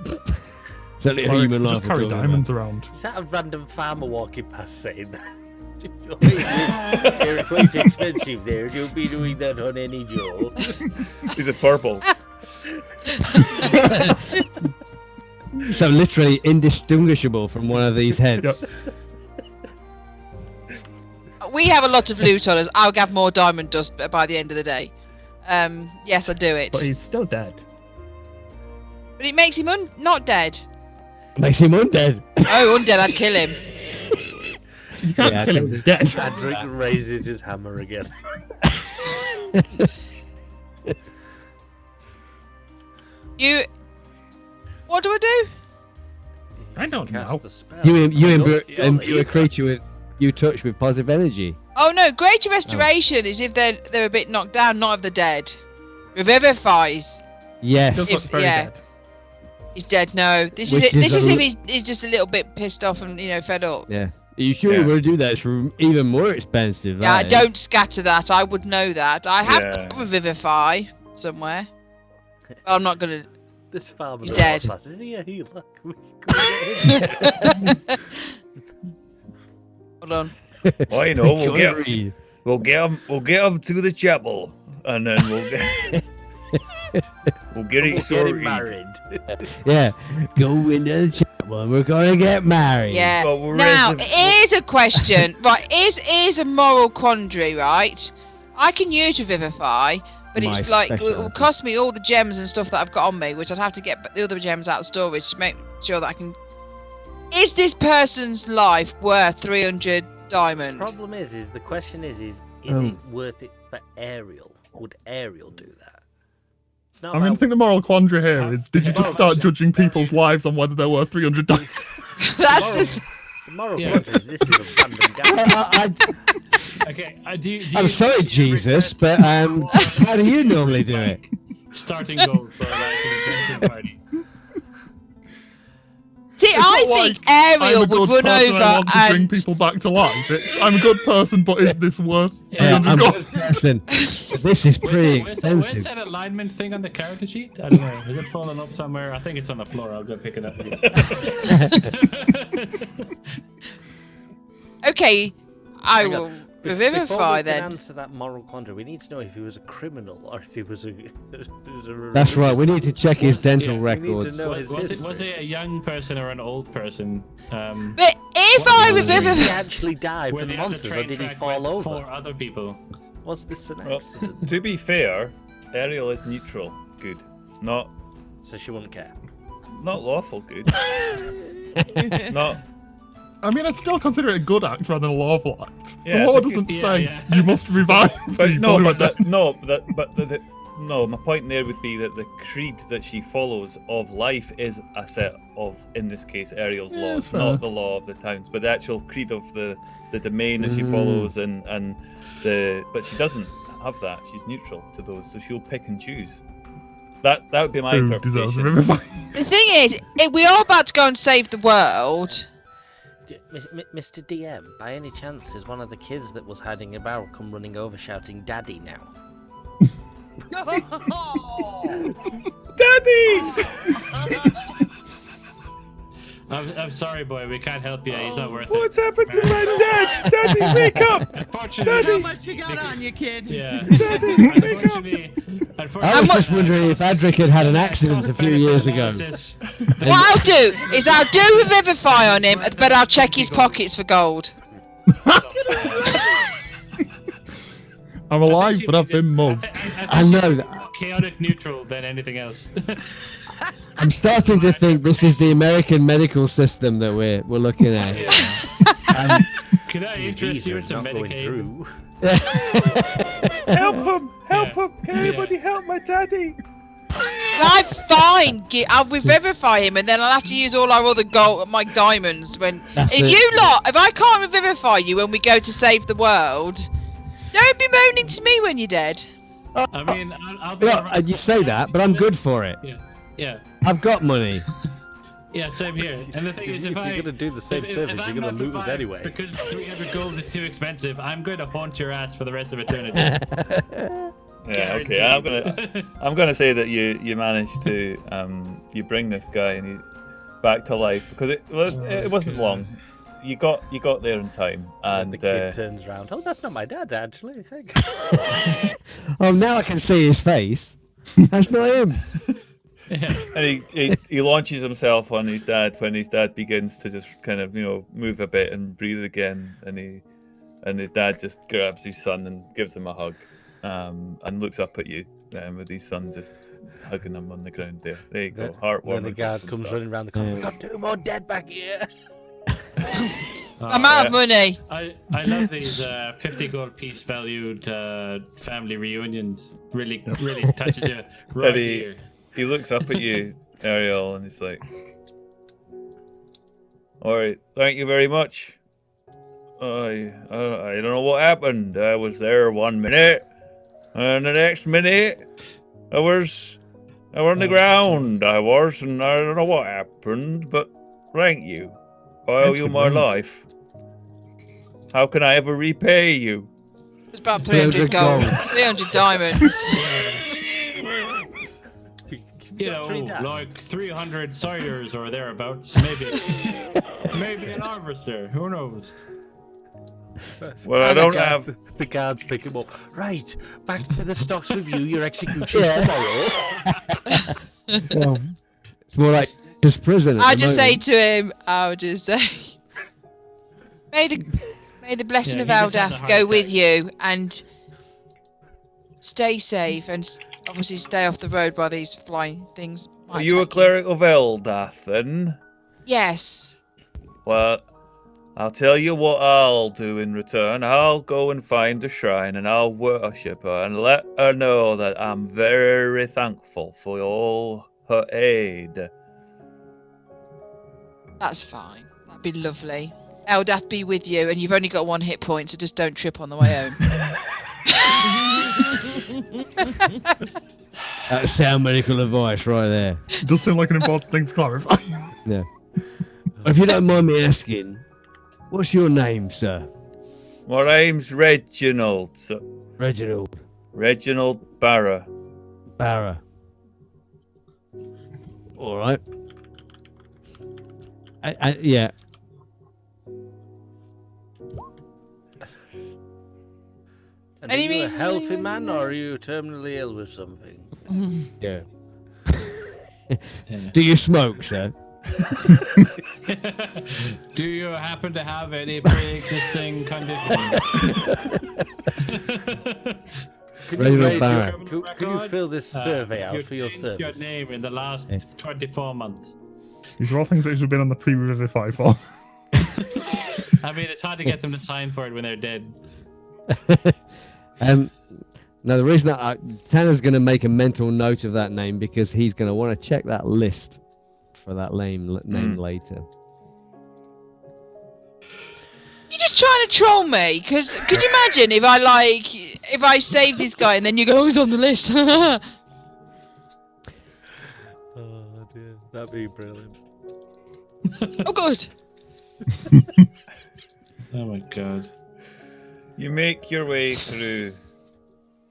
It's only a Clerics human life just we're carry talking diamonds around. Is that a random farmer walking past saying that? They're quite expensive there. You'll be doing that on any job. Is it purple? about. So literally indistinguishable from one of these heads. We have a lot of loot on us. I'll have more diamond dust by the end of the day. Yes, I do it. But he's still dead. But it makes him not dead. Makes him undead. Oh, undead, I'd kill him. You can't Yeah, kill him. He's dead. Adric raises his hammer again. What do I do? I don't Cast know. the spell. You You're imbue a creature you touch with positive energy. Oh no, greater restoration is if they're a bit knocked down, not if they're dead. Revivifies. Yes. Does look very yeah. dead. He's dead. No, this Which is it. is This a is if l- he's just a little bit pissed off and fed up. Yeah. Are you sure Yeah. you want to do that? It's even more expensive. Yeah, I that is. don't scatter that. I would know that. I have Yeah. revivify somewhere. But I'm not gonna. This farmer He's that dead. walks past, is he a healer? Can we get him? Hold on. Oh, I know. We'll Can't get read. We'll get him to the chapel, and then we'll get We'll it get sorted. him married. Yeah. Go into the chapel and we're gonna get married. Yeah. But we're Now, raising- here's a question. Right, here's a moral quandary, right? I can use Revivify, but My it's like, it will specialty. cost me all the gems and stuff that I've got on me, which I'd have to get the other gems out of storage to make sure that I can... Is this person's life worth 300 diamond? Problem is the question is it worth it for Ariel? Would Ariel do that? It's not I mean, I about- think the moral quandary here is: did you just start Moral- judging people's lives on whether they're worth 300 diamonds? That's moral, the... the moral Yeah. quandary is this is a random guy. Okay, do you I'm sorry, Jesus, but how do you normally do it? starting goal for like an adventure party. See, It's I not think like, I'm Ariel a good would run person, I over want to bring and... people back to life. It's I'm a good person, but is this worth Yeah, 300 I'm a gold? good person. This is pretty Where's expensive. that alignment thing on the character sheet? I don't know. Is it falling off somewhere? I think it's on the floor. I'll go pick it up. Okay, I Hang on. will Before Revivify we then. can answer that moral quandary, we need to know if he was a criminal or if he was a. That's right. We need to check his dental Yeah, we need to records. know his was history. it a young person or an old person? But if What I was it? Did he Revivify... actually die where for the the other monsters, or train did he track fall went over? for other people? Was this an Well, accident? to be fair, Ariel is neutral good, not So she wouldn't care. lawful good. Not I mean, I'd still consider it a good act rather than a lawful act. Yeah, the law it's a doesn't good- say yeah. you must revive but people no, who are but dead. No, my point there would be that the creed that she follows of life is a set of, in this case, Ariel's laws, fair. not the law of the towns, but the actual creed of the domain that she follows, but she doesn't have that. She's neutral to those, so she'll pick and choose. That would be my Who deserves a interpretation. revivify? The thing is, we are about to go and save the world. Mr. DM, by any chance, is one of the kids that was hiding in a barrel come running over shouting "Daddy" now? Daddy! I'm sorry, boy. We can't help you. He's not worth What's it. happened to my dad? Daddy, wake up! Unfortunately, How much you got on you, kid? yeah. Daddy, wake up! I was just wondering if Adric had an accident a few years ago. What I'll do is I'll do Revivify on him, but I'll check his pockets for gold. I'm alive, but I've been mugged. I know that. More chaotic neutral than anything else. I'm starting to think this is the American medical system that we're looking at. Could I interest you in some Medicaid? Help him! Help him! Can anybody help my daddy? I'm fine. I'll Revivify him, and then I'll have to use all our other gold, my diamonds. If I can't Revivify you when we go to save the world, don't be moaning to me when you're dead. I mean, I'll be Well, around. you say that, but I'm good for it. Yeah. I've got money. Yeah, same here. And the thing is, If if you're gonna do the same service, I'm you're gonna not loot us revived anyway. Because 300 gold is too expensive, I'm going to haunt your ass for the rest of eternity. Yeah, okay. I'm gonna say that you managed to you bring this guy and he back to life because it wasn't long. You got there in time, and the kid turns around. Oh, that's not my dad, actually. Oh, now I can see his face. That's not him. and he launches himself on his dad when his dad begins to just kind of move a bit and breathe again, and the dad just grabs his son and gives him a hug, and looks up at you with his son just hugging him on the ground there. There you go, heartwarming. Then the guard comes running around the corner. We've got 2 more dead back here. I'm out of money. I love these 50 gold piece valued family reunions. Really touches you right here. He looks up at you, Ariel, and he's like, "Alright, thank you very much. I don't know what happened. I was there 1 minute, and the next minute, I was on the ground. and I don't know what happened, but thank you. I owe you my life. How can I ever repay you?" It's about 300 gold. 300 diamonds. Like 300 sawyers or thereabouts, maybe an harvester. Who knows? Well, I don't have. The guards pick him up. Right, back to the stocks with you. Your execution's tomorrow. Well, it's more like just prison. I'll just say to him, may the blessing of Eldath go with you, and stay safe, and obviously stay off the road while these flying things might Are you a attack cleric of Eldath then? Yes. Well, I'll tell you what I'll do in return. I'll go and find a shrine and I'll worship her and let her know that I'm very thankful for all her aid. That's fine. That'd be lovely. Eldath be with you, and you've only got 1 hit point, so just don't trip on the way home. That's sound medical advice right there. It does seem like an important thing to clarify. Yeah. If you don't mind me asking, what's your name, sir? My name's Reginald. Reginald. Reginald Barra. Barra. All right. Yeah. And are you a healthy man, or are you terminally ill with something? Yeah. Do you smoke, sir? Do you happen to have any pre-existing conditions? Can you fill this survey out for your service? Your name in the last 24 months. These are all things that should have been on the pre-Revivify for. I mean, it's hard to get them to sign for it when they're dead. No, the reason that Tanner's going to make a mental note of that name because he's going to want to check that list for that name later. You're just trying to troll me, because could you imagine if I saved this guy and then you go, oh, he's on the list. Oh dear, that'd be brilliant. Oh god. Oh my god. You make your way through,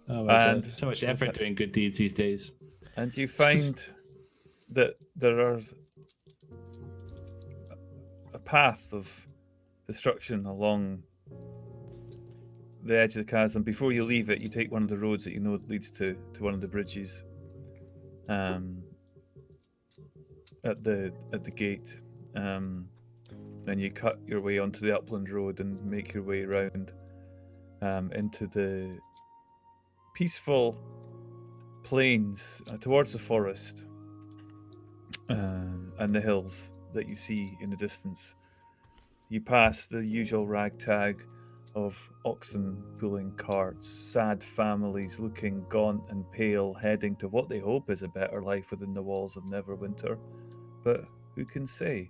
Oh my And- god. So much effort doing good deeds these days. and you find that there are a path of destruction along the edge of the chasm. Before you leave it, you take one of the roads that you know leads to one of the bridges. At the gate. Then you cut your way onto the upland road and make your way around into the peaceful plains towards the forest and the hills that you see in the distance. You pass the usual ragtag of oxen pulling carts, sad families looking gaunt and pale, heading to what they hope is a better life within the walls of Neverwinter. But who can say?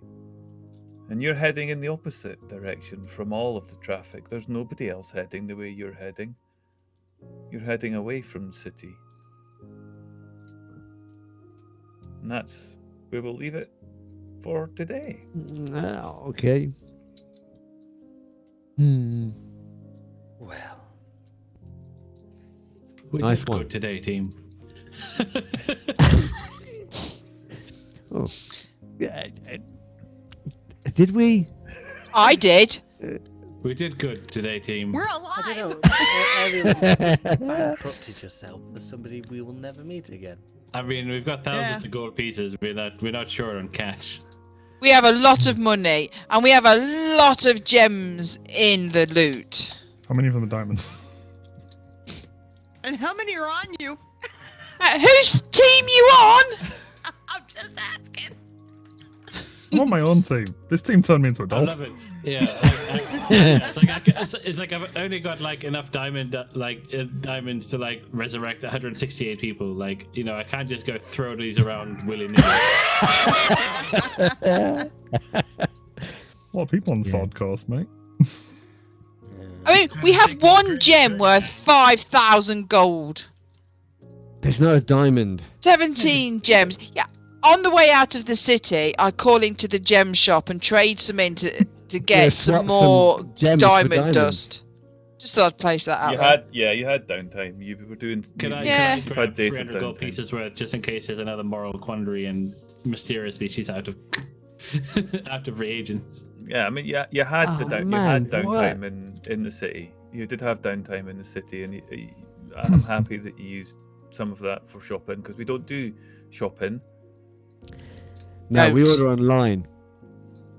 And you're heading in the opposite direction from all of the traffic. There's nobody else heading the way you're heading. You're heading away from the city. And that's where we'll leave it for today. Okay. Well, We Nice did one. good today, team. Oh. Did we? I did. We did good today, team. We're I don't alive. know. Ariel, you just bankrupted yourself as somebody we will never meet again. I mean, we've got thousands Yeah. of gold pieces. We're not sure on cash. We have a lot of money, and we have a lot of gems in the loot. How many of them are diamonds? And how many are on you? Whose team you on? I'm just asking. I'm on my own team. This team turned me into a I dolphin. love it. Yeah, it's like I've only got like enough diamonds to like resurrect 168 people. Like, you know, I can't just go throw these around willy nilly. A lot of people on the Yeah. sword course, mate. I mean, we have one gem worth 5,000 gold. There's no diamond. 17 gems. Yeah. On the way out of the city, I call into the gem shop and trade some in to get Yeah, some swap more some gems for diamond diamonds. dust. Just thought I'd place that out You there. had downtime. You were doing. Can I, Yeah. can I You've grab had days of 300 gold downtime. pieces worth just in case there's another moral quandary and mysteriously she's out of out of reagents? Yeah, I mean, you had Oh, you had man, downtime in the city. You did have downtime in the city, and I'm happy that you used some of that for shopping because we don't do shopping. No, we Don't. order online.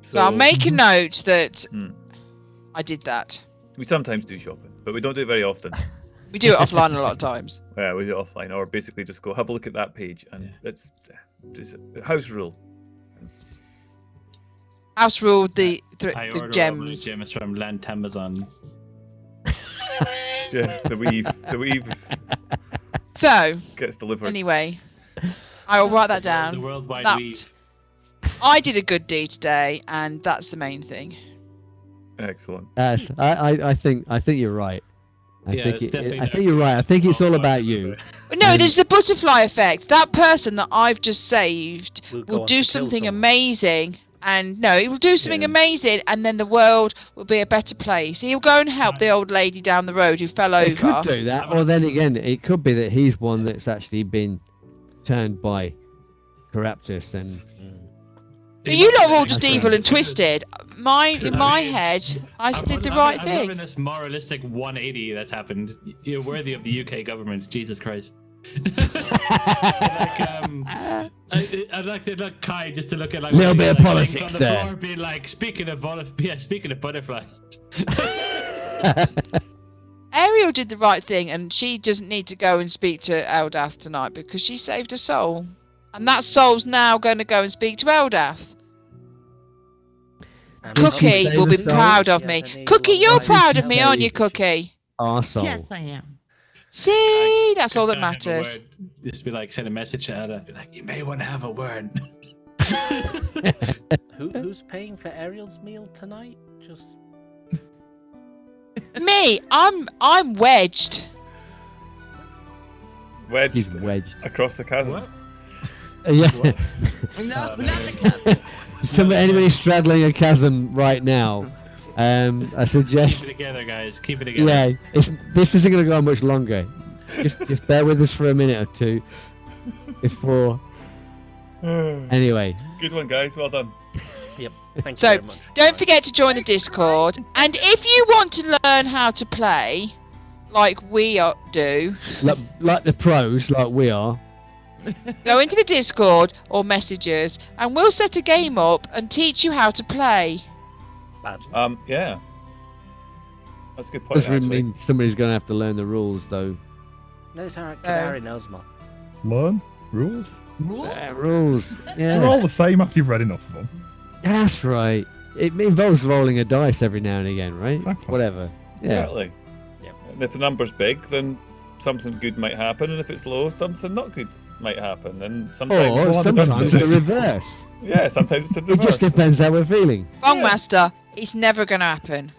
So I'll make a note that Hmm. I did that. We sometimes do shopping, but we don't do it very often. We do it offline a lot of times. Yeah, we do it offline, or basically just go have a look at that page, and it's a house rule. House rule the I order all my gems. gems from Land Amazon. Yeah, the weave So gets delivered. anyway, I will write that The down. worldwide That- weave. I did a good deed today, and that's the main thing. Excellent. Yes, I think you're right. I Yeah, think it's definitely I think you're right. I think it's all about you. But no, And- there's the butterfly effect. That person that I've just saved We'll go will on do to kill something someone. amazing. And no, he will do something Yeah. amazing, and then the world will be a better place. He'll go and help the old lady down the road who fell It over. could do that, or then again, it could be that he's one that's actually been turned by Caraptus, and But you lot are all just That's evil right. and twisted. In my head, I did the right I'm loving thing. this moralistic 180 that's happened. You're worthy of the UK government, Jesus Christ. I'd like to look Kai just to look at like Little bit of things politics on the there. floor, being like speaking of butterflies. Ariel did the right thing, and she doesn't need to go and speak to Eldath tonight because she saved a soul. And that soul's now going to go and speak to Eldath. And Cookie save will a be soul? proud of Yes, me. I need Cookie, one you're right proud of now. me, aren't you, Cookie? arsehole. Yes, I am. See, that's all that Can I have a matters. word? Just be like, send a message out and be like, you may want to have a word. Who's paying for Ariel's meal tonight? Just Me, I'm wedged. He's Wedged wedged. across the chasm. What? Yeah. No, Oh, not no. the cat. Anybody straddling a chasm right now, I Keep suggest. it together, guys. Keep it together. Yeah, this isn't going to go on much longer. Just bear with us for a minute or two before. Anyway, Good one, guys. Well done. thank So, you very much. Don't forget to join the Discord. And if you want to learn how to play, like we do, like the pros, like we are. go into the Discord or messages, and we'll set a game up and teach you how to play. Bad. Yeah. That's a good point, Doesn't really actually. mean somebody's going to have to learn the rules, though. No, it's alright. Kadari knows more. Learn rules. Rules? Rules. They're Yeah, all the same after you've read enough of them. that's right. It involves rolling a dice every now and again, right? Exactly. Whatever. Yeah. Exactly. Yeah. And if the number's big, then something good might happen, and if it's low, something not good might happen. And sometimes, Or sometimes the reverse. yeah, sometimes it's the It reverse. just depends how we're feeling. Wrong, Master. It's never going to happen.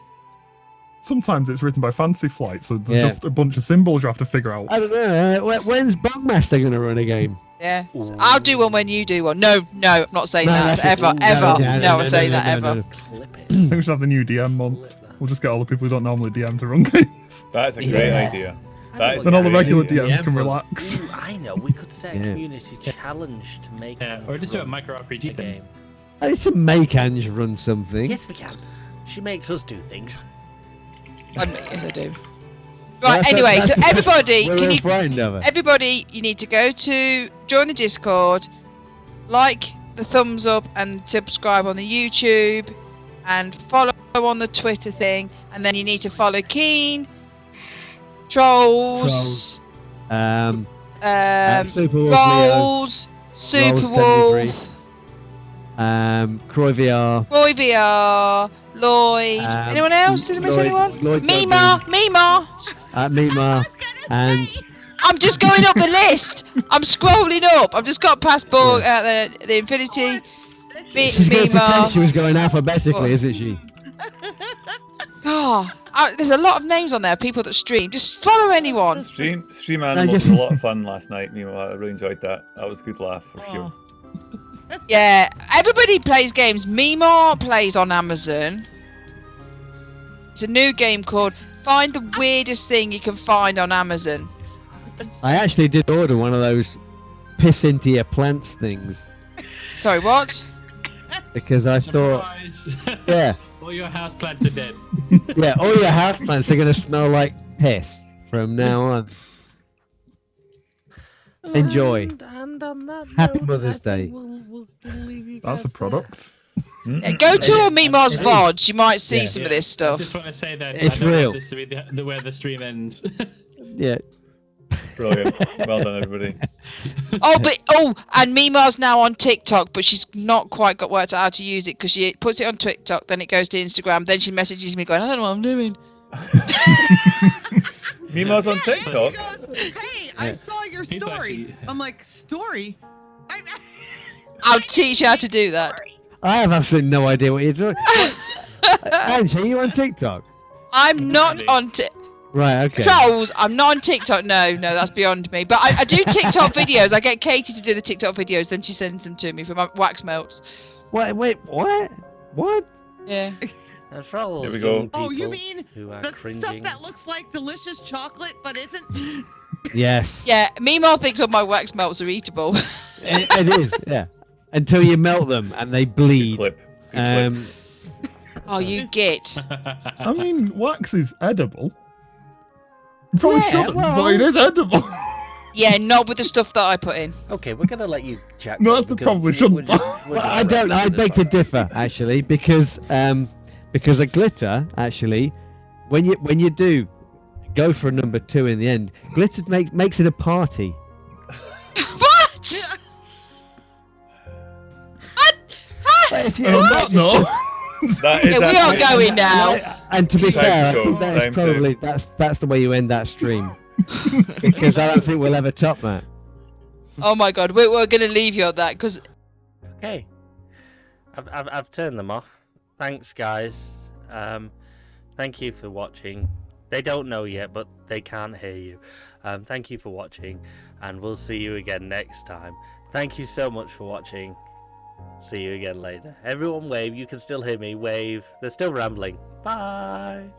Sometimes it's written by Fancy Flight, so there's Yeah. just a bunch of symbols you have to figure out. I don't know. When's Bugmaster going to run a game? Yeah. I'll do one when you do one. No, I'm not saying that. that's it. Ever. No, I'm saying that ever. no. Clip it. I think we should have the new DM on. Clip that. We'll just get all the people who don't normally DM to run games. That's a great Yeah. idea. That is Then all the great regular idea. DMs Yeah, can but- relax. Ooh, I know. We could set a Yeah. community challenge to make Yeah, or just do a micro RPG a thing. game. I need to make Ange run something. Yes, we can. She makes us do things. Yes, I do. Well, Right. that's- Anyway, so that's- everybody, We're can all you? frightened of her. Everybody, you need to go to join the Discord, like the thumbs up and subscribe on the YouTube, and follow on the Twitter thing, and then you need to follow Keen, Trolls, Super Wolf Leo, Rolls, Super Rolls Wolf, Croy VR. Roy VR, Lloyd. Anyone else? Did I miss anyone? Lloyd Mima. Meatma, I was gonna and say. I'm just going up the list. I'm scrolling up. I've just got past the Infinity. she's going to Mima. pretend she was going alphabetically, isn't she? God, there's a lot of names on there. People that stream. Just follow anyone. Stream Animals was a lot of fun last night. You know, I really enjoyed that. That was a good laugh for sure. Yeah, everybody plays games. Mima plays on Amazon. It's a new game called Find the Weirdest Thing You Can Find on Amazon. I actually did order one of those piss into your plants things Sorry, what? because I thought, Surprise! yeah, All your house plants are dead. yeah, all your house plants are going to smell like piss from now on. Enjoy. And on that Happy note, Mother's I think Day. We'll leave you That's guys a product. Yeah, go to Mima's VODs. You might see Yeah. some of this I stuff. just want to say that It's I don't real. want this to be where the stream ends. Yeah. Brilliant. Well done, everybody. And Mima's now on TikTok, but she's not quite got worked out how to use it because she puts it on TikTok, then it goes to Instagram, then she messages me going, I don't know what I'm doing. Mima's on He TikTok. goes, hey, I saw your He's story. lucky. I'm like, story? I'll teach you how to do that. I have absolutely no idea what you're doing. Ange, are you on TikTok? I'm not on Right, okay. Trolls. I'm not on TikTok. No, that's beyond me. But I do TikTok videos. I get Katie to do the TikTok videos, then she sends them to me for my wax melts. Wait, what? What? Yeah. And for all Here we those go. young Oh, you people mean who are the cringing. stuff that looks like delicious chocolate but isn't? Yes. Yeah. Mima thinks all my wax melts are eatable. It is, yeah. Until you melt them and they Good bleed. clip. Good clip. Oh, you git. I mean, wax is edible. You probably Yeah, shouldn't, well- but it is edible. Yeah, not with the stuff that I put in. Okay, we're gonna let you chat. No, though, that's the because problem, we we're shouldn't. just- we're Well, just I don't. I wrapping beg this to differ, actually, because a glitter, actually, when you do go for a number 2 in the end, glitter makes it a party. What? But if And on that note, That is Yeah, we are actually- going now. And to be Time fair, to I go, think that is time to- probably that's the way you end that stream. Because I don't think we'll ever top that. Oh my god, we're going to leave you on that because Okay. I've turned them off. Thanks, guys. Thank you for watching. They don't know yet, but they can't hear you. Thank you for watching, and we'll see you again next time. Thank you so much for watching. See you again later. Everyone wave. You can still hear me. Wave. They're still rambling. Bye.